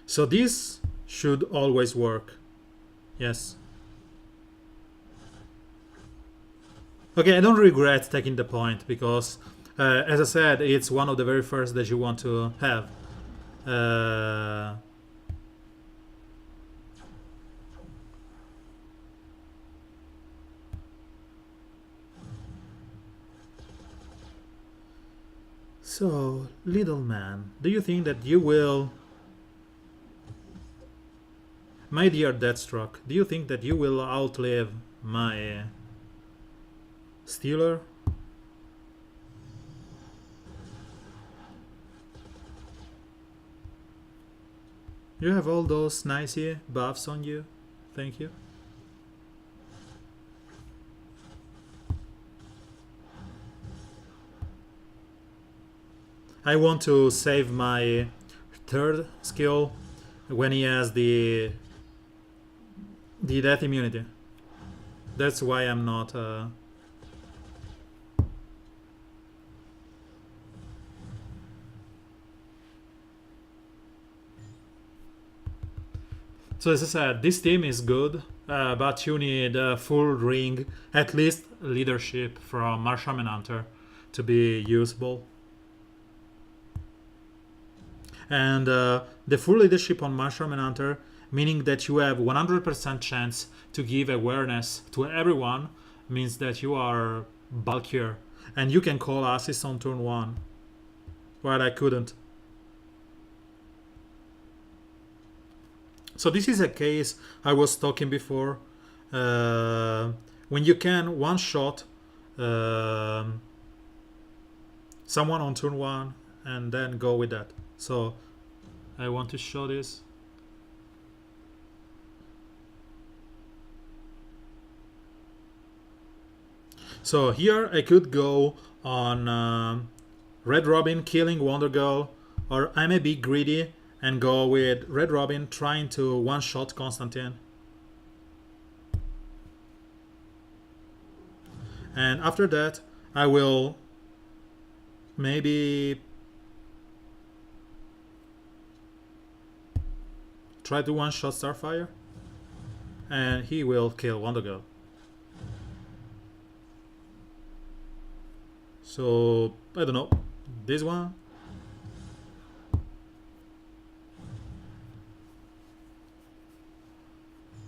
So this should always work. Yes. Okay, I don't regret taking the point because, as I said, it's one of the very first that you want to have. So, little man, do you think that you will... My dear Deathstroke, do you think that you will outlive my Stealer? You have all those nicey buffs on you. Thank you. I want to save my third skill when he has the death immunity. That's why I'm not So as I said, this team is good, but you need a full ring, at least leadership from Marshal Manhunter to be usable. And the full leadership on Marshal Manhunter, meaning that you have 100% chance to give awareness to everyone, means that you are bulkier and you can call assist on turn 1, while I couldn't. So this is a case I was talking before, when you can one-shot someone on turn 1 and then go with that. So I want to show this. So here I could go on Red Robin killing Wonder Girl, or I may be greedy and go with Red Robin trying to one-shot Constantine. And after that, I will maybe try to one-shot Starfire, and he will kill Wonder Girl. So, I don't know, this one?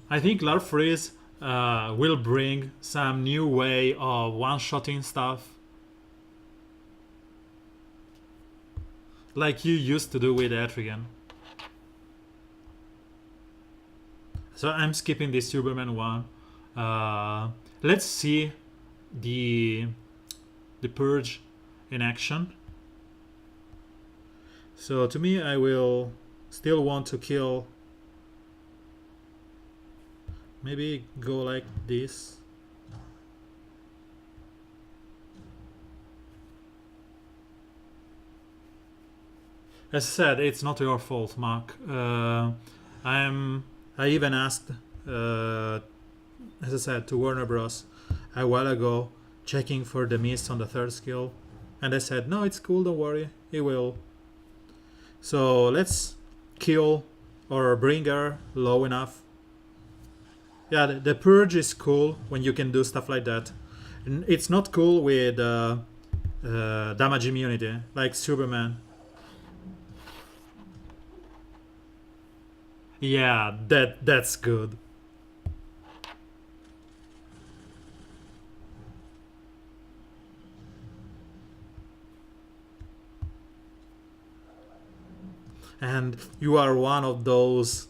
I think Larfreeze will bring some new way of one-shotting stuff, like you used to do with Etrigan. So I'm skipping this Superman one. Let's see the purge in action. So to me, I will still want to kill. Maybe go like this. As I said, it's not your fault, Mark. I even asked, as I said, to Warner Bros. A while ago, checking for the mist on the third skill, and they said, no, it's cool, don't worry, it will. So let's kill or bring her low enough. Yeah, the purge is cool when you can do stuff like that. It's not cool with damage immunity, like Superman. Yeah, that's good. And you are one of those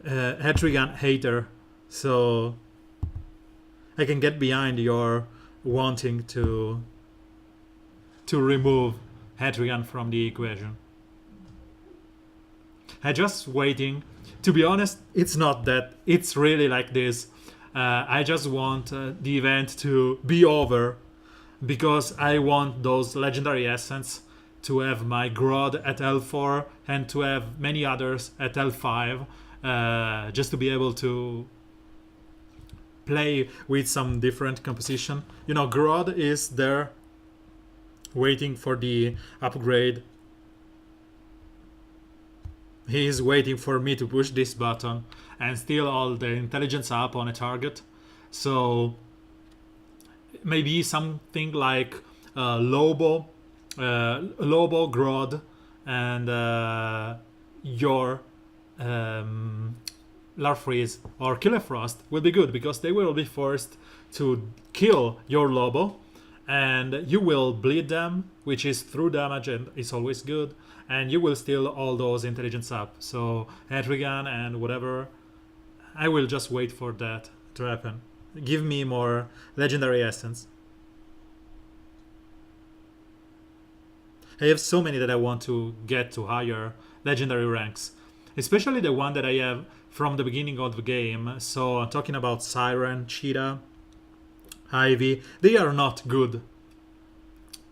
Etrigan hater, so I can get behind your wanting to remove Etrigan from the equation. I just waiting. To be honest, it's not that. It's really like this. I just want the event to be over because I want those legendary essence to have my Grodd at L4 and to have many others at L5, just to be able to play with some different composition. You know, Grodd is there waiting for the upgrade. He is waiting for me to push this button and steal all the intelligence up on a target. So maybe something like Lobo, Grodd, and your Larfreeze or Killer Frost will be good because they will be forced to kill your Lobo, and you will bleed them, which is through damage and is always good, and you will steal all those intelligence up. So Etrigan and whatever, I will just wait for that to happen. Give me more legendary essence. I have so many that I want to get to higher legendary ranks, especially the one that I have from the beginning of the game. So I'm talking about Siren, Cheetah, Ivy. They are not good,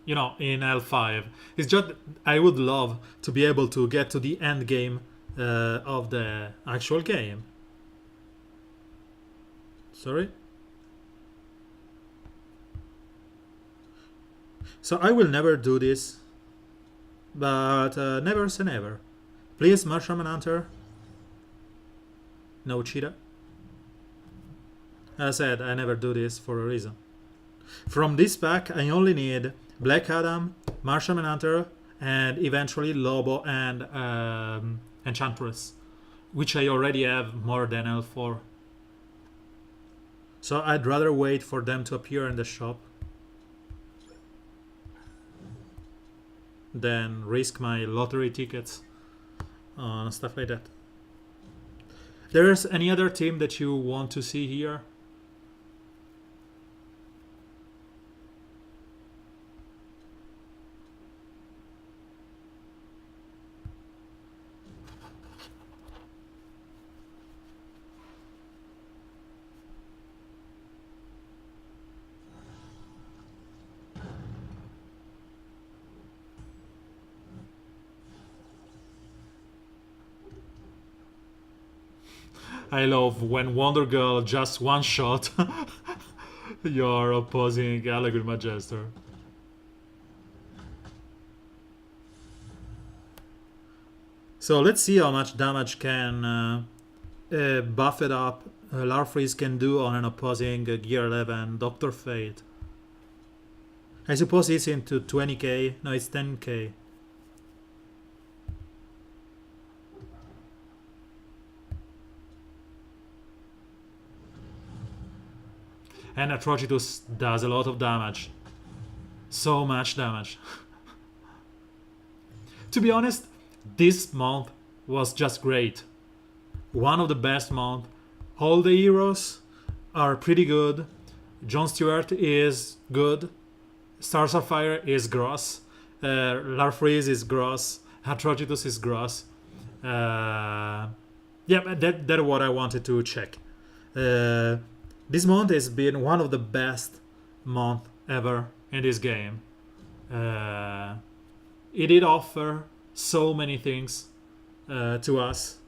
you know, in L5. It's just I would love to be able to get to the end game of the actual game. Sorry. So I will never do this, but never say never. Please, Mushroom Hunter. No Cheetah. As I said, I never do this for a reason. From this pack, I only need Black Adam, Martian Manhunter, and eventually Lobo and Enchantress, which I already have more than L4. So I'd rather wait for them to appear in the shop than risk my lottery tickets on stuff like that. There's any other team that you want to see here? I love when Wonder Girl just one shot your opposing Allegory Magister. So let's see how much damage can buffed up Larfreeze can do on an opposing Gear 11 Dr. Fate. I suppose it's into 20k. No, it's 10k. And Atrocitus does a lot of damage. So much damage. To be honest, this month was just great. One of the best months All the heroes are pretty good. Jon Stewart is good. Stars of Fire is gross. Larfreeze is gross. Atrocitus is gross. Yeah, but that's what I wanted to check. This month has been one of the best month ever in this game. It did offer so many things to us.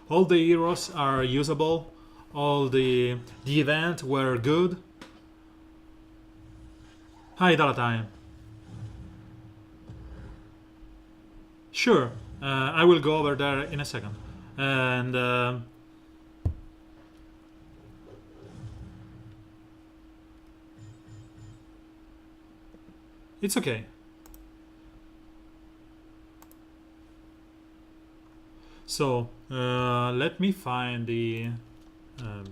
All the heroes are usable. All the event were good. Hi, Dalatime. Sure, I will go over there in a second. And it's okay. So let me find the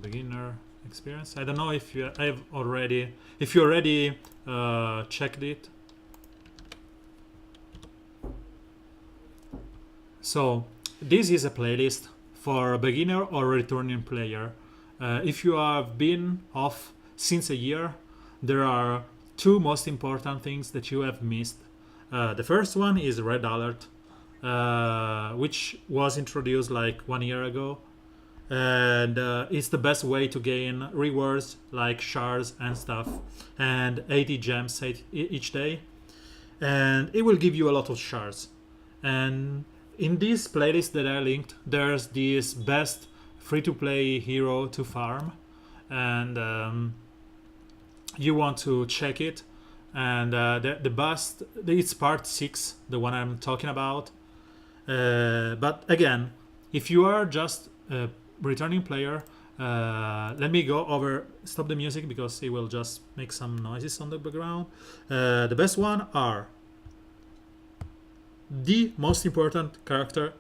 beginner experience. I don't know if you already checked it. So this is a playlist for a beginner or returning player. If you have been off since a year, there are two most important things that you have missed. The first one is Red Alert, which was introduced like 1 year ago, and it's the best way to gain rewards like shards and stuff, and 80 gems each day, and it will give you a lot of shards. And in this playlist that I linked, there's this best free-to-play hero to farm, and you want to check it. And the best, it's part 6, the one I'm talking about. But again, if you are just a returning player, let me go over, stop the music because it will just make some noises on the background. The best one are the most important character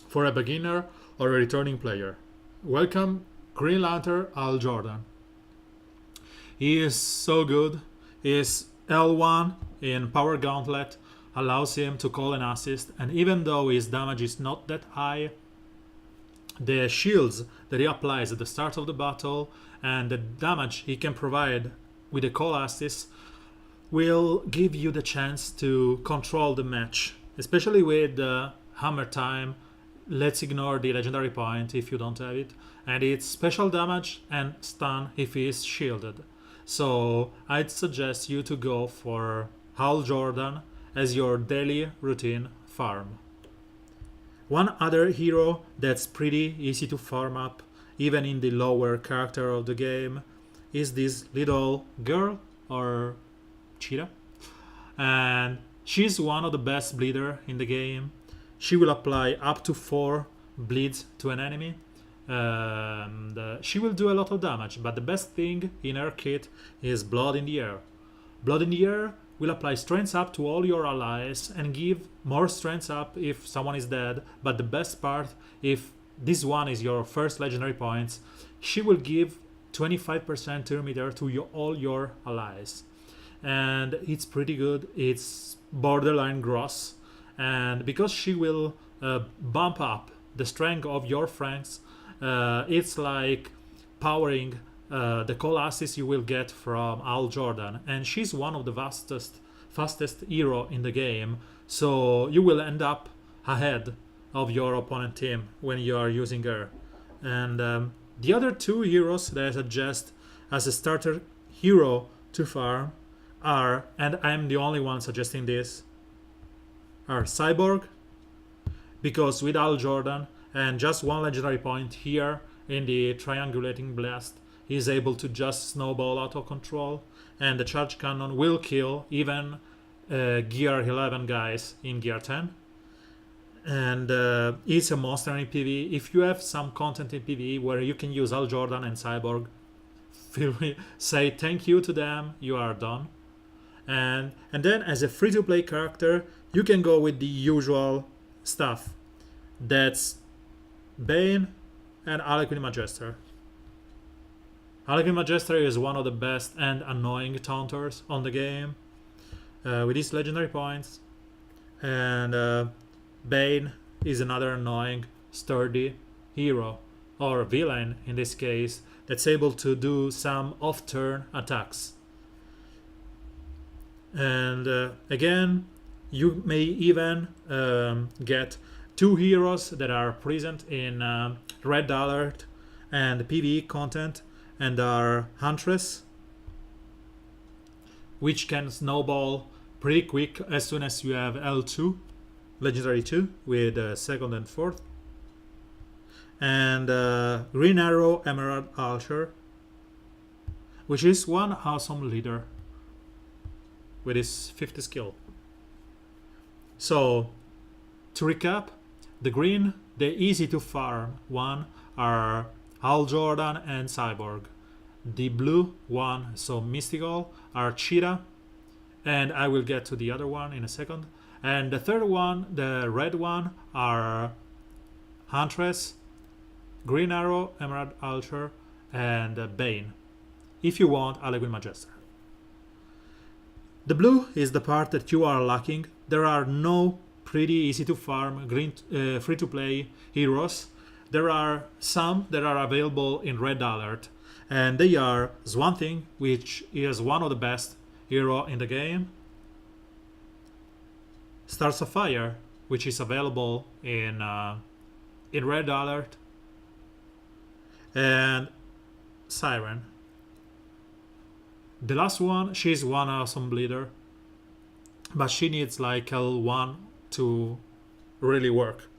for a beginner or a returning player. Welcome, Green Lantern Al Jordan. He is so good. His L1 in Power Gauntlet allows him to call an assist, and even though his damage is not that high, the shields that he applies at the start of the battle and the damage he can provide with a call assist will give you the chance to control the match, especially with Hammer Time. Let's ignore the legendary point if you don't have it, and it's special damage and stun if he is shielded. So I'd suggest you to go for Hal Jordan as your daily routine farm. One other hero that's pretty easy to farm up, even in the lower character of the game, is this little girl or cheetah, and she's one of the best bleeder in the game. She will apply up to 4 bleeds to an enemy, and she will do a lot of damage, but the best thing in her kit is Blood in the Air. Blood in the Air will apply strength up to all your allies and give more strength up if someone is dead, but the best part, if this one is your first legendary points, she will give 25% turn meter to all your allies. And it's pretty good. It's borderline gross, and because she will bump up the strength of your friends, it's like powering the call assist you will get from Al Jordan, and she's one of the fastest hero in the game, so you will end up ahead of your opponent team when you are using her. And the other 2 heroes that I suggest as a starter hero to farm are, and I'm the only one suggesting this, are Cyborg, because with Al Jordan and just 1 legendary point here in the triangulating blast, he's able to just snowball out of control, and the charge cannon will kill even gear 11 guys in gear 10. And it's a monster in PvE. If you have some content in PvE where you can use Al Jordan and Cyborg, feel free, say thank you to them, you are done. And then as a free-to-play character, you can go with the usual stuff. That's Bane and Harlequin Majester. Harlequin Magister is one of the best and annoying taunters on the game with his legendary points. And Bane is another annoying, sturdy hero, or villain in this case, that's able to do some off-turn attacks. And again, you may even get two heroes that are present in Red Alert and PvE content, and are Huntress, which can snowball pretty quick as soon as you have L2, Legendary 2, with second and fourth, and Green Arrow Emerald Archer, which is one awesome leader with his 50 skill. So, to recap, the green, the easy to farm one are Hal Jordan and Cyborg. The blue one, so Mystical, are Cheetah, and I will get to the other one in a second. And the third one, the red one, are Huntress, Green Arrow, Emerald Archer, and Bane, if you want Harlequin Magister. The blue is the part that you are lacking. There are no pretty easy to farm green free-to-play heroes. There are some that are available in Red Alert, and they are Swanthing, which is one of the best hero in the game, Stars of Fire, which is available in Red Alert, and Siren. The last one, she's one awesome bleeder, but she needs like L1 to really work.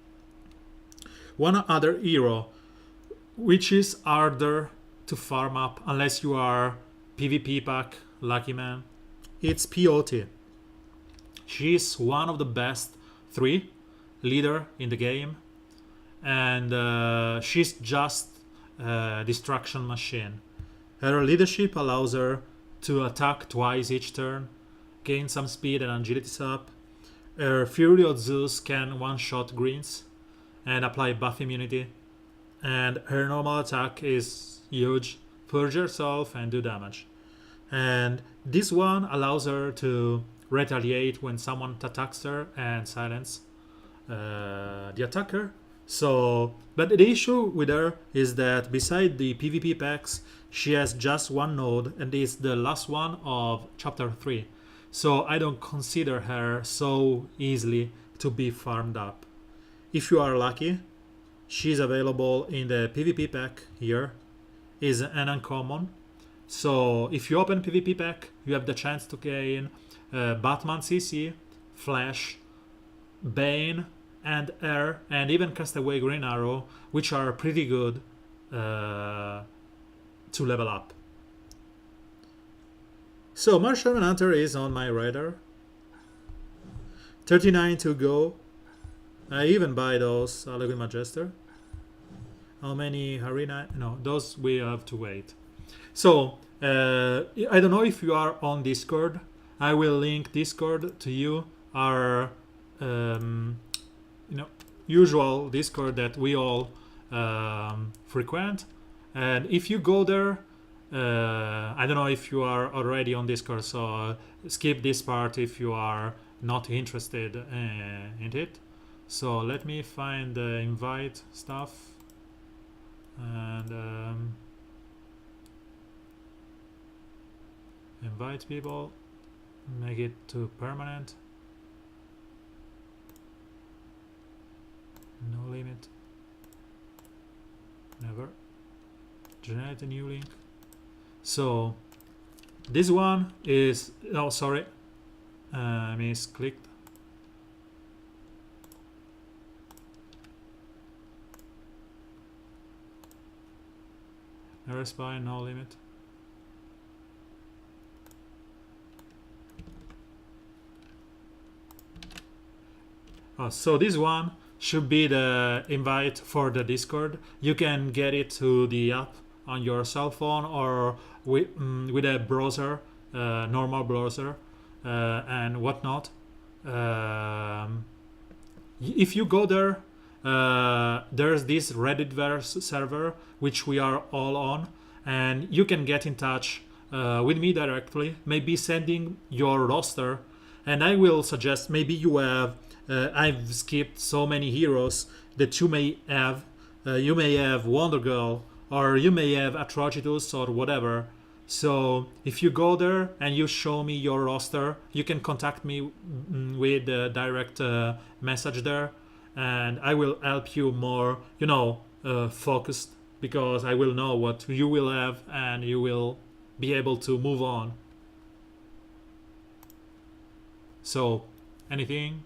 One other hero, which is harder to farm up unless you are PvP pack lucky man, it's Peyote. She's one of the best 3 leader in the game, and she's just a destruction machine. Her leadership allows her to attack twice each turn, gain some speed and agility up. Her Fury of Zeus can one-shot greens and apply buff immunity, and her normal attack is huge, purge herself and do damage. And this one allows her to retaliate when someone attacks her and silence the attacker. So, but the issue with her is that beside the PvP packs, she has just one node, and is the last one of chapter 3. So I don't consider her so easily to be farmed up. If you are lucky, she's available in the PvP pack here, is an uncommon. So if you open PvP pack, you have the chance to gain Batman CC, Flash, Bane, and Air, and even Castaway Green Arrow, which are pretty good to level up. So Martian Hunter is on my radar. 39 to go. I even buy those Harlequin Magister. How many arena? No, those we have to wait. So I don't know if you are on Discord. I will link Discord to you. Our usual Discord that we all frequent. And if you go there, I don't know if you are already on Discord, so skip this part if you are not interested in it. So let me find the invite stuff and invite people, make it to permanent, no limit, never, generate a new link. So this one is, oh sorry, I misclicked. Never spy, no limit. So this one should be the invite for the Discord. You can get it to the app on your cell phone or with a browser, normal browser, and whatnot. If you go there, there's this Redditverse server which we are all on, and you can get in touch with me directly, maybe sending your roster, and I will suggest maybe you have. I've skipped so many heroes that you may have. You may have Wonder Girl, or you may have Atrocitus, or whatever. So if you go there and you show me your roster, you can contact me with a direct message there, and I will help you more, focused, because I will know what you will have and you will be able to move on. So anything,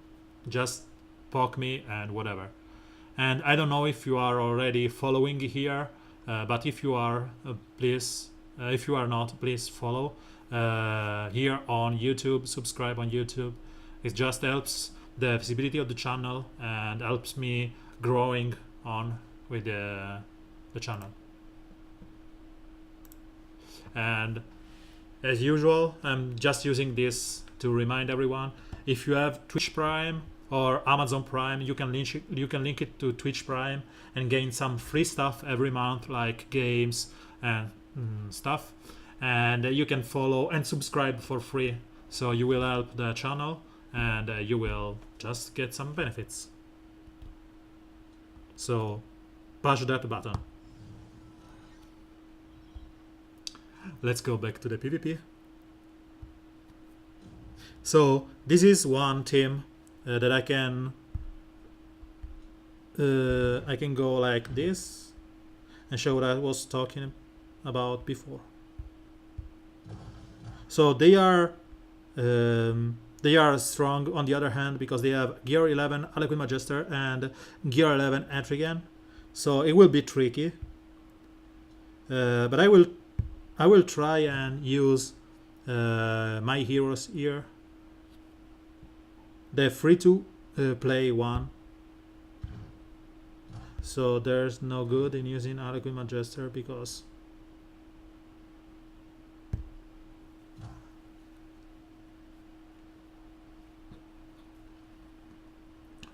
just poke me and whatever. And I don't know if you are already following here, but if you are, please, if you are not, please follow here on YouTube, subscribe on YouTube. It just helps the visibility of the channel and helps me growing on with the channel. And as usual, I'm just using this to remind everyone, if you have Twitch Prime or Amazon Prime, you can link it to Twitch Prime and gain some free stuff every month, like games and stuff. And you can follow and subscribe for free, so you will help the channel and you will just get some benefits. So push that button. Let's go back to the PvP. So this is one team that I can go like this and show what I was talking about before. So they are strong on the other hand, because they have Gear 11 Harlequin Magister and Gear 11 Etrigan. So it will be tricky, but I will try and use my heroes here. The free to play one. So there's no good in using Harlequin Magister, because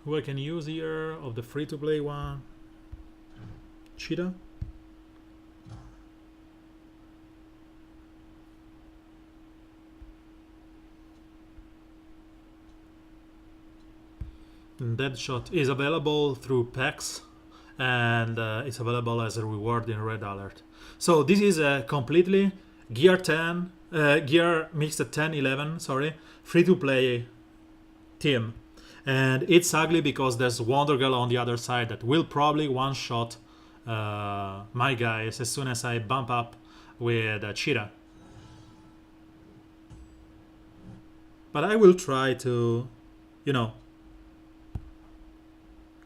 who I can use here of the free to play one? Cheetah. Deadshot is available through packs, and it's available as a reward in Red Alert. So this is a completely Gear 10, Gear mixed 10-11, sorry, free-to-play team. And it's ugly because there's Wonder Girl on the other side that will probably one-shot my guys as soon as I bump up with Cheetah. But I will try to,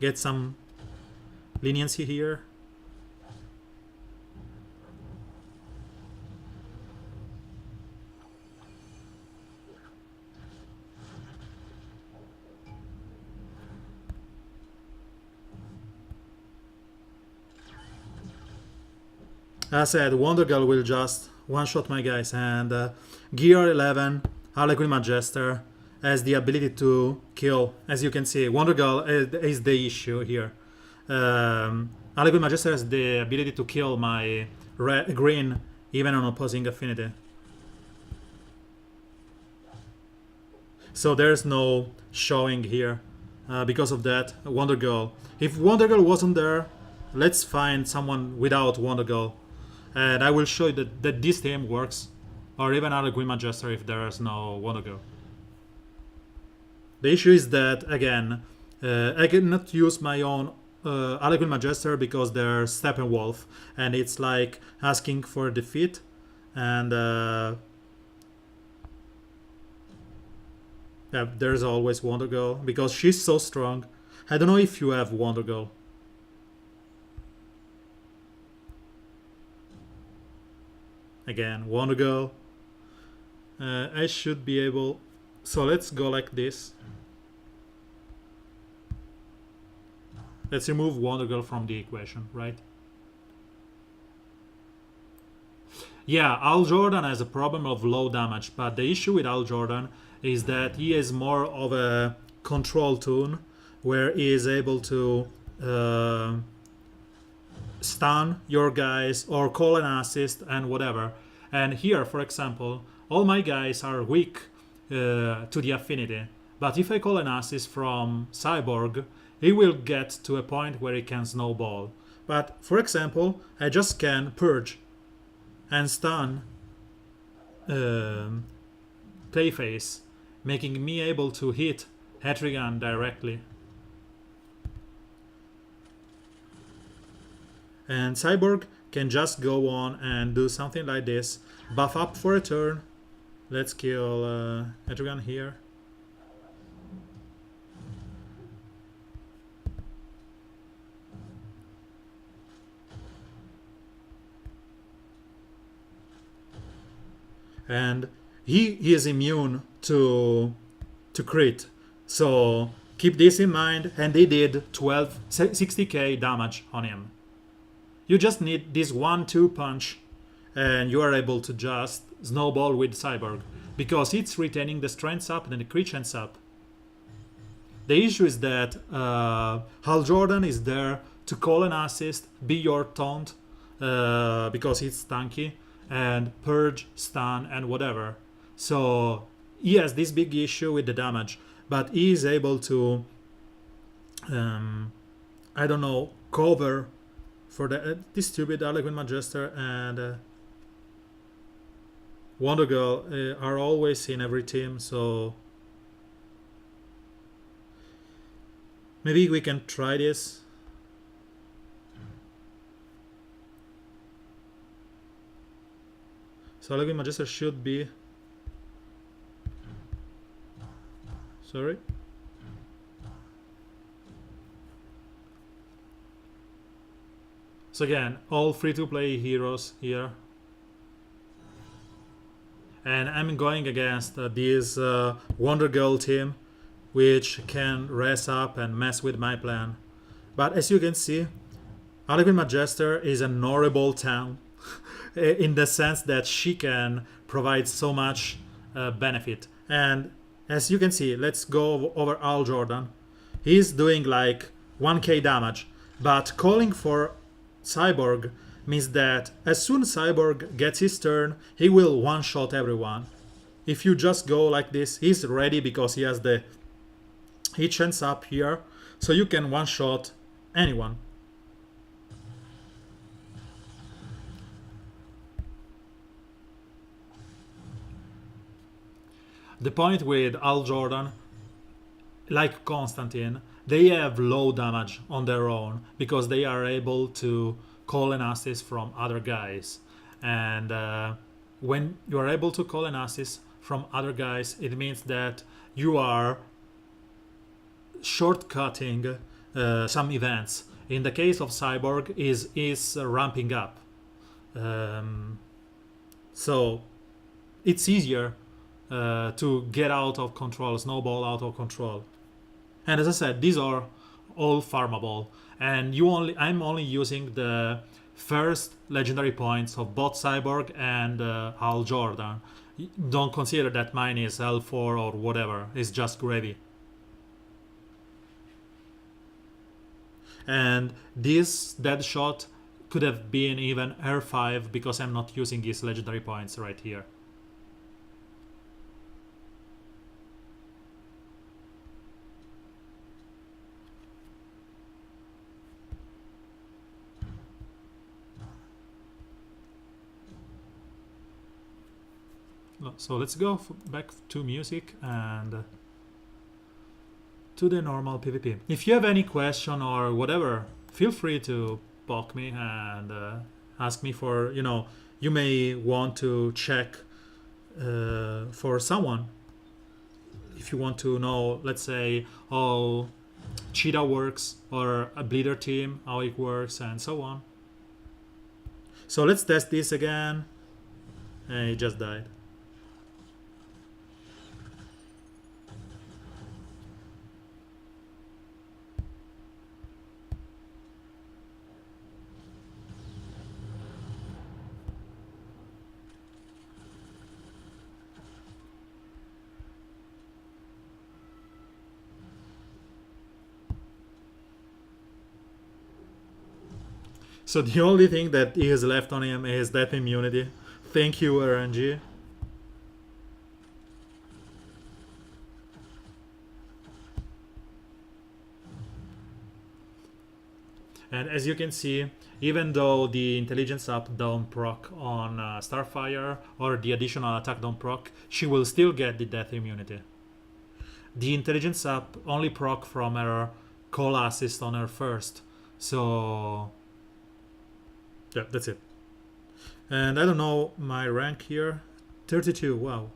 get some leniency here. As I said, Wonder Girl will just one-shot my guys, and Gear 11 Harlequin Magister has the ability to kill. As you can see, Wonder Girl is the issue here. Harlequin Magister has the ability to kill my green even on opposing affinity. So there's no showing here because of that. Wonder Girl. If Wonder Girl wasn't there, let's find someone without Wonder Girl, and I will show you that this team works, or even Harlequin Magister if there's no Wonder Girl. The issue is that, again, I cannot use my own Harlequin Magister because they're Steppenwolf, and it's like asking for defeat. And yeah, there's always Wonder Girl because she's so strong. I don't know if you have Wonder Girl. Again, Wonder Girl. I should be able. So let's go like this. Let's remove Wonder Girl from the equation, right? Yeah, Al Jordan has a problem of low damage, but the issue with Al Jordan is that he is more of a control toon, where he is able to stun your guys or call an assist and whatever. And here, for example, all my guys are weak to the affinity. But if I call an assist from Cyborg, he will get to a point where he can snowball. But for example, I just can purge and stun Clayface, making me able to hit Etrigan directly. And Cyborg can just go on and do something like this. Buff up for a turn. Let's kill Etrigan here. And he is immune to crit. So keep this in mind. And they did 60k damage on him. You just need this 1-2 punch and you are able to just snowball with Cyborg because it's retaining the strength up and the crit chance up. The issue is that Hal Jordan is there to call an assist, be your taunt because he's tanky, and purge, stun, and whatever. So he has this big issue with the damage, but he is able to, I don't know, cover for this stupid Harlequin Magister and Wonder Girl are always in every team, so maybe we can try this. So Harlequin Magister should be... Sorry? So again, all free-to-play heroes here. And I'm going against this Wonder Girl team, which can res up and mess with my plan. But as you can see, Harlequin Magister is an horrible town in the sense that she can provide so much benefit. And as you can see, let's go over Al Jordan. He's doing like 1k damage, but calling for Cyborg means that as soon as Cyborg gets his turn, he will one-shot everyone. If you just go like this, he's ready because he has the hit chance up here, so you can one-shot anyone. The point with Al Jordan, like Constantine, they have low damage on their own because they are able to call an assist from other guys. And when you are able to call an assist from other guys, it means that you are shortcutting some events. In the case of Cyborg, is ramping up. So it's easier to get out of control, snowball out of control. And as I said, these are all farmable, and I'm only using the first legendary points of both Cyborg and Hal Jordan. Don't consider that mine is L4 or whatever, it's just gravy. And this dead shot could have been even R5 because I'm not using his legendary points right here. So let's go back to music and to the normal PvP. If you have any question or whatever, feel free to poke me and ask me for, you may want to check for someone. If you want to know, let's say, how Cheetah works or a Bleeder team, how it works and so on. So let's test this again. And it just died. So the only thing that is left on him is that immunity. Thank you, RNG. And as you can see, even though the intelligence up don't proc on Starfire or the additional attack don't proc, she will still get the death immunity. The intelligence up only proc from her call assist on her first. So yeah, that's it. And I don't know my rank here. 32, wow.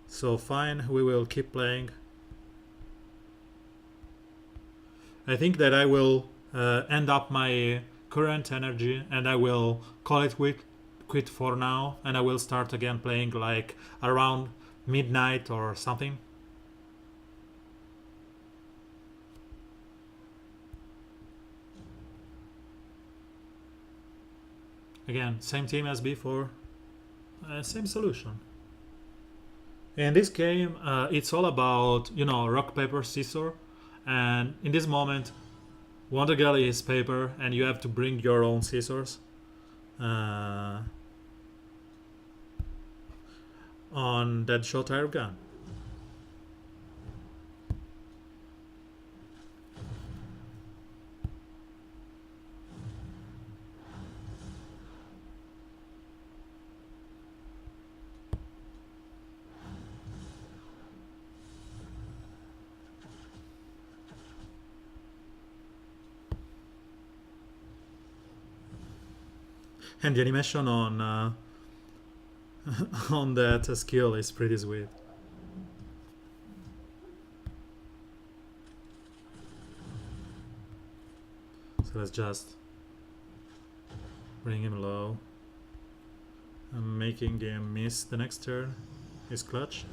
So fine, we will keep playing. I think that I will end up my current energy and I will call it quit for now, and I will start again playing like around midnight or something. Again, same team as before, same solution. In this game, it's all about, you know, rock, paper, scissors. And in this moment, Wonder Girl is paper, and you have to bring your own scissors on that shot air gun. And the animation on on that skill is pretty sweet. So let's just bring him low. I'm making him miss the next turn. His clutch.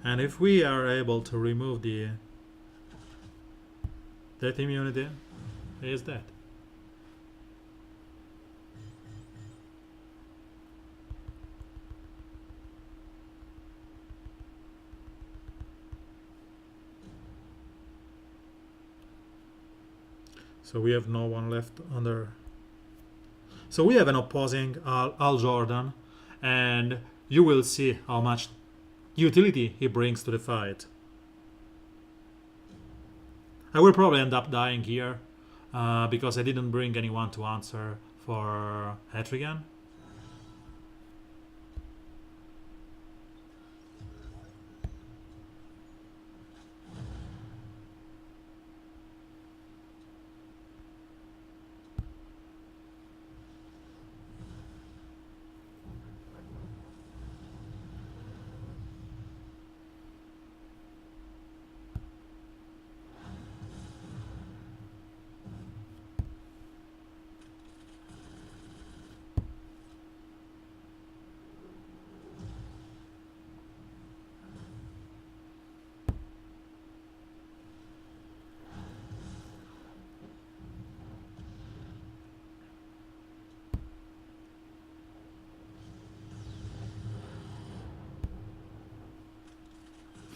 And if we are able to remove the death immunity, he is dead. So we have no one left under. So we have an opposing Al Jordan, and you will see how much utility he brings to the fight. I will probably end up dying here because I didn't bring anyone to answer for Etrigan.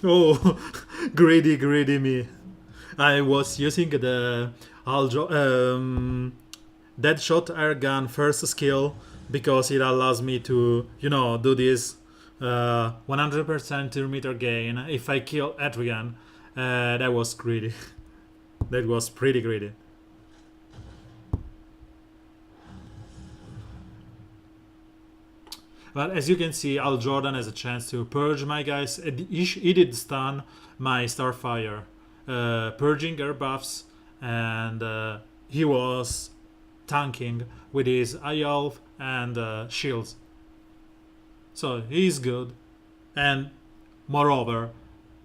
Oh, greedy me. I was using the Deadshot Airgun first skill because it allows me to, you know, do this 100% 2-meter gain if I kill Etrigan. That was greedy. That was pretty greedy. But as you can see, Al Jordan has a chance to purge my guys. He did stun my Starfire, purging her buffs, and he was tanking with his High Elf and shields. So he's good, and moreover,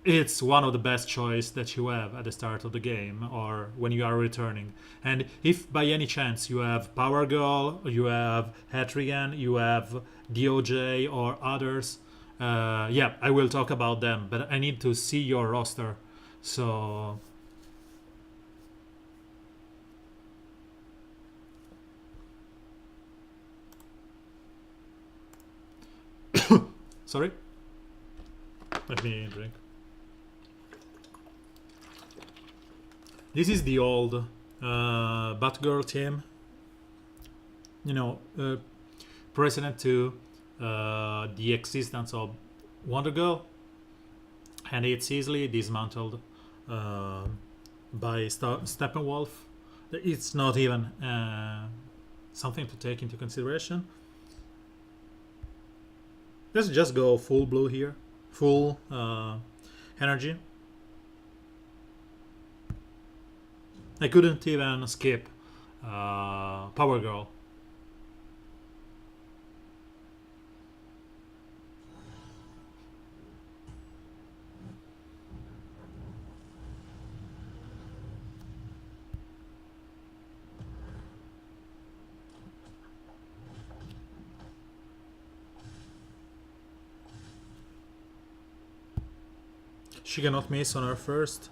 it's one of the best choice that you have at the start of the game or when you are returning. And if by any chance you have Power Girl, you have Etrigan, you have DOJ or others, yeah, I will talk about them, but I need to see your roster. So sorry, let me drink. This is the old Batgirl team, you know, precedent to the existence of Wonder Girl, and it's easily dismantled uh, by Steppenwolf. It's not even something to take into consideration. Let's just go full blue here, full energy. I couldn't even skip Power Girl. She cannot miss on her first,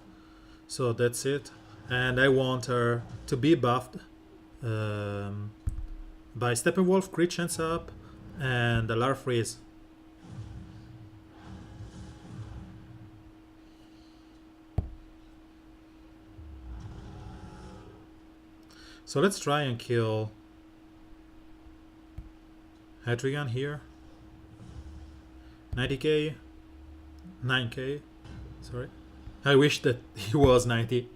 so that's it. And I want her to be buffed by Steppenwolf, crit chance up, and the Larfreeze. So let's try and kill Etrigan here. 90k, 9k, sorry. I wish that he was 90.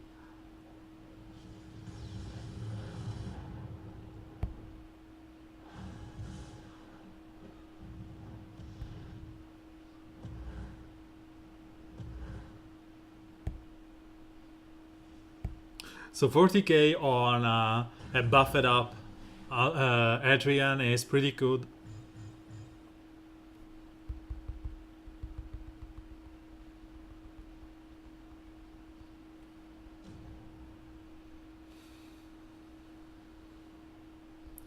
So 40k on a buffed up Etrigan is pretty good.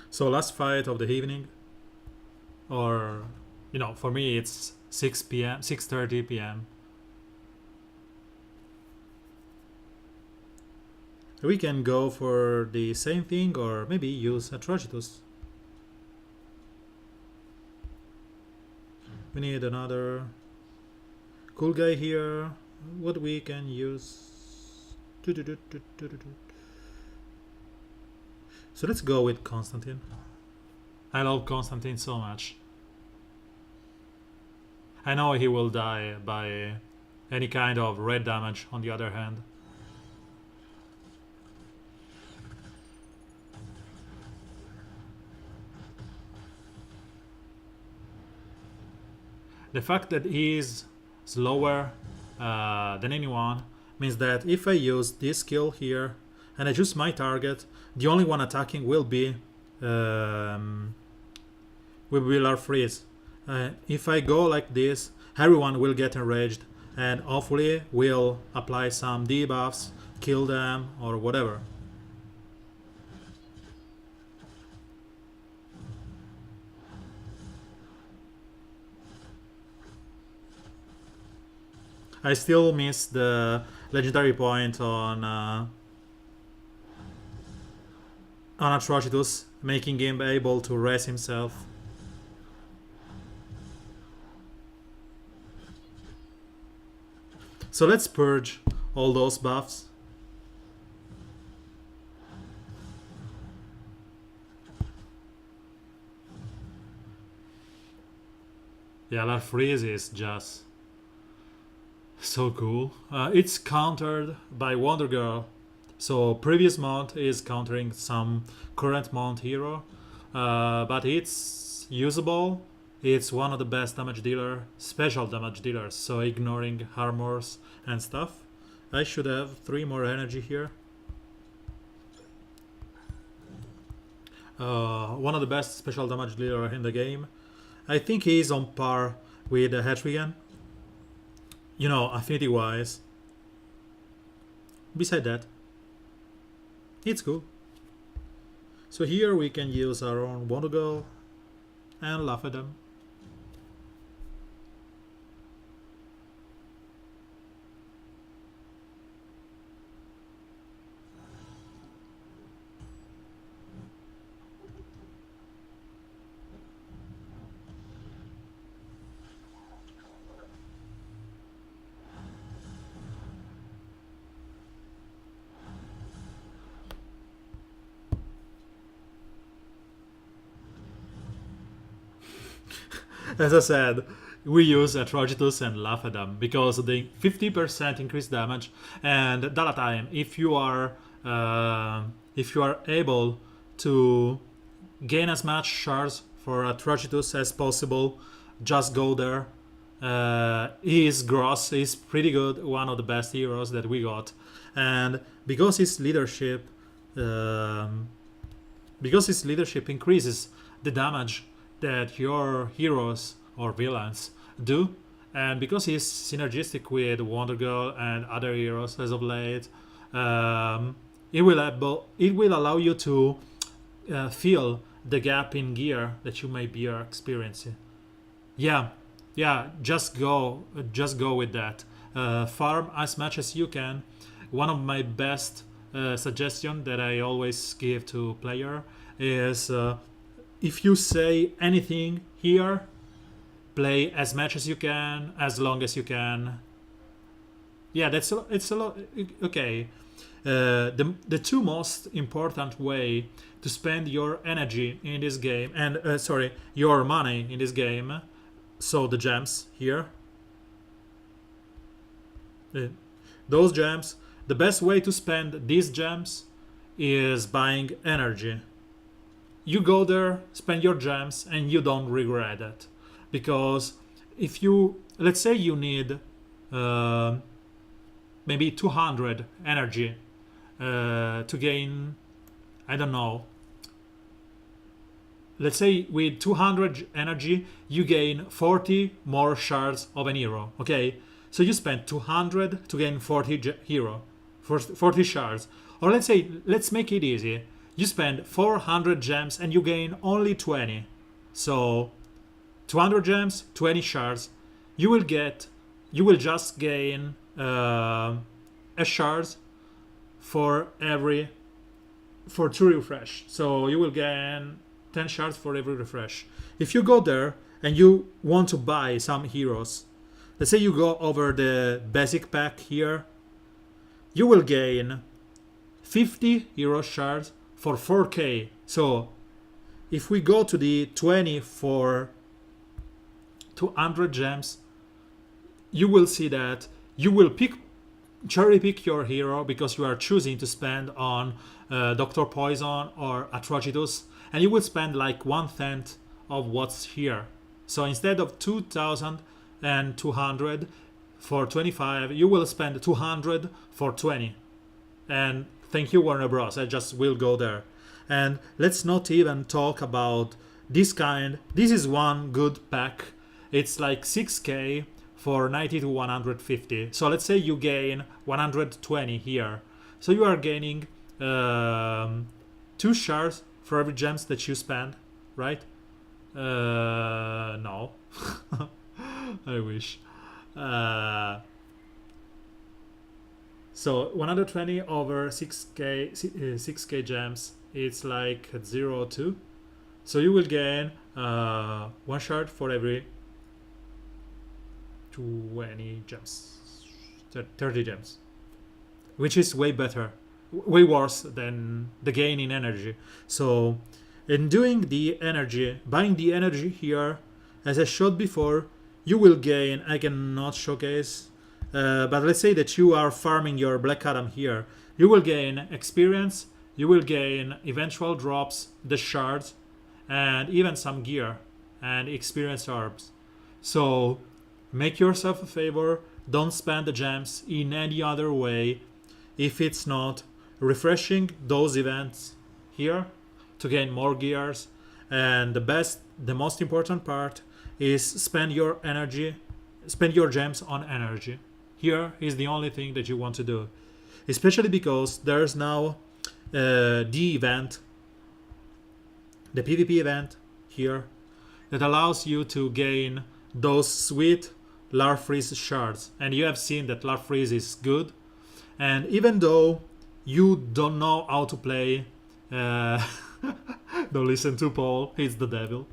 So last fight of the evening, or for me it's 6 p.m., 6:30 p.m. We can go for the same thing, or maybe use Atrocitus. We need another cool guy here. What we can use? So let's go with Constantine. I love Constantine so much. I know he will die by any kind of red damage on the other hand. The fact that he is slower than anyone means that if I use this skill here and I choose my target, the only one attacking will be Larfreeze. If I go like this, everyone will get enraged and hopefully will apply some debuffs, kill them or whatever. I still miss the legendary point on Atrocitus, making him able to raise himself. So let's purge all those buffs. Yeah, Larfreeze is just so cool. It's countered by Wonder Girl. So previous mount is countering some current mount hero, but it's usable. It's one of the best damage dealer, special damage dealers. So ignoring armors and stuff. I should have 3 more energy here. One of the best special damage dealer in the game. I think he's on par with Etrigan. Affinity wise. Beside that, it's cool. So here we can use our own Wonder Girl and laugh at them. As I said, we use Atrocitus and laugh at them because of the 50% increased damage and data time. If you are able to gain as much shards for Atrocitus as possible, just go there. He is gross, he's pretty good, one of the best heroes that we got, and because his leadership increases the damage that your heroes or villains do, and because he's synergistic with Wonder Girl and other heroes as of late, it will allow you to fill the gap in gear that you may be experiencing. Yeah, just go with that. Farm as much as you can. One of my best suggestion that I always give to player is if you say anything here, play as much as you can, as long as you can. Yeah, it's a lot. Okay. The two most important way to spend your energy in this game and your money in this game. So the gems here, those gems, the best way to spend these gems is buying energy. You go there, spend your gems, and you don't regret it. Because if you, let's say you need maybe 200 energy to gain, I don't know, let's say with 200 energy you gain 40 more shards of an hero. Okay, so you spend 200 to gain 40 shards. Or let's make it easy, you spend 400 gems and you gain only 20. So 200 gems, 20 shards. You will just gain a shard for 2 refresh. So you will gain 10 shards for every refresh. If you go there and you want to buy some heroes, let's say you go over the basic pack here, you will gain 50 hero shards for 4k. So if we go to the 20 for 200 gems, you will see that you will cherry pick your hero because you are choosing to spend on Dr. Poison or Atrocitus, and you will spend like 1/10 of what's here. So instead of 2,200 for 25, you will spend 200 for 20. And thank you, Warner Bros. I just will go there. And let's not even talk about this kind. This is one good pack. It's like 6k for 90 to 150. So let's say you gain 120 here. So you are gaining 2 shards for every gems that you spend, right? No. I wish. So 120 over 6k gems, it's like 0.2. So you will gain 1 shard for every 20 gems, 30 gems, which is way better, way worse than the gain in energy. So in doing the energy, buying the energy here, as I showed before, you will gain, I cannot showcase, but let's say that you are farming your Black Adam here, you will gain experience, you will gain eventual drops, the shards, and even some gear and experience orbs. So make yourself a favor, don't spend the gems in any other way if it's not refreshing those events here to gain more gears. And the most important part is spend your gems on energy. Here is the only thing that you want to do, especially because there's now the event, the PvP event here, that allows you to gain those sweet Larfreeze shards. And you have seen that Larfreeze is good, and even though you don't know how to play, don't listen to Paul, he's the devil.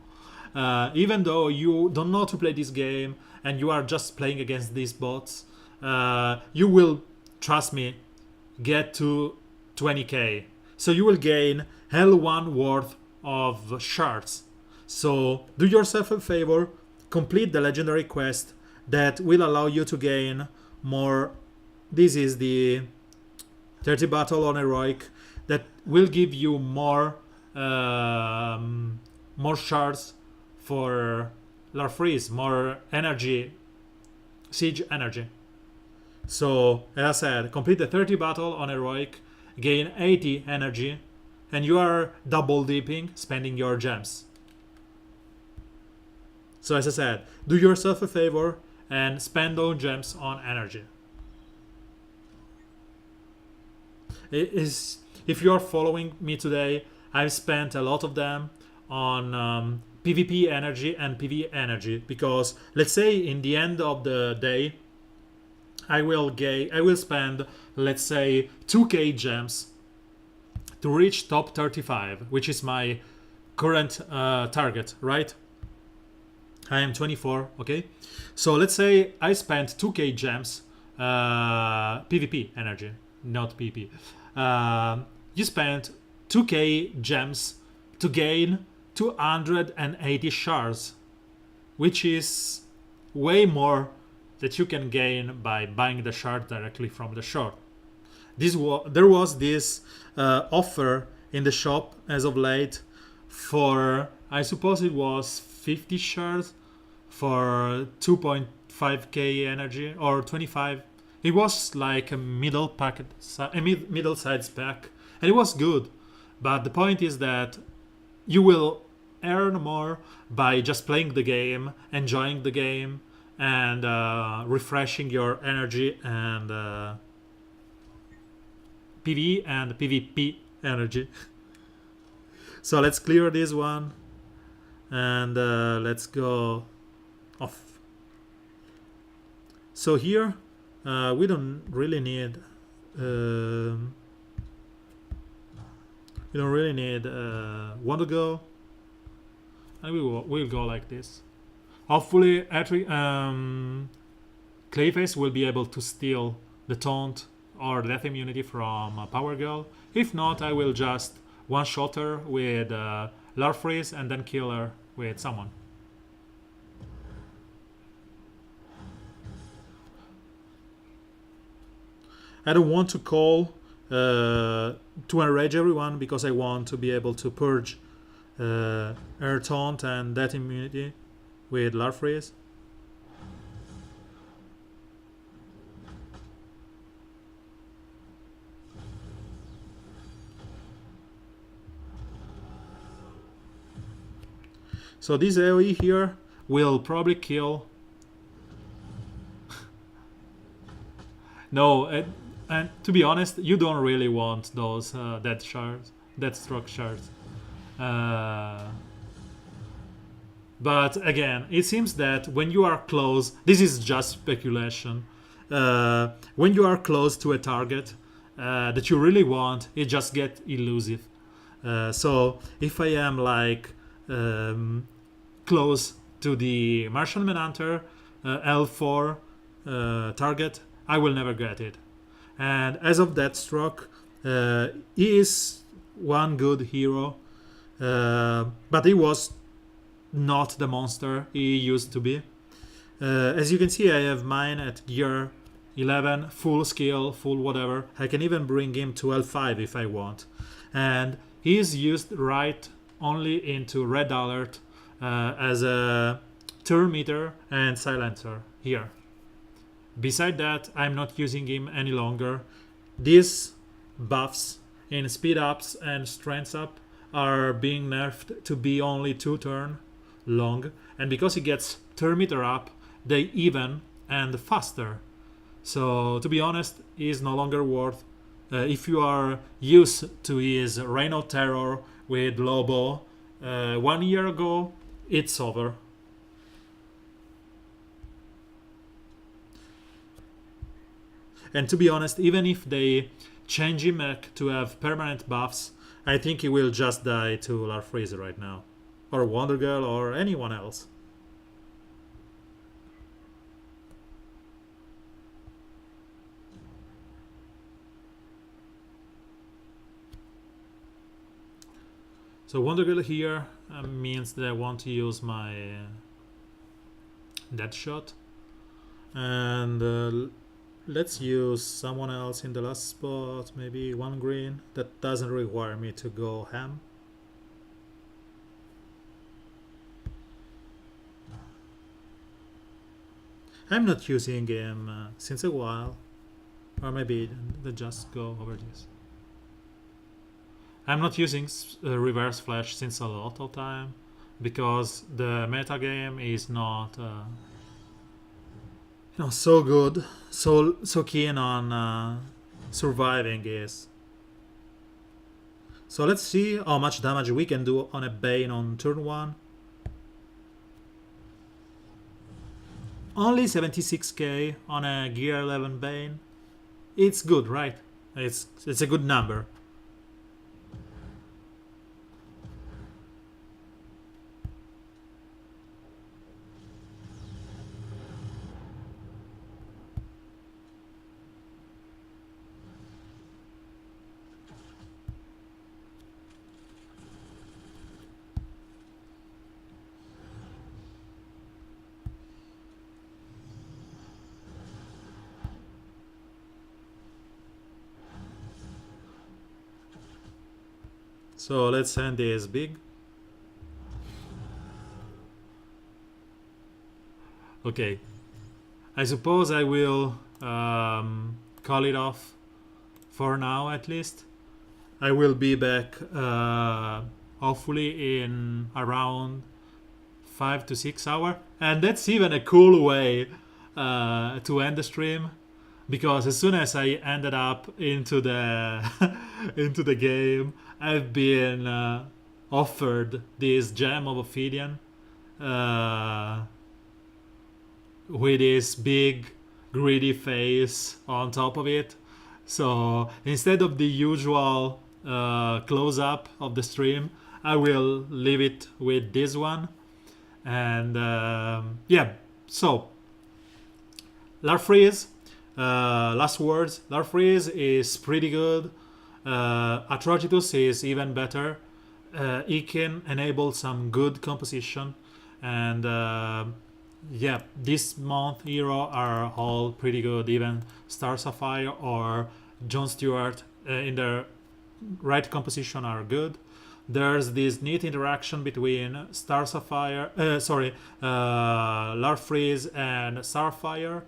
Even though you don't know how to play this game and you are just playing against these bots, you will, trust me, get to 20k. So you will gain L1 worth of shards. So do yourself a favor, complete the legendary quest that will allow you to gain more. This is the 30 battle on heroic that will give you more more shards for Larfreeze, more energy, siege energy. So as I said, complete the 30 battle on heroic, gain 80 energy, and you are double dipping, spending your gems. So as I said, do yourself a favor and spend those gems on energy. If you're following me today, I've spent a lot of them on PvP energy and PvE energy, because let's say in the end of the day I will spend, let's say, 2k gems to reach top 35, which is my current target, right? I am 24, okay? So let's say I spent 2k gems, PvP energy, not PP. You spent 2k gems to gain 280 shards, which is way more that you can gain by buying the shard directly from the shop. There was this offer in the shop as of late for, I suppose it was 50 shards for 2.5k energy or 25. It was like a middle sized pack, and it was good. But the point is that you will earn more by just playing the game, enjoying the game, and refreshing your energy and PvE and PvP energy. So let's clear this one and let's go off. So here we don't really need Wonder Go, and we'll go like this. Hopefully Clayface will be able to steal the taunt or death immunity from Power Girl. If not, I will just one-shot her with Larfreeze and then kill her with someone. I don't want to call to enrage everyone, because I want to be able to purge air taunt and death immunity with Larfreeze. So this AoE here will probably kill. No, and to be honest, you don't really want those Deathstroke shards. But again, it seems that when you are close, this is just speculation. When you are close to a target that you really want, it just gets elusive. So if I am like close to the Martian Manhunter L4 target, I will never get it. And as of Deathstroke, he is one good hero, but he was not the monster he used to be. As you can see, I have mine at gear 11, full skill, full whatever. I can even bring him to L5 if I want. And he is used right only into Red Alert as a turn meter and silencer here. Beside that, I'm not using him any longer. These buffs in speed ups and strength up are being nerfed to be only 2 turn long, and because he gets turn meter up, they even and faster. So to be honest, he is no longer worth. If you are used to his Reign of Terror with Lobo 1 year ago, it's over. And to be honest, even if they change him to have permanent buffs, I think he will just die to Larfreeze right now, or Wonder Girl, or anyone else. So Wonder Girl here means that I want to use my that shot. And let's use someone else in the last spot, maybe one green. That doesn't require me to go ham. I'm not using him since a while, or maybe they just go over this. I'm not using reverse flash since a lot of time because the meta game is not so good, so keen on surviving is. So let's see how much damage we can do on a Bane on turn 1. Only 76k on a gear 11 Bane. It's good, right? It's a good number. So let's send this big. Okay. I suppose I will call it off for now at least. I will be back hopefully in around 5 to 6 hours. And that's even a cool way to end the stream. Because as soon as I ended up into the into the game, I've been offered this gem of obsidian with this big greedy face on top of it. So instead of the usual close-up of the stream, I will leave it with this one. And yeah, so Larfreeze. Last words. Larfreeze is pretty good. Atrocitus is even better. He can enable some good composition, and yeah, this month hero are all pretty good. Even Star Sapphire or Jon Stewart in their right composition are good. There's this neat interaction between Star Sapphire, Larfreeze and Starfire.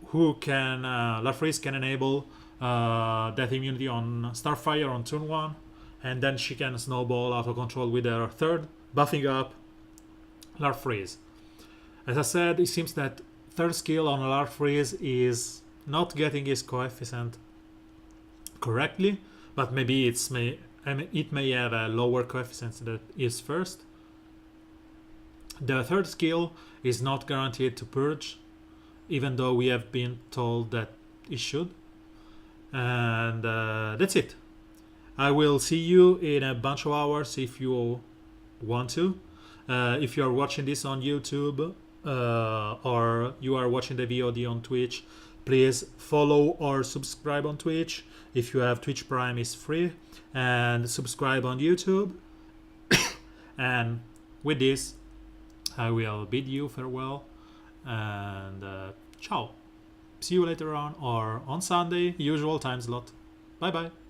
Who can Larfreeze can enable death immunity on Starfire on turn 1, and then she can snowball out of control with her third, buffing up Larfreeze. As I said, it seems that third skill on Larfreeze is not getting his coefficient correctly, but maybe it may have a lower coefficient than is first. The third skill is not guaranteed to purge, even though we have been told that it should. And that's it. I will see you in a bunch of hours if you want to. If you are watching this on YouTube or you are watching the VOD on Twitch, please follow or subscribe on Twitch. If you have Twitch Prime, it's free. And subscribe on YouTube. And with this, I will bid you farewell. And ciao. See you later on or on Sunday, usual time slot. Bye bye.